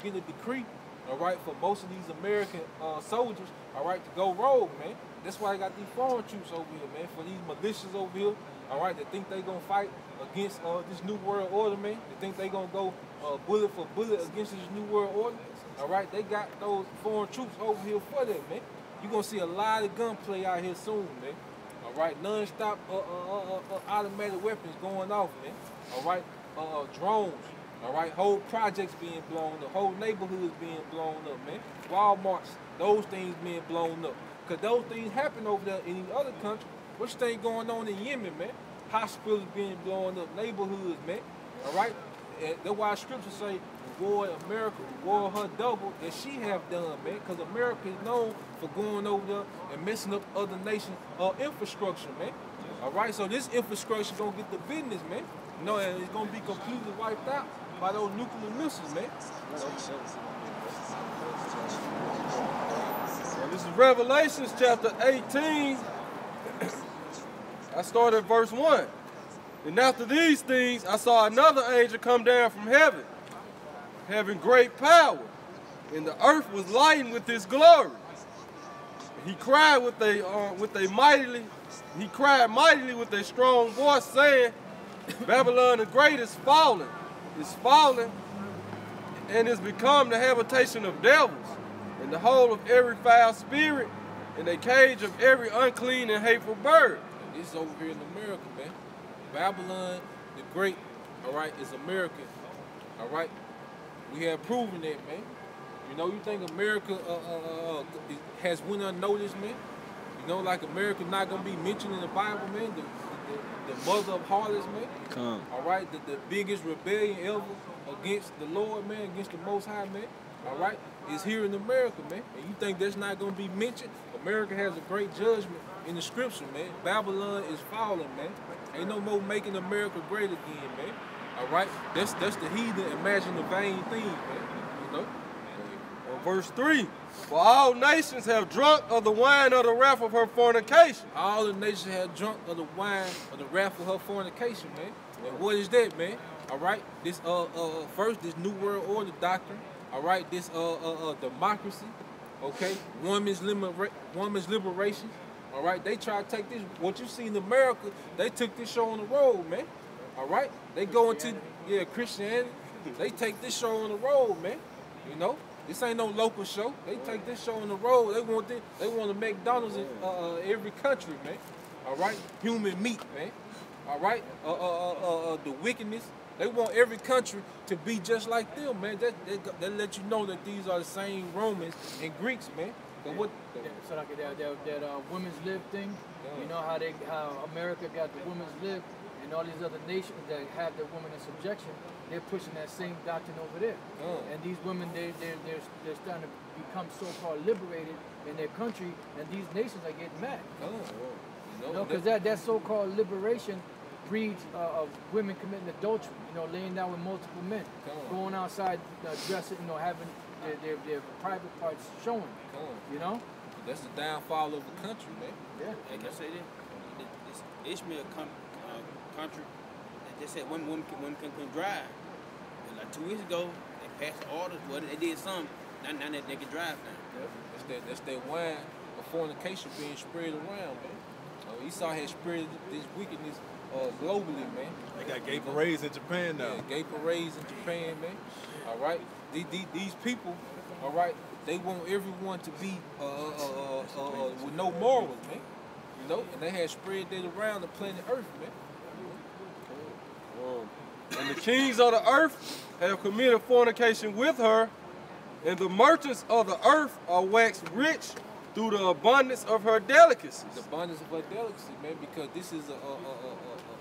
get a decree, all right, for most of these American soldiers, all right, to go rogue, man. That's why they got these foreign troops over here, man. For these militias over here, all right, that think they gonna fight against this new world order, man. They think they gonna go bullet for bullet against this new world order. All right, they got those foreign troops over here for that, man. You're gonna see a lot of gunplay out here soon, man. All right, non-stop automatic weapons going off, man. All right, drones. All right, whole projects being blown up, whole neighborhoods being blown up, man. Walmarts, those things being blown up. Because those things happen over there in these other countries. What's thing going on in Yemen, man? Hospitals being blown up, neighborhoods, man. All right? And that's why scriptures say, reward America, reward her double that she have done, man. Because America is known for going over there and messing up other nations' infrastructure, man. All right? So this infrastructure going to get the business, man. You know, and it's going to be completely wiped out by those nuclear missiles, man. This is Revelation chapter 18. I started at verse 1. And after these things, I saw another angel come down from heaven, having great power, and the earth was lightened with his glory. He cried mightily with a strong voice, saying, Babylon the Great is fallen, and is become the habitation of devils, and the hole of every foul spirit, and a cage of every unclean and hateful bird. And this is over here in America, man. Babylon the Great, all right, is American, all right? We have proven that, man. You know, you think America has went unnoticed, man? You know, like America not gonna be mentioned in the Bible, man. The mother of harlots, man. All right, the biggest rebellion ever against the Lord, man, against the Most High, man. All right, is here in America, man. And you think that's not gonna be mentioned? America has a great judgment in the scripture, man. Babylon is falling, man. Ain't no more making America great again, man. All right, that's the heathen imagine the vain thing, man. You know. Verse 3, for all nations have drunk of the wine of the wrath of her fornication. All the nations have drunk of the wine of the wrath of her fornication, man. And what is that, man? All right, this first this new world order doctrine. All right, this democracy. Okay, women's liberation. All right, they try to take this. What you see in America, they took this show on the road, man. All right, they go into Christianity. They take this show on the road, man. You know. This ain't no local show. They take this show on the road. They want a McDonald's in every country, man. All right, human meat, man. All right, the wickedness. They want every country to be just like them, man. They let you know that these are the same Romans and Greeks, man. But what? So like that women's lib thing. You know how America got the women's lib, and all these other nations that have the women in subjection. They're pushing that same doctrine over there. And these women, they're starting to become so-called liberated in their country, and these nations are getting mad. You know, because that so-called liberation breeds of women committing adultery, you know, laying down with multiple men, going outside, dressing, you know, having their private parts showing, you know? That's the downfall of the country, man. Yeah. Like I say, this Ishmael country, they said women can drive. And like 2 weeks ago, they passed orders. Well, they did some. Now they can drive now. Yeah. That's that wine of fornication being spread around, man. Esau has spread this wickedness globally, man. They got gay parades in Japan now. Yeah, gay parades in Japan, man. All right, these people, all right, they want everyone to be with no morals, man. You know, and they have spread that around the planet Earth, man. And the kings of the earth have committed fornication with her, and the merchants of the earth are waxed rich through the abundance of her delicacies. The abundance of her delicacy, man, because this is a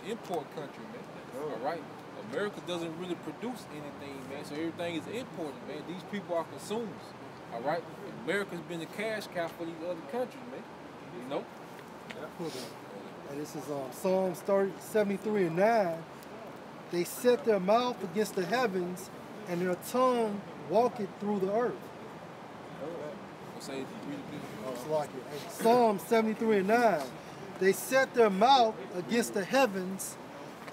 import country, man. All right? America doesn't really produce anything, man, so everything is imported, man. These people are consumers, all right? America's been the cash cow for these other countries, man, you know? And this is Psalms 73 and 9. They set their mouth against the heavens, and their tongue walketh through the earth. Psalm 73 and 9. They set their mouth against the heavens,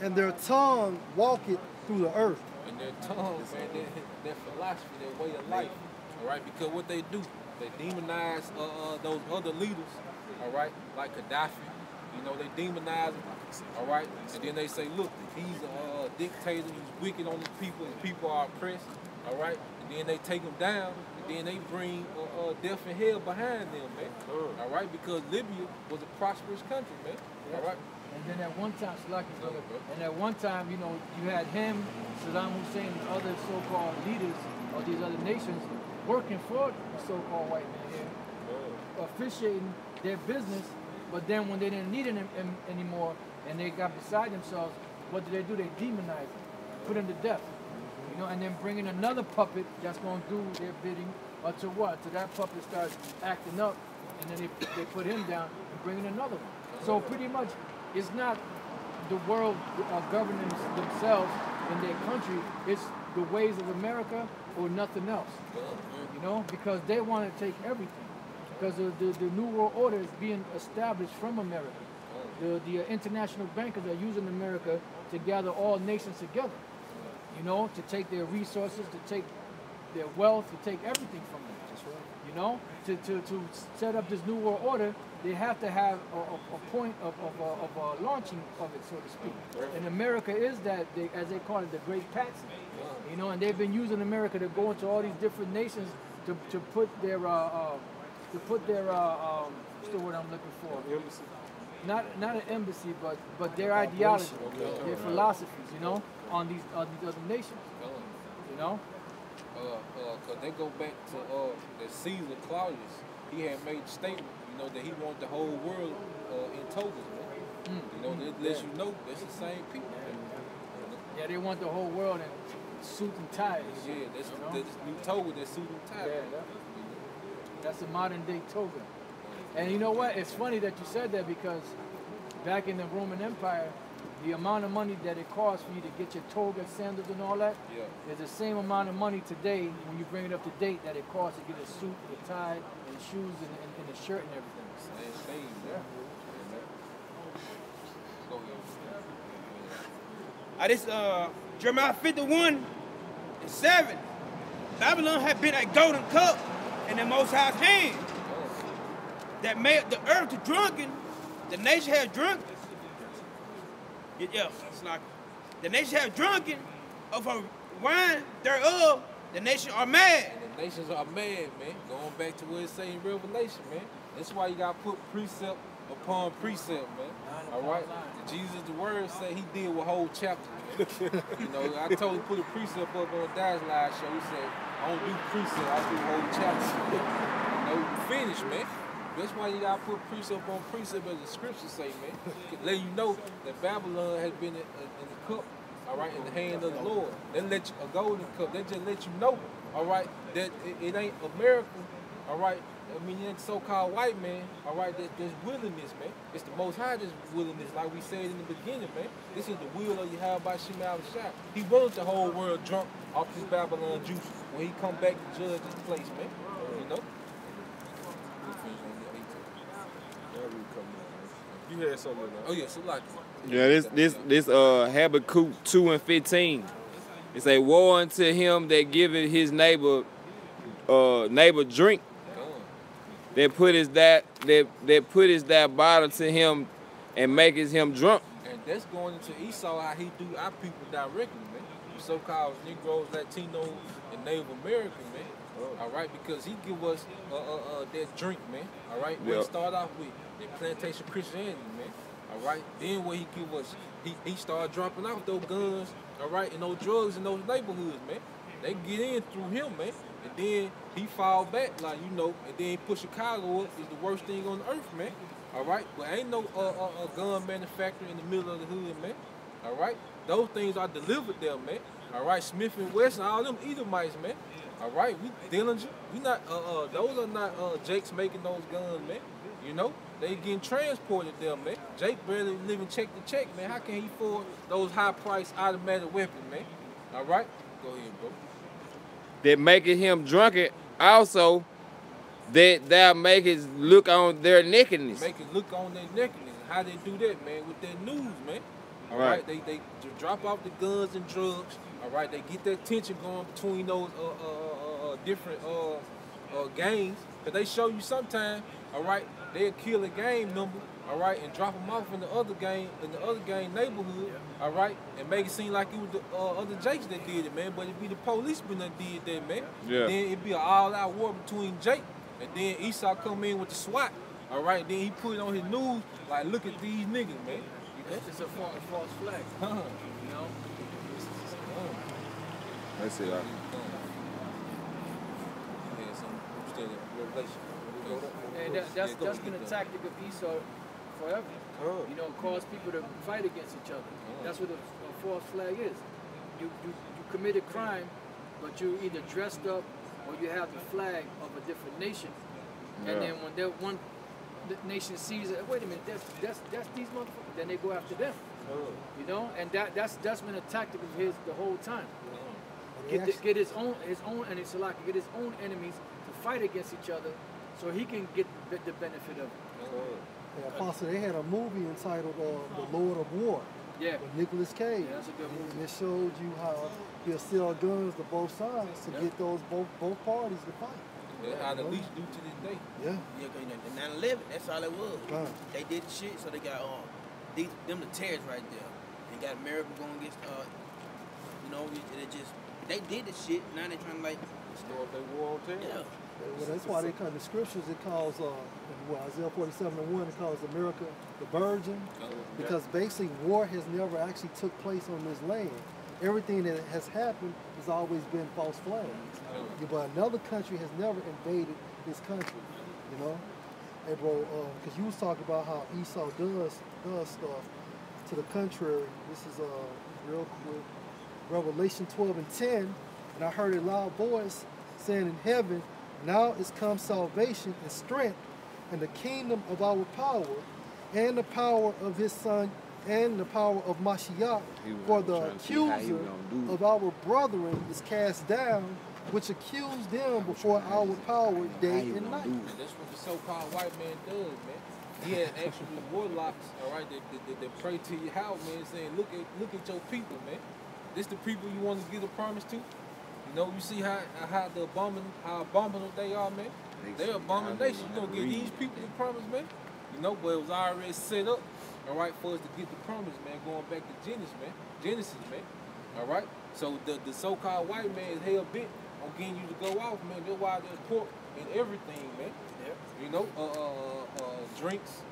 and their tongue walketh through the earth. And their tongue, man, their philosophy, their way of life, all right? Because what they do, they demonize those other leaders, all right? Like Gaddafi, you know, they demonize him, all right? And then they say, look, he's a dictator, he's wicked on his people are oppressed, all right? And then they take him down, and then they bring death and hell behind them, man, all right? Because Libya was a prosperous country, man, all right? And then at one time, and at one time, you know, you had him, Saddam Hussein, and other so-called leaders of these other nations working for the so-called white man here, officiating their business. But then when they didn't need him anymore and they got beside themselves, what do? They demonize him, put him to death, you know, and then bring in another puppet that's going to do their bidding, or to what? To that puppet starts acting up, and then they put him down and bring in another one. So pretty much, it's not the world governing themselves in their country, it's the ways of America or nothing else, you know, because they want to take everything. Because the New World Order is being established from America. The international bankers are using America to gather all nations together, you know, to take their resources, to take their wealth, to take everything from them. You know, to set up this New World Order, they have to have a point of launching of it, so to speak. And America is that, as they call it, the Great Patsy. You know, and they've been using America to go into all these different nations to put their what's the word I'm looking for? Embassy. Not an embassy, but their ideology, their philosophies, you know, on these other nations. You know. Because they go back to the Caesar Claudius. He had made a statement, you know, that he wanted the whole world in togas, man. You know, that lets you know that's the same people. Yeah, they want the whole world in suit and ties. Yeah, that's new toga, that's suit and tie. Yeah, that's a modern day toga. And you know what? It's funny that you said that, because back in the Roman Empire, the amount of money that it costs for you to get your toga, sandals, and all that is the same amount of money today when you bring it up to date that it costs to get a suit, a tie, and shoes, and a shirt and everything. Same thing, This Jeremiah 51:7. Babylon had been a golden cup in the Most High's hand that made the earth to drunken. The nation had drunk. Yeah, it's like the nation have drunken of her wine thereof. The nation are mad. And the nations are mad, man. Going back to what it say in Revelation, man. That's why you got to put precept upon precept, man. All right? Jesus, the word said he deal with whole chapters, man. You know, I told him to put a precept up on Dad's live show. He said, I don't do precept, I do whole chapters. You know, finish, man. That's why you gotta put precept on precept, as the scriptures say, man. Let you know that Babylon has been in the cup, all right, in the hand of the Lord. They let you a golden cup. They just let you know, all right, that it ain't America, all right. I mean, it ain't so-called white man, all right. There's willingness, man. It's the Most High just willingness, like we said in the beginning, man. This is the will of Yahweh Shemal Shah. He wanted the whole world drunk off this Babylon juice when he come back to judge this place, man. You know. You had something like that. Oh yeah, so like. Yeah, this Habakkuk 2:15. It say, woe unto him that giveth his neighbor drink. That put his that bottle to him and maketh him drunk. And that's going into Esau, how he do our people directly, man. The so-called Negroes, Latino, and Native American, man. All right, because he give us that drink, man. All right, we start off with the plantation Christianity, man. All right, then what he give us, he started dropping off those guns, all right, and those drugs in those neighborhoods, man. They get in through him, man. And then he fall back, like, you know, and then he put Chicago up is the worst thing on earth, man. All right? But ain't no gun manufacturer in the middle of the hood, man. All right? Those things are delivered there, man. All right? Smith and Wesson, all them Edomites, man. All right? We Dillinger. We not, those are not Jakes making those guns, man. You know? They getting transported there, man. Jake barely living check to check, man. How can he afford those high-priced automatic weapons, man? All right? Go ahead, bro. That making him drunken also, that thou make it look on their nakedness. Make it look on their nakedness. How they do that, man? With their news, man. All right? They drop off the guns and drugs. All right? They get that tension going between those different gangs. Because they show you sometimes, all right, they'll kill a gang member, all right, and drop them off in the other gang neighborhood, all right, and make it seem like it was the other Jakes that did it, man. But it be the policemen that did that, man. Yeah. Then it be an all-out war between Jake, and then Esau come in with the SWAT, all right. Then he put it on his news like, look at these niggas, man. It's just a false flag. You know. Let's see. And that's been a tactic of Esau forever. You know, cause people to fight against each other. That's what a false flag is. You committed crime, but you either dressed up or you have the flag of a different nation. And then when that one nation sees it, wait a minute, that's these motherfuckers. Then they go after them. You know, and that's been a tactic of his the whole time. Get his own enemies, get his own enemies to fight against each other, so he can get the benefit of it. Yeah, Apostle, they had a movie entitled The Lord of War. Yeah. With Nicolas Cage. Yeah, that's a good movie. And it showed you how he'll sell guns to both sides to get those both parties to fight. That's how the least do to this day. Yeah. Yeah, cause you know, the 9/11, that's all it was. They did the shit, so they got them the terrorists right there. They got America going against you know, they did the shit. Now they trying to like start their war on terror. Yeah. Well, that's why they kind of scriptures it calls Isaiah 47:1 it calls America the virgin, because basically war has never actually took place on this land. Everything that has happened has always been false flags. But another country has never invaded this country, you know. Hey, bro, because you was talking about how Esau does stuff to the contrary. This is real quick. Revelation 12:10, and I heard a loud voice saying in heaven, now is come salvation and strength and the kingdom of our power and the power of his son and the power of Mashiach, for the accuser of our brethren is cast down, which accused them before our power day and night. That's what the so-called white man does, man. He had actually warlocks, all right, that pray to your house, man, saying, look at your people, man. This the people you want to give a promise to? You know, you see how abominable they are, man. They're abomination. You don't give these people the promise, man. You know, but it was already set up, all right, for us to get the promise, man. Going back to Genesis, man. All right. So the so-called white man is hell bent on getting you to go off, man. That's why there's pork in everything, man. Yeah. You know, drinks,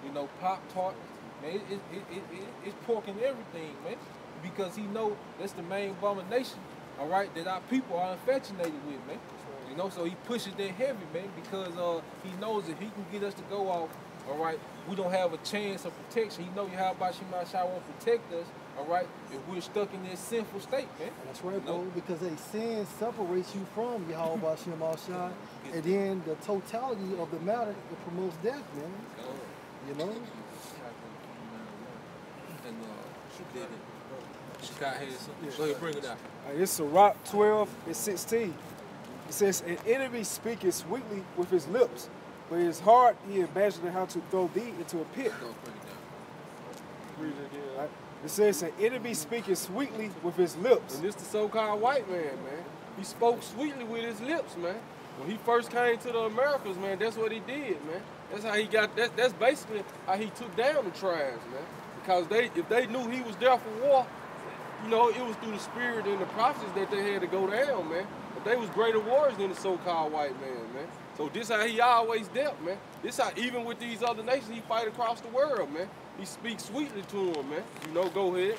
you know, Pop-Tart, man. It's pork in everything, man. Because he know that's the main abomination, all right, that our people are infatuated with, man. You know, so he pushes that heavy, man, because he knows if he can get us to go off, all right, we don't have a chance of protection. He know Yahweh Shemashah won't protect us, all right, if we're stuck in this sinful state, man. That's right, bro, because a sin separates you from Yahweh Shemashah, and then the totality of the matter, it promotes death, man. You know? And she did it. She got head, so go ahead, bring it out. It's Sirach 12:16. It says, an enemy speaketh sweetly with his lips, but his heart he imagineth how to throw thee into a pit. Read it again. Right? It says, an enemy speaketh sweetly with his lips. And this the so-called white man, man. He spoke sweetly with his lips, man. When he first came to the Americas, man, that's what he did, man. That's how he got, that's basically how he took down the tribes, man. Because if they knew he was there for war, you know, it was through the spirit and the prophets that they had to go down, man. But they was greater warriors than the so-called white man, man. So this how he always dealt, man. This how, even with these other nations, he fight across the world, man. He speaks sweetly to them, man. You know, go ahead.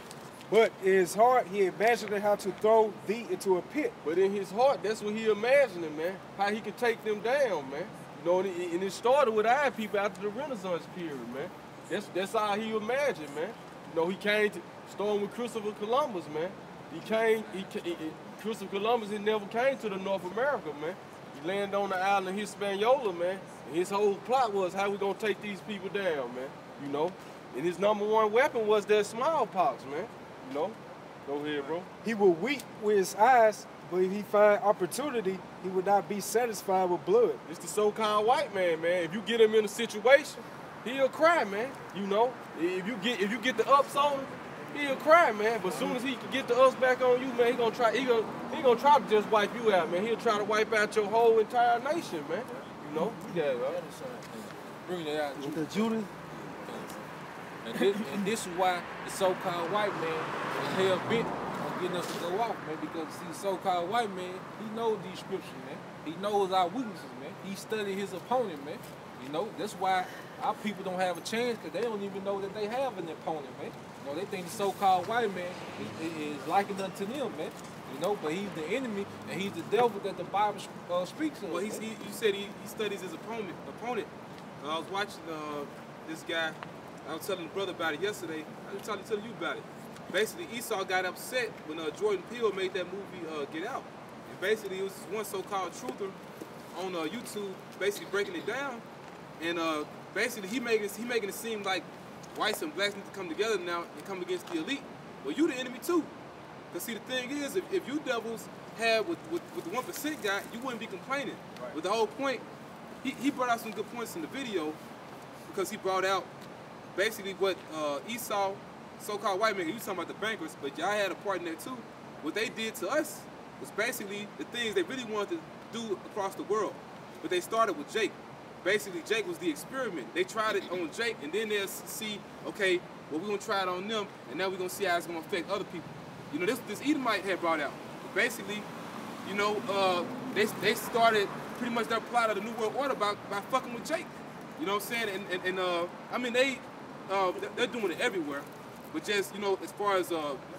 But in his heart, he imagined how to throw thee into a pit. But in his heart, that's what he imagining, man. How he could take them down, man. You know, and it started with our people after the Renaissance period, man. That's how he imagined, man. You know, he came to starting with Christopher Columbus, man. Christopher Columbus, he never came to the North America, man. He landed on the island of Hispaniola, man. And his whole plot was how we gonna take these people down, man. You know, and his #1 weapon was that smallpox, man. You know, go ahead, bro. He will weep with his eyes, but if he find opportunity, he would not be satisfied with blood. It's the so-called white man, man. If you get him in a situation, he'll cry, man. You know, if you get the ups on him, he'll cry, man. But as soon as he can get the ups back on you, man, he gonna try to just wipe you out, man. He'll try to wipe out your whole entire nation, man. You know, yeah, bring that out. With the Judah. And this is why the so-called white man is hell bent on getting us to go off, man. Because see, the so-called white man, he knows these scriptures, man. He knows our weaknesses, man. He studied his opponent, man. You know, that's why our people don't have a chance, because they don't even know that they have an opponent, man. You know, they think the so-called white man is likened unto them, man. You know, but he's the enemy, and he's the devil that the Bible speaks of. Well, you said he studies his opponent. I was watching this guy. I was telling the brother about it yesterday. I was telling you about it. Basically, Esau got upset when Jordan Peele made that movie Get Out. And basically, it was one so-called truther on YouTube, basically breaking it down. And basically, he making it seem like whites and blacks need to come together now and come against the elite. Well, you the enemy too. Because see, the thing is, if you devils had with the 1% guy, you wouldn't be complaining. Right. But the whole point, he brought out some good points in the video, because he brought out basically what Esau, so-called white man, he was talking about the bankers, but y'all had a part in there too. What they did to us was basically the things they really wanted to do across the world. But they started with Jake. Basically, Jake was the experiment. They tried it on Jake, and then they'll see, okay, well, we're going to try it on them, and now we're going to see how it's going to affect other people. You know, this Edomite had brought out. Basically, you know, they started pretty much their plot of the New World Order by fucking with Jake. You know what I'm saying? And I mean, they're doing it everywhere. But just, you know, as far as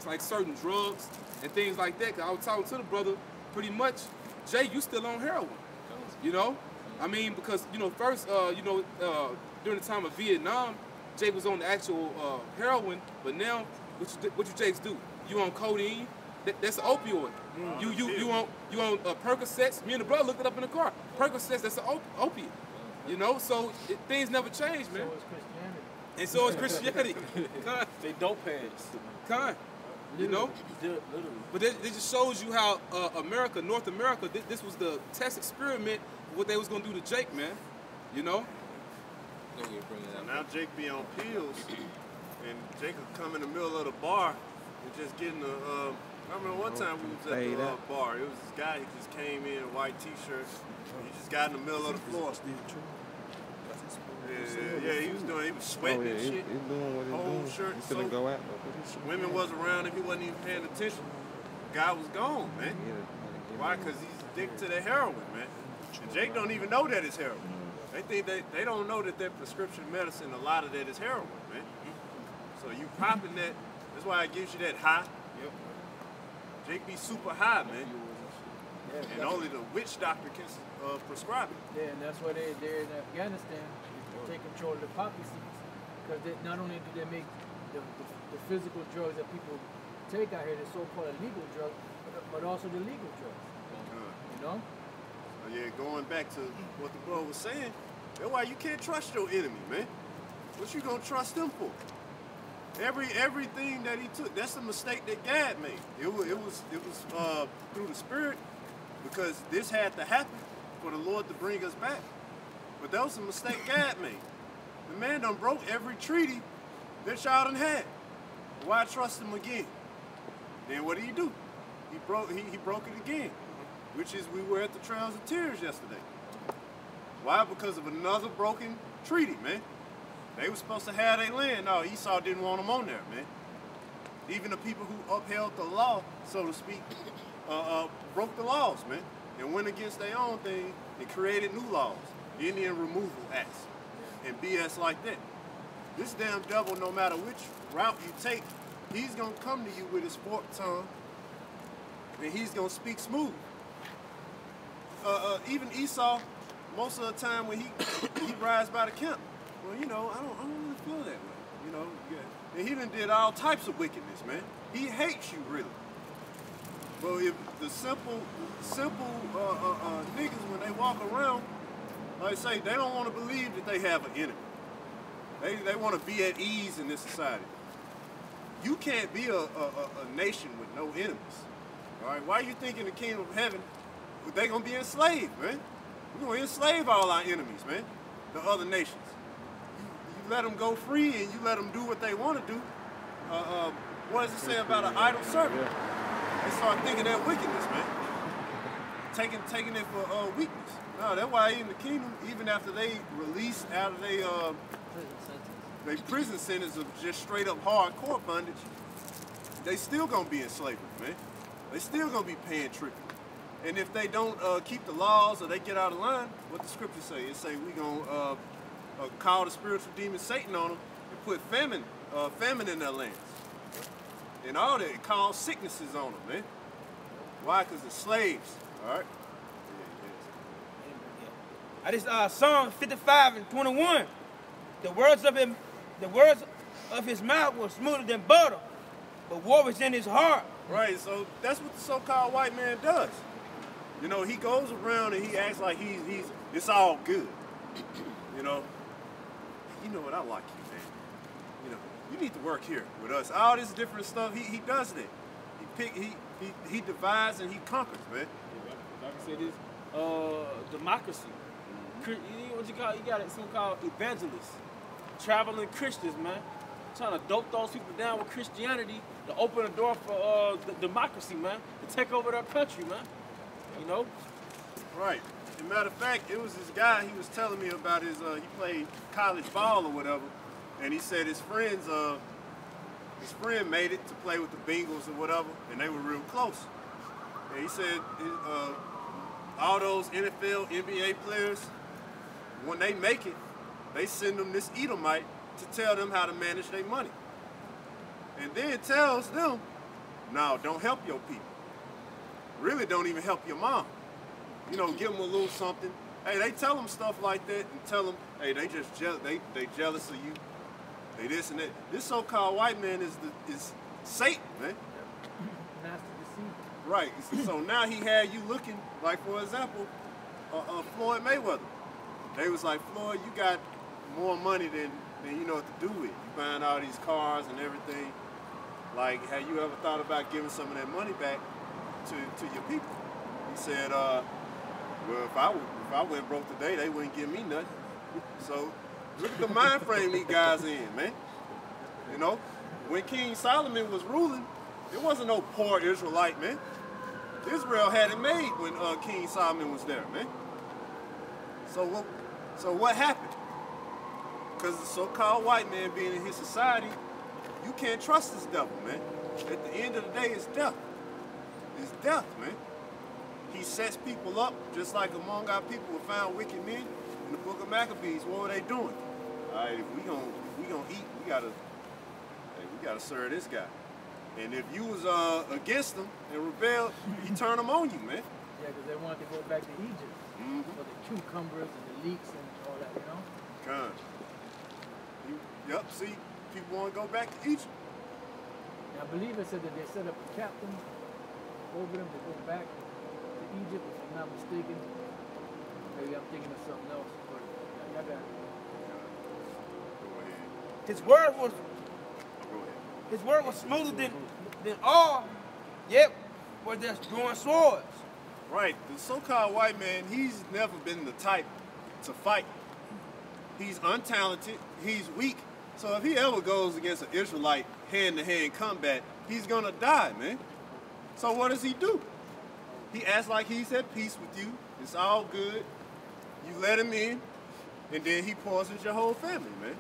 like certain drugs and things like that, 'cause I was talking to the brother, pretty much, Jay, you still on heroin. You know? I mean, because, you know, first, you know, during the time of Vietnam, Jay was on the actual heroin, but now, what you Jakes do? You on codeine? That's an opioid. You on Percocets? Me and the brother looked it up in the car. Percocets, that's an opiate. You know, so things never change, man. And so is Christianity. They don't pass. You know? Literally. But it just shows you how America, North America, this was the test experiment of what they was going to do to Jake, man. You know? Now Jake be on pills, and Jake would come in the middle of the bar and just getting a... I remember one time we was at the bar. It was this guy, he just came in, white t-shirt. He just got in the middle of the floor. Yeah, he was sweating and shit. He's doing what he's whole doing. shirt He's gonna soaked. go out. Women was around him, he wasn't even paying attention. Guy was gone, man. Why? Because he's addicted to that heroin, man. And Jake don't even know that it's heroin. They think they don't know that that prescription medicine, a lot of that is heroin, man. So you popping that, that's why it gives you that high. Yep. Jake be super high, man. And only the witch doctor can prescribe it. Yeah, and that's why they're in Afghanistan, to take control of the poppy seeds. Because not only do they make the physical drugs that people take out here, the so-called illegal drugs, but also the legal drugs. You know? Yeah, going back to what the bro was saying, that's why you can't trust your enemy, man. What you gonna trust them for? Everything that he took, that's a mistake that God made. It was through the Spirit, because this had to happen for the Lord to bring us back. But that was a mistake God made. The man done broke every treaty that y'all done had. Why trust him again? Then what did he do? He broke it again, which is we were at the Trails of Tears yesterday. Why? Because of another broken treaty, man. They were supposed to have their land. No, Esau didn't want them on there, man. Even the people who upheld the law, so to speak, broke the laws, man, and went against their own thing and created new laws, Indian removal acts, and BS like that. This damn devil, no matter which route you take, he's going to come to you with his forked tongue, and he's going to speak smooth. Even Esau, most of the time when he rides by the camp, well, you know, I don't really feel that way. You know, yeah. And he done did all types of wickedness, man. He hates you, really. Well, if the simple niggas, when they walk around, like I say, they don't want to believe that they have an enemy. They want to be at ease in this society. You can't be a nation with no enemies. All right? Why you think in the kingdom of heaven, they going to be enslaved, man? We're going to enslave all our enemies, man, the other nations. You let them go free and you let them do what they want to do. What does it say about an idle servant? They start thinking that wickedness, man. Taking it for weakness. No, that's why in the kingdom, even after they release out of their prison sentence of just straight up hardcore bondage, they still gonna be in slavery, man. They still gonna be paying tribute. And if they don't keep the laws or they get out of line, what the scriptures say? It say we gonna call the spiritual demon Satan on them and put famine in their lands. And all that, it calls sicknesses on them, man. Why? Because they're slaves, all right? This Psalm 55:21. The words of his mouth were smoother than butter, but war was in his heart. Right, so that's what the so-called white man does. You know, he goes around and he acts like it's all good. You know what, I like you, man. You know, you need to work here with us. All this different stuff, he does that. He divides and he conquers, man. Like I said, this democracy. You know what you call? You got it, so-called evangelists, traveling Christians, man, trying to dope those people down with Christianity to open the door for the democracy, man, to take over their country, man. You know? Right. As a matter of fact, it was this guy, he was telling me about his, he played college ball or whatever, and he said his friend made it to play with the Bengals or whatever, and they were real close. And he said all those NFL, NBA players, when they make it, they send them this Edomite to tell them how to manage their money. And then tells them, no, don't help your people. Really don't even help your mom. You know, give them a little something. Hey, they tell them stuff like that and tell them, hey, they just they jealous of you. They this and that. This so-called white man is Satan, man. Right. So now he had you looking like, for example, Floyd Mayweather. They was like, Floyd, you got more money than you know what to do with. You buying all these cars and everything. Like, have you ever thought about giving some of that money back to your people? He said, well, if I went broke today, they wouldn't give me nothing. So look at the mind frame these guys in, man. You know, when King Solomon was ruling, it wasn't no poor Israelite, man. Israel had it made when King Solomon was there, man. So what happened? Because the so-called white man being in his society, you can't trust this devil, man. At the end of the day, it's death. It's death, man. He sets people up, just like among our people were found wicked men in the book of Maccabees. What were they doing? All right, if we gonna eat, we gotta serve this guy. And if you was against him and rebelled, he turned them on you, man. Yeah, because they wanted to go back to Egypt for the cucumbers and the leeks and all that, you know? Yep, see, people want to go back to Egypt. Now, I believe it said that they set up a captain over them to go back to Egypt, if I'm not mistaken. Maybe I'm thinking of something else, but y'all got it. Go ahead. His word was smoother than all, yet was just drawing swords. Right, the so-called white man, he's never been the type to fight. He's untalented, he's weak. So if he ever goes against an Israelite hand-to-hand combat, he's gonna die, man. So what does he do? He acts like he's at peace with you. It's all good. You let him in, and then he poisons your whole family, man.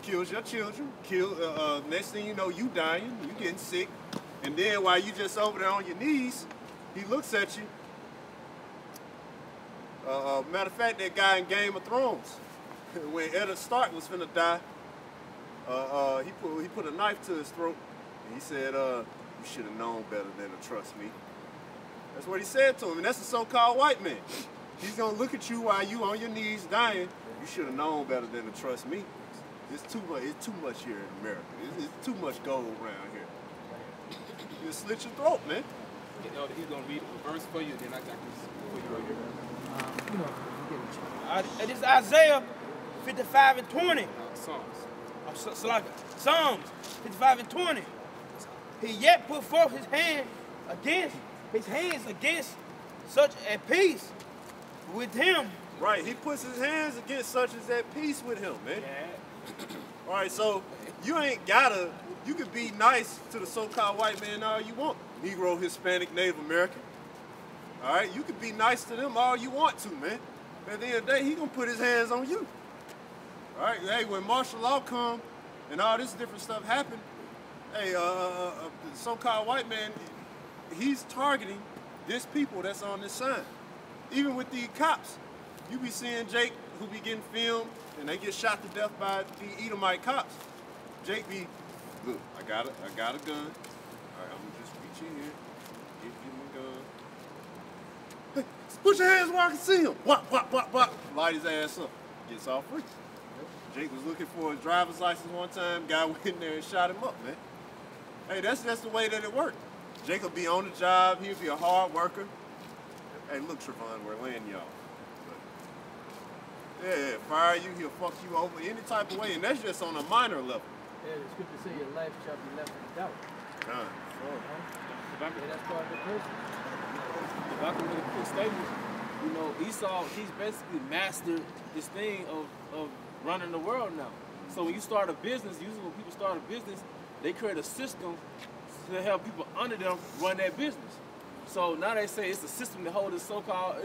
Kills your children. Next thing you know, you dying, you getting sick. And then while you just over there on your knees, he looks at you. Matter of fact, that guy in Game of Thrones, when Eddard Stark was finna die, he put a knife to his throat, And he said, you should have known better than to trust me. That's what he said to him, and that's a so-called white man. He's gonna look at you while you on your knees dying. You should have known better than to trust me. It's too much here in America. It's too much gold around here. You'll slit your throat, man. He's gonna read a verse for you, then I got this for you right here. This is Isaiah 55 and 20. Psalms. Psalms 55 and 20. He yet put forth his hands against such a peace with him. Right, he puts his hands against such as at peace with him, man. Yeah. All right, so you could be nice to the so-called white man all you want. Negro, Hispanic, Native American. All right, you could be nice to them all you want to, man. But at the end of the day, he gonna put his hands on you. All right, hey, when martial law come and all this different stuff happen, hey, the so-called white man, he's targeting this people that's on this sign. Even with the cops, you be seeing Jake who be getting filmed and they get shot to death by the Edomite cops. Jake be, look, I got a gun. All right, I'm gonna just reach in here, give my gun. Hey, put your hands where I can see him. Wop. Light his ass up. Gets all free. Jake was looking for his driver's license one time. Guy went in there and shot him up, man. Hey, that's the way that it worked. Jake will be on the job. He'll be a hard worker. Hey, look, Trevon, we're laying y'all. Yeah, fire you, he'll fuck you over any type of way, and that's just on a minor level. Yeah, the scripture say your life shall be left in doubt. That's part of the person. If I can make a quick statement, you know, Esau, he's basically mastered this thing of running the world now. So when you start a business, usually when people start a business, they create a system to help people under them run that business. So now they say it's a system to hold the so-called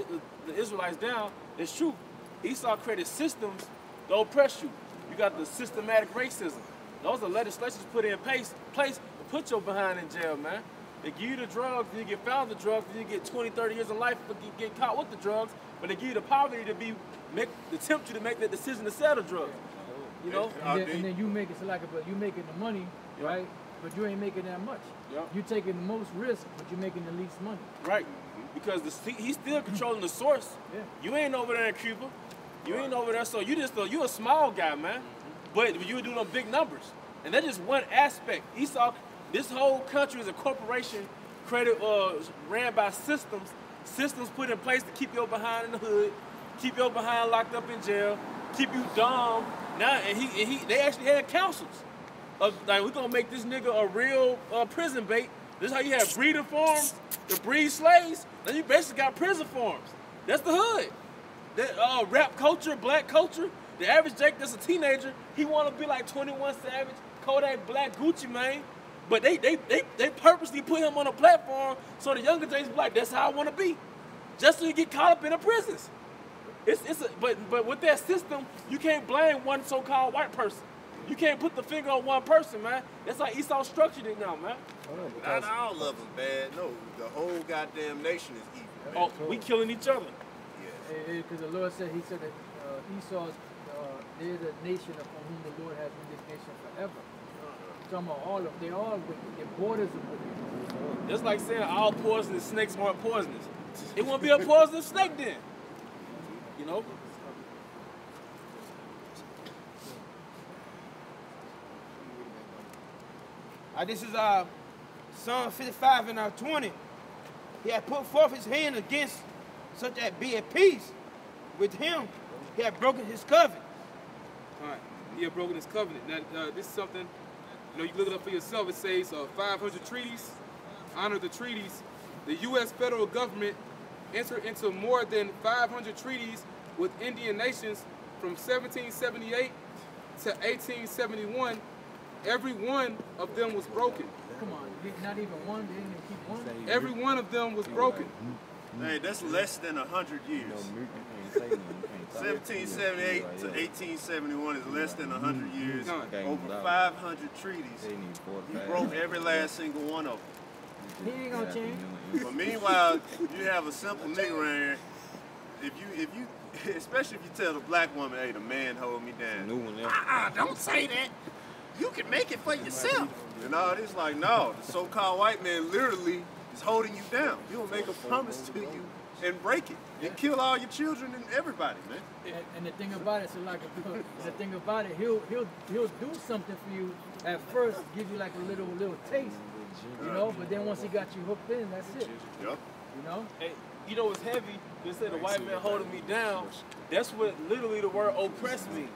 the Israelites down. It's true. Esau created systems to oppress you. You got the systematic racism. Those are legislations put in place to put your behind in jail, man. They give you the drugs, then you get found with the drugs, then you get 20, 30 years of life for getting caught with the drugs, but they give you the poverty to tempt you to make that decision to sell the drugs. You know? And then you make it so like, but you making the money, right? But you ain't making that much. Yep. You're taking the most risk, but you're making the least money. Right. Because he's still controlling the source. Yeah. You ain't over there in Cuba. You ain't over there, so you a small guy, man. But you doing big numbers. And that's just one aspect. Esau, this whole country is a corporation created, ran by systems put in place to keep your behind in the hood, keep your behind locked up in jail, keep you dumb. Now, they actually had councils. Like, we're gonna make this nigga a real prison bait. This is how you have breeding farms to breed slaves. Then you basically got prison farms. That's the hood. That rap culture, black culture. The average Jake that's a teenager, he wanna be like 21 Savage, Kodak Black, Gucci Mane. But they purposely put him on a platform so the younger Jakes be like, that's how I wanna be. Just so you get caught up in the prisons. But with that system, you can't blame one so-called white person. You can't put the finger on one person, man. That's how Esau structured it now, man. Not all of them bad. No, the whole goddamn nation is evil. Oh, we killing each other. Because the Lord said, he said that Esau's, they're the nation upon whom the Lord has indignation forever. Talking about all of them, they're all wicked. Their borders are wicked. That's like saying all poisonous snakes aren't poisonous. It won't be a poisonous snake then. You know? This is Psalm 55 and 20. He had put forth his hand against such that be at peace with him. He had broken his covenant. All right, he had broken his covenant. Now, this is something, you know, you look it up for yourself. It says 500 treaties. Honor the treaties. The U.S. federal government entered into more than 500 treaties with Indian nations from 1778 to 1871. Every one of them was broken. Come on, not even one, they didn't even keep one. Every one of them was broken. Hey, that's less than 100 years. 1778 to 1871 is less than 100 years. Over 500 treaties. He broke every last single one of them. He ain't gonna change. But meanwhile, you have a simple nigga around here. If you, especially if you tell the black woman, hey, the man hold me down. Don't say that. You can make it for yourself. And all this, like, no, the so-called white man literally is holding you down. He'll make a promise to you and break it and kill all your children and everybody, man. And the thing about it, so like the thing about it, he'll do something for you at first, give you like a little taste, you know. But then once he got you hooked in, that's it. Yep. You know. Hey, you know what's heavy? They say the white man holding me down. That's what literally the word oppress means.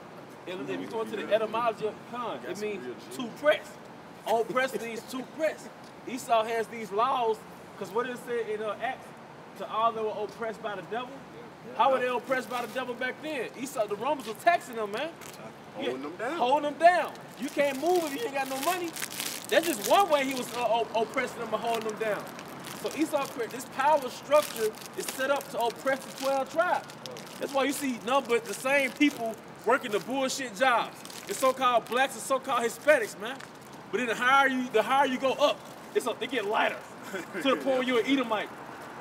If you go to the etymology of Khan, it means to press. Oppress means to press. Esau has these laws, because what it said in Acts, to all that were oppressed by the devil. How were they oppressed by the devil back then? Esau, the Romans were taxing them, man. Holding them down. Holding them down. You can't move if you ain't got no money. That's just one way he was oppressing them and holding them down. So Esau, this power structure is set up to oppress the 12 tribes. That's why you see none but the same people working the bullshit jobs. The so-called blacks and so-called Hispanics, man. But then the higher you go up, they get lighter to the point where you're an Edomite.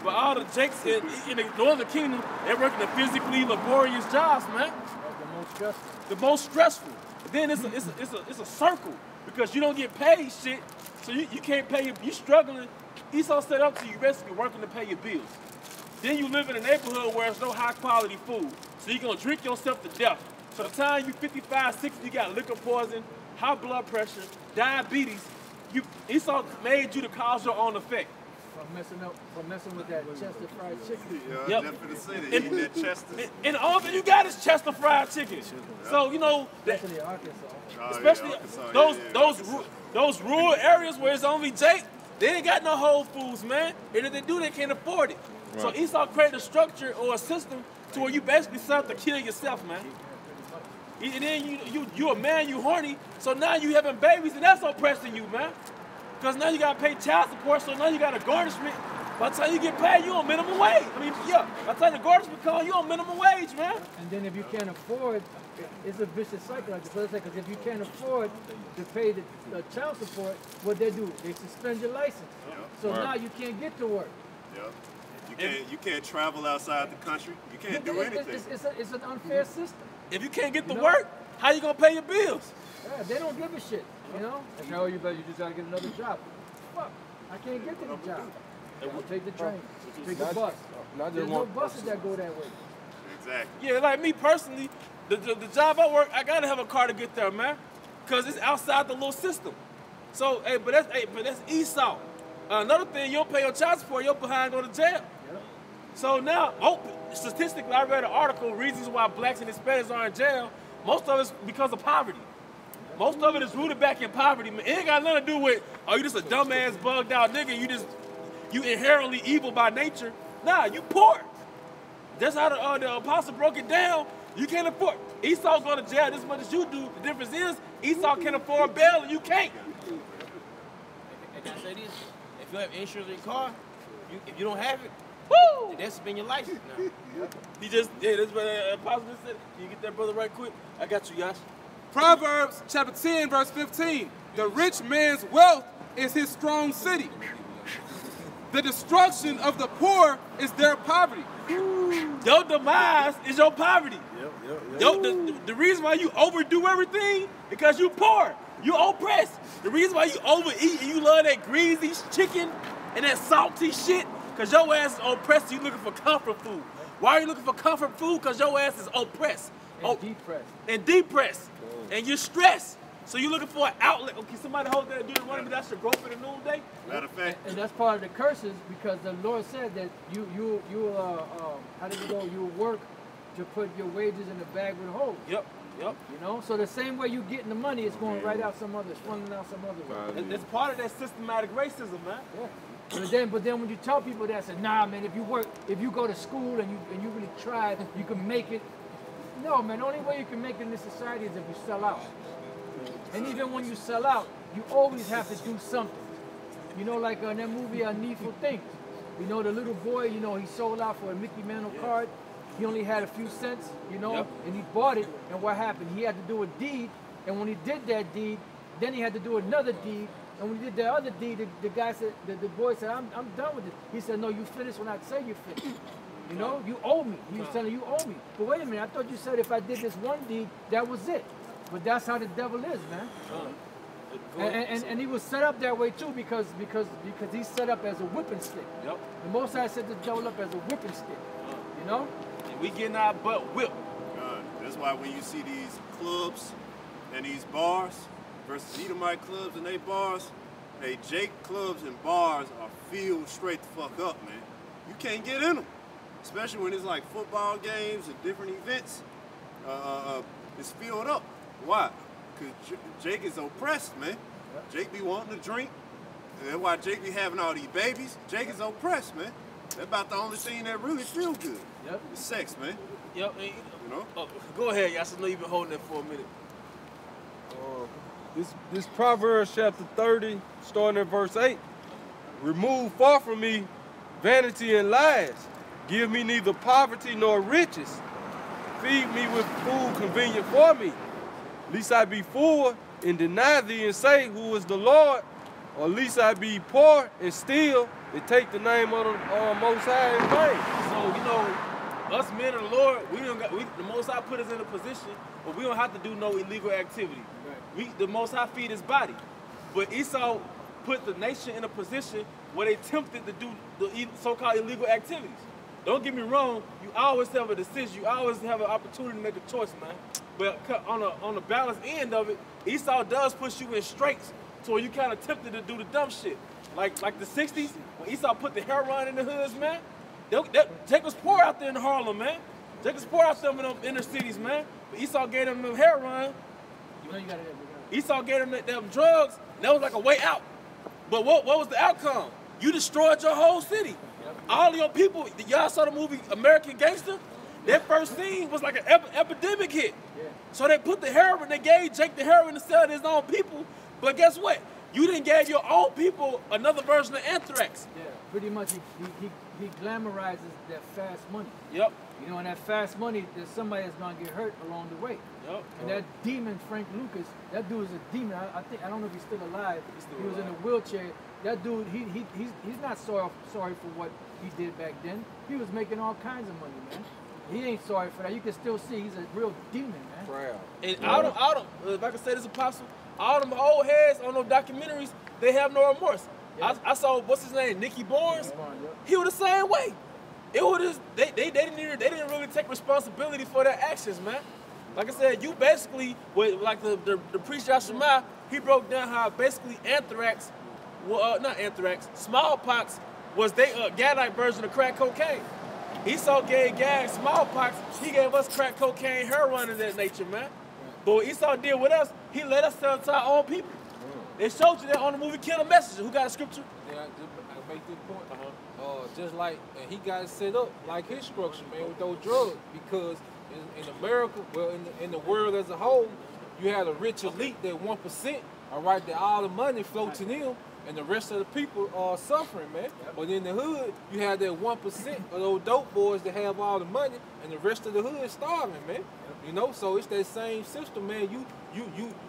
But all the Jakes in the Northern Kingdom, they're working the physically laborious jobs, man. The most stressful. The most stressful. But then it's a circle because you don't get paid shit, so you can't pay you struggling. Esau set up to you basically working to pay your bills. Then you live in a neighborhood where there's no high quality food, so you're gonna drink yourself to death. So the time you 55, 60, you got liquor poison, high blood pressure, diabetes. Esau made you to cause your own effect. From messing with that Chester fried chicken. Yeah, just for the city, eating that Chester. And all that you got is Chester fried chicken. So you know, especially Arkansas. Especially those rural areas where it's only Jake, they ain't got no Whole Foods, man. And if they do, they can't afford it. Right. So Esau created a structure or a system to where you basically set up to kill yourself, man. And then you a man, you horny, so now you having babies, and that's oppressing you, man. Because now you gotta pay child support, so now you got a garnishment. By the time you get paid, you on minimum wage. By the time the garnishment comes, you on minimum wage, man. And then if you can't afford, it's a vicious cycle, like the because if you can't afford to pay the child support, what they do? They suspend your license. So now you can't get to work. You can't travel outside the country. You can't do anything. It's an unfair system. If you can't get to work, how you gonna pay your bills? Yeah, they don't give a shit, you know? They tell you, but you just gotta get another job. Fuck, I can't get to the job. I'll take the train, take the bus. There's no buses that go that way. Exactly. Yeah, like me personally, the job I work, I gotta have a car to get there, man. Cause it's outside the little system. So, but that's Esau. Another thing, you don't pay your child support, you're behind go to jail. So now, statistically, I read an article, reasons why blacks and Hispanics are in jail. Most of it's because of poverty. Most of it is rooted back in poverty. It ain't got nothing to do with, you just a dumbass, bugged out nigga, you inherently evil by nature. Nah, you poor. That's how the apostle broke it down. You can't afford. Esau going to jail as much as you do. The difference is, Esau can afford bail and you can't. And can I say this? If you have insurance in your car, if you don't have it, woo! That's suspend your license now. That's what the apostle said. Can you get that brother right quick? I got you, Yash. Proverbs chapter 10, verse 15. The rich man's wealth is his strong city. The destruction of the poor is their poverty. Your demise is your poverty. The reason why you overdo everything because you poor. You oppressed. The reason why you overeat and you love that greasy chicken and that salty shit, because your ass is oppressed, you looking for comfort food. Why are you looking for comfort food? Because your ass is oppressed. And depressed. And you're stressed. So you're looking for an outlet. Okay, somebody hold that dude running, that's your growth in the noonday. Matter of fact. And that's part of the curses because the Lord said that you how did it go? You work to put your wages in the bag with holes. Yep. You know, so the same way you getting the money, it's going right out some other, swinging out some other way. It's part of that systematic racism, man. Yeah. But then when you tell people that, say, nah, man, if you go to school and you really try, you can make it. No, man, the only way you can make it in this society is if you sell out. And even when you sell out, you always have to do something. You know, like in that movie, Needful Things. You know, the little boy, you know, he sold out for a Mickey Mantle card. He only had a few cents, you know, and he bought it. And what happened? He had to do a deed. And when he did that deed, then he had to do another deed. And when he did the other deed, the guy said, the boy said, I'm done with it. He said, no, you finished when I say you finished. You know, you owe me. He was telling you owe me. But wait a minute, I thought you said if I did this one deed, that was it. But that's how the devil is, man. And he was set up that way too because he's set up as a whipping stick. Yep. The Most High set the devil up as a whipping stick. You know? And we getting our butt whipped. That's why when you see these clubs and these bars versus Edomite clubs and they bars, hey, Jake clubs and bars are filled straight the fuck up, man. You can't get in them, especially when it's like football games and different events. It's filled up. Why? Because Jake is oppressed, man. Jake be wanting to drink. And that's why Jake be having all these babies. Jake is oppressed, man. That's about the only thing that really feel good. Yep. It's sex, man. Yep. And, you know? Go ahead, y'all. I know you've been holding it for a minute. This Proverbs chapter 30, starting at verse 8. Remove far from me vanity and lies. Give me neither poverty nor riches. Feed me with food convenient for me. Lest I be full and deny thee and say, who is the Lord? Or lest I be poor and steal and take the name of the Most High in vain. So, you know, us men of the Lord, the Most High put us in a position where we don't have to do no illegal activity. Right. The Most High feed his body. But Esau put the nation in a position where they tempted to do the so-called illegal activities. Don't get me wrong, you always have a decision, you always have an opportunity to make a choice, man. But on the balance end of it, Esau does push you in straights to where you kind of tempted to do the dumb shit. Like the 60s, when Esau put the heroin in the hoods, man, Jake was poor out there in Harlem, man. Jake was poor out there in them inner cities, man. But Esau gave them the heroin. Esau gave them them drugs, and that was like a way out. But what was the outcome? You destroyed your whole city. All your people, y'all saw the movie American Gangster? That first scene was like an epidemic hit. So they put the heroin, they gave Jake the heroin to sell to his own people. But guess what? You didn't give your own people another version of anthrax. Yeah, pretty much he glamorizes that fast money. Yep. You know, and that fast money, there's somebody that's gonna get hurt along the way. Yep. And that demon, Frank Lucas, that dude is a demon. I don't know if he's still alive. He was in a wheelchair. That dude, he's not sorry for what he did back then. He was making all kinds of money, man. He ain't sorry for that. You can still see he's a real demon, man. Proud. And all them, if I can say this, Apostle, all them old heads on those documentaries, they have no remorse. Yeah. I saw, what's his name, Nicky Barnes? He was the same way. It was just, they didn't really take responsibility for their actions, man. Like I said, you basically, like the preacher Shema, he broke down how basically anthrax, not anthrax, smallpox was they Gadite version of crack cocaine. Esau gave Gad smallpox, he gave us crack cocaine, heroin of that nature, man. But what Esau did with us, he let us sell to our own people. They showed you that on the movie Kill a Messenger. Who got a scripture? Yeah, I make this point. Just like he got it set up like his structure, man, with those drugs. Because in America, well, in the world as a whole, you had a rich elite that 1%, all right, that all the money flow to them, and the rest of the people are suffering, man. But in the hood, you have that 1% of those dope boys that have all the money, and the rest of the hood is starving, man. You know, so it's that same system, man. You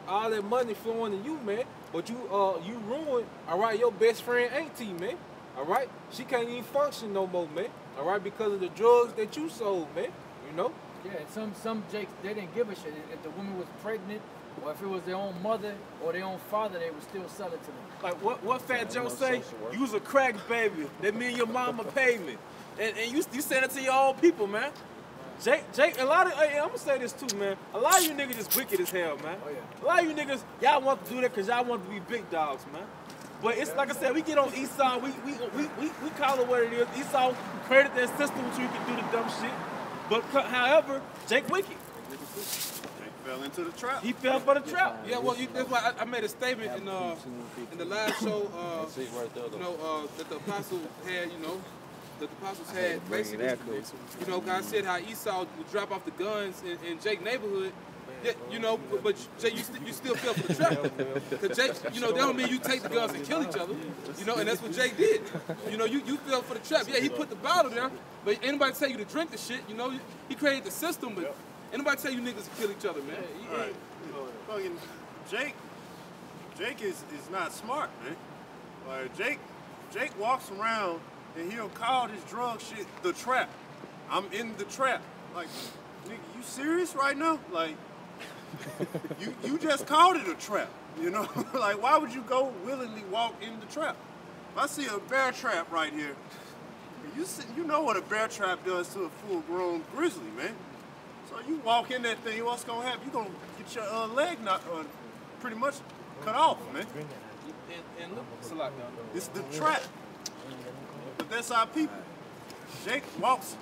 all that money flowing to you, man. But you ruined, all right, your best friend auntie, man. All right, she can't even function no more, man. All right, because of the drugs that you sold, man. You know. Yeah, some Jakes, they didn't give a shit if the woman was pregnant, or if it was their own mother or their own father, they would still sell it to them. Like what Fat Joe say? You was a crack baby. That mean your mama paid me, and you send it to your own people, man. Jake, a lot of, I'm gonna say this too, man. A lot of you niggas just wicked as hell, man. Oh, yeah. A lot of you niggas, y'all want to do that because y'all want to be big dogs, man. But it's like I said, we get on Esau, we call it what it is. Esau created that system so you can do the dumb shit. But however, Jake wicked. Jake fell into the trap. He fell for the trap. Yeah, well, that's why I made a statement in the last show, that the apostles had, that the apostles had basically, God said how Esau would drop off the guns in Jake's neighborhood. Yeah, but Jake, you still fell for the trap. Because Jake, that don't mean you take the guns and kill each other. And that's what Jake did. You fell for the trap. Yeah, he put the bottle down, but anybody tell you to drink the shit, he created the system, but anybody tell you niggas to kill each other, man. All right. Fucking Jake is not smart, man. Like Jake walks around and he'll call this drug shit the trap. I'm in the trap. Like, nigga, you serious right now? Like, you just called it a trap. You know, like why would you go willingly walk in the trap? If I see a bear trap right here, you know what a bear trap does to a full-grown grizzly, man. So you walk in that thing, what's gonna happen? You're gonna get your leg pretty much cut off, man. And look, Salak, It's the trap. But that's our people. Jake walks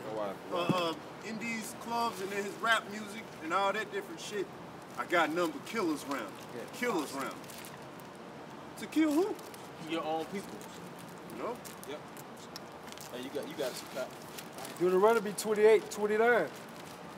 in these clubs and in his rap music and all that different shit. I got nothing but killers round. Killers round. To kill who? your own people. You know? Yep. And you got it, Scott. Deuteronomy 28:29.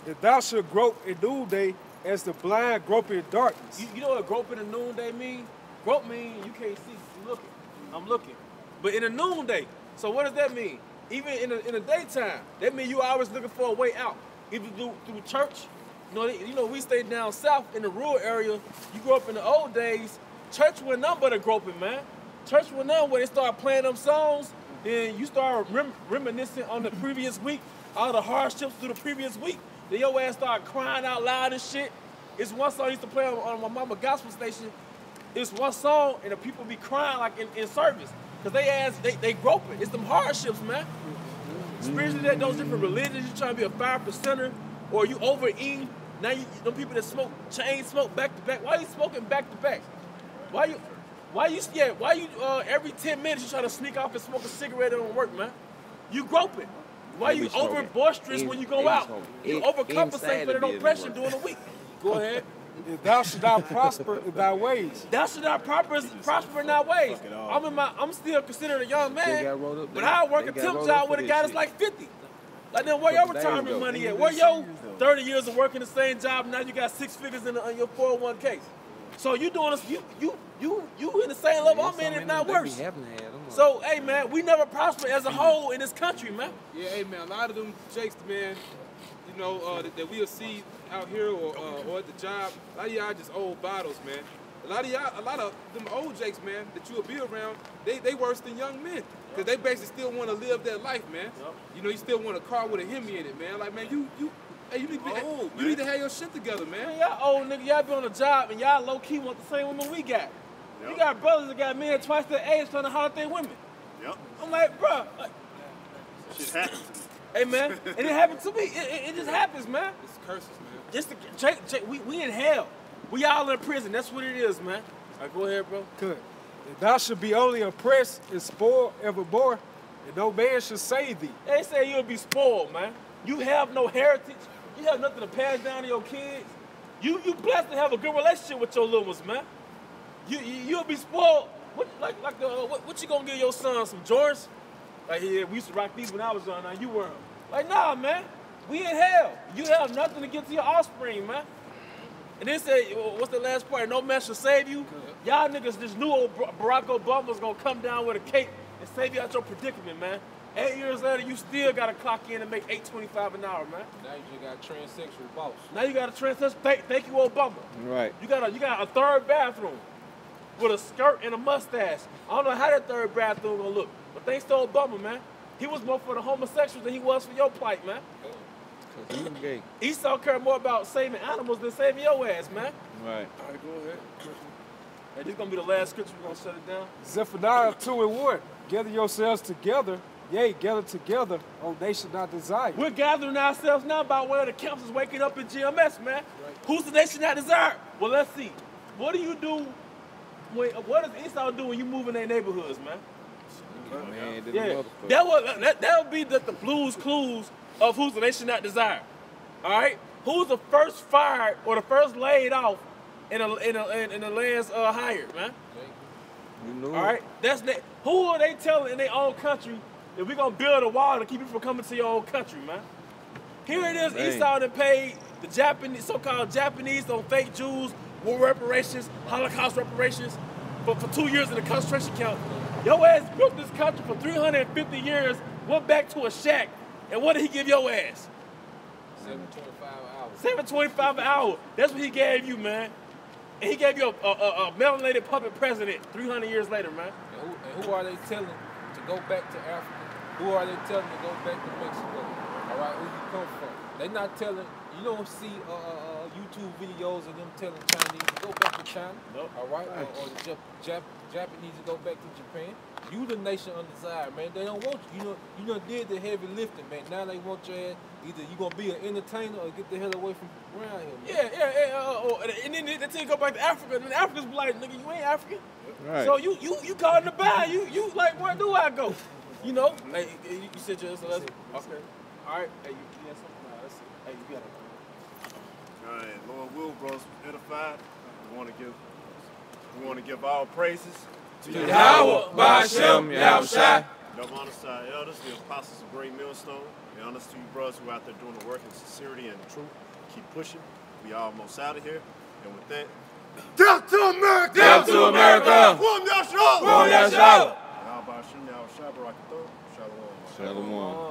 If thou shalt grope in noonday as the blind grope in darkness. You know what grope in the noonday mean? Grope mean you can't see. You looking. I'm looking. But in the noonday, so what does that mean? Even in the daytime, that means you always looking for a way out. Either through church. You know, we stay down south in the rural area. You grew up in the old days. Church wasn't nothing but a groping, man. Church wasn't nothing when they start playing them songs. Then you start reminiscing on the previous week, all the hardships through the previous week. Then your ass start crying out loud and shit. It's one song I used to play on my mama gospel station. It's one song and the people be crying like in service. Cause they groping. It's them hardships, man. Spiritually, those different religions, you trying to be a 5%er, or you overeating. Now them people that smoke, chain smoke back to back. Why are you smoking back to back? Why you every 10 minutes you try to sneak off and smoke a cigarette and don't work, man? You groping. Why you over boisterous when you go out? You overcompensate for the oppression during the week. Go ahead. If thou shalt not prosper in thy ways. Thou shalt not prosper in thy ways. I'm still considered a young man, but I work a temp job with a guy that's like 50. Like then where your retirement money at? Where your 30 years of working the same job, now you got 6 figures in your 401k. So you doing this, you in the same level I'm in, if not worse. So hey man, we never prosper as a whole in this country, man. Yeah, hey man, a lot of them jakes, man, you know, that we'll see out here or at the job, a lot of y'all just old bottles, man. A lot of them old jakes, man, that you'll be around, they worse than young men. Because they basically still want to live that life, man. Yep. You know, you still want a car with a Hemi in it, man. Like, man, you need to have your shit together, man. Y'all old nigga, y'all be on a job and y'all low-key want the same women we got. Yep. You got brothers that got men twice their age trying to holler at their women. Yep. I'm like, bro. Shit happens. Hey, man, and it happened to me. It just happens, man. It's curses, man. Just we in hell. We all in prison. That's what it is, man. All right, go ahead, bro. Good. If thou should be only oppressed and spoiled evermore, and no man should save thee. They say you'll be spoiled, man. You have no heritage. You have nothing to pass down to your kids. You blessed to have a good relationship with your little ones, man. You'll be spoiled. What you gonna give your son, some Jordans? Like, yeah, we used to rock these when I was young. Now you weren't. Like, nah, man. We in hell. You have nothing to give to your offspring, man. And then say, what's the last part? No man shall save you. Y'all niggas, this new old Barack Obama's gonna come down with a cape and save you out your predicament, man. 8 years later, you still gotta clock in and make $8.25 an hour, man. Now you just got a transsexual boss. Now you got a transsexual. Thank you, Obama. Right. You got a third bathroom with a skirt and a mustache. I don't know how that third bathroom gonna look, but thanks to Obama, man. He was more for the homosexuals than he was for your plight, man. Esau cared more about saving animals than saving your ass, man. Right. All right, go ahead. Hey, this is going to be the last scripture. We're going to shut it down. Zephaniah 2:1. Gather yourselves together, yea, gather together, O nation not desire. We're gathering ourselves now by way of the councils waking up in GMS, man. Right. Who's the nation not desire? Well, let's see. What do you do? What does Esau do when you move in their neighborhoods, man? Man, that would be the Blues Clues of who's the nation not desire. All right, who's the first fired or the first laid off in the lands hired, man? You know. All right, who are they telling in their own country that we're gonna build a wall to keep you from coming to your own country, man? Here it is, Esau that paid the Japanese, so-called Japanese, on fake Jews, war reparations, Holocaust reparations for 2 years in the concentration camp. Your ass built this country for 350 years, went back to a shack, and what did he give your ass? $7.25 an hour. $7.25 an hour. That's what he gave you, man. And he gave you a melanated puppet president 300 years later, man. And who are they telling to go back to Africa? Who are they telling to go back to Mexico? All right, where you come from? They not telling. You don't see YouTube videos of them telling Chinese to go back to China. Nope. All right, or the Japanese to go back to Japan. You the nation undesired, man. They don't want you. You know, did the heavy lifting, man. Now they want your ass. Either you gonna be an entertainer or get the hell away from around here, man. Yeah. And then they tell you go back to Africa, and then Africans be like, nigga, you ain't African. Right. So you caught in the bag. You like, where do I go? You know? Hey, you said yours, so that's okay. All right. Hey, you got something? Nah, that's it. Hey, you got it. All right, Lord will, bros, edified. We want to give all praises to Yahweh, Ba'ashem, Yahushua. Double honors to our elders, the apostles of Great Millstone. And honors to you, brothers, who are out there doing the work in sincerity and truth. Keep pushing. We almost out of here. And with that, death to America! Death to America! Whom y'all show! Whom y'all show! Y'all Ba'ashem, Yahushua, Barakatuh. Shalom. Shalom.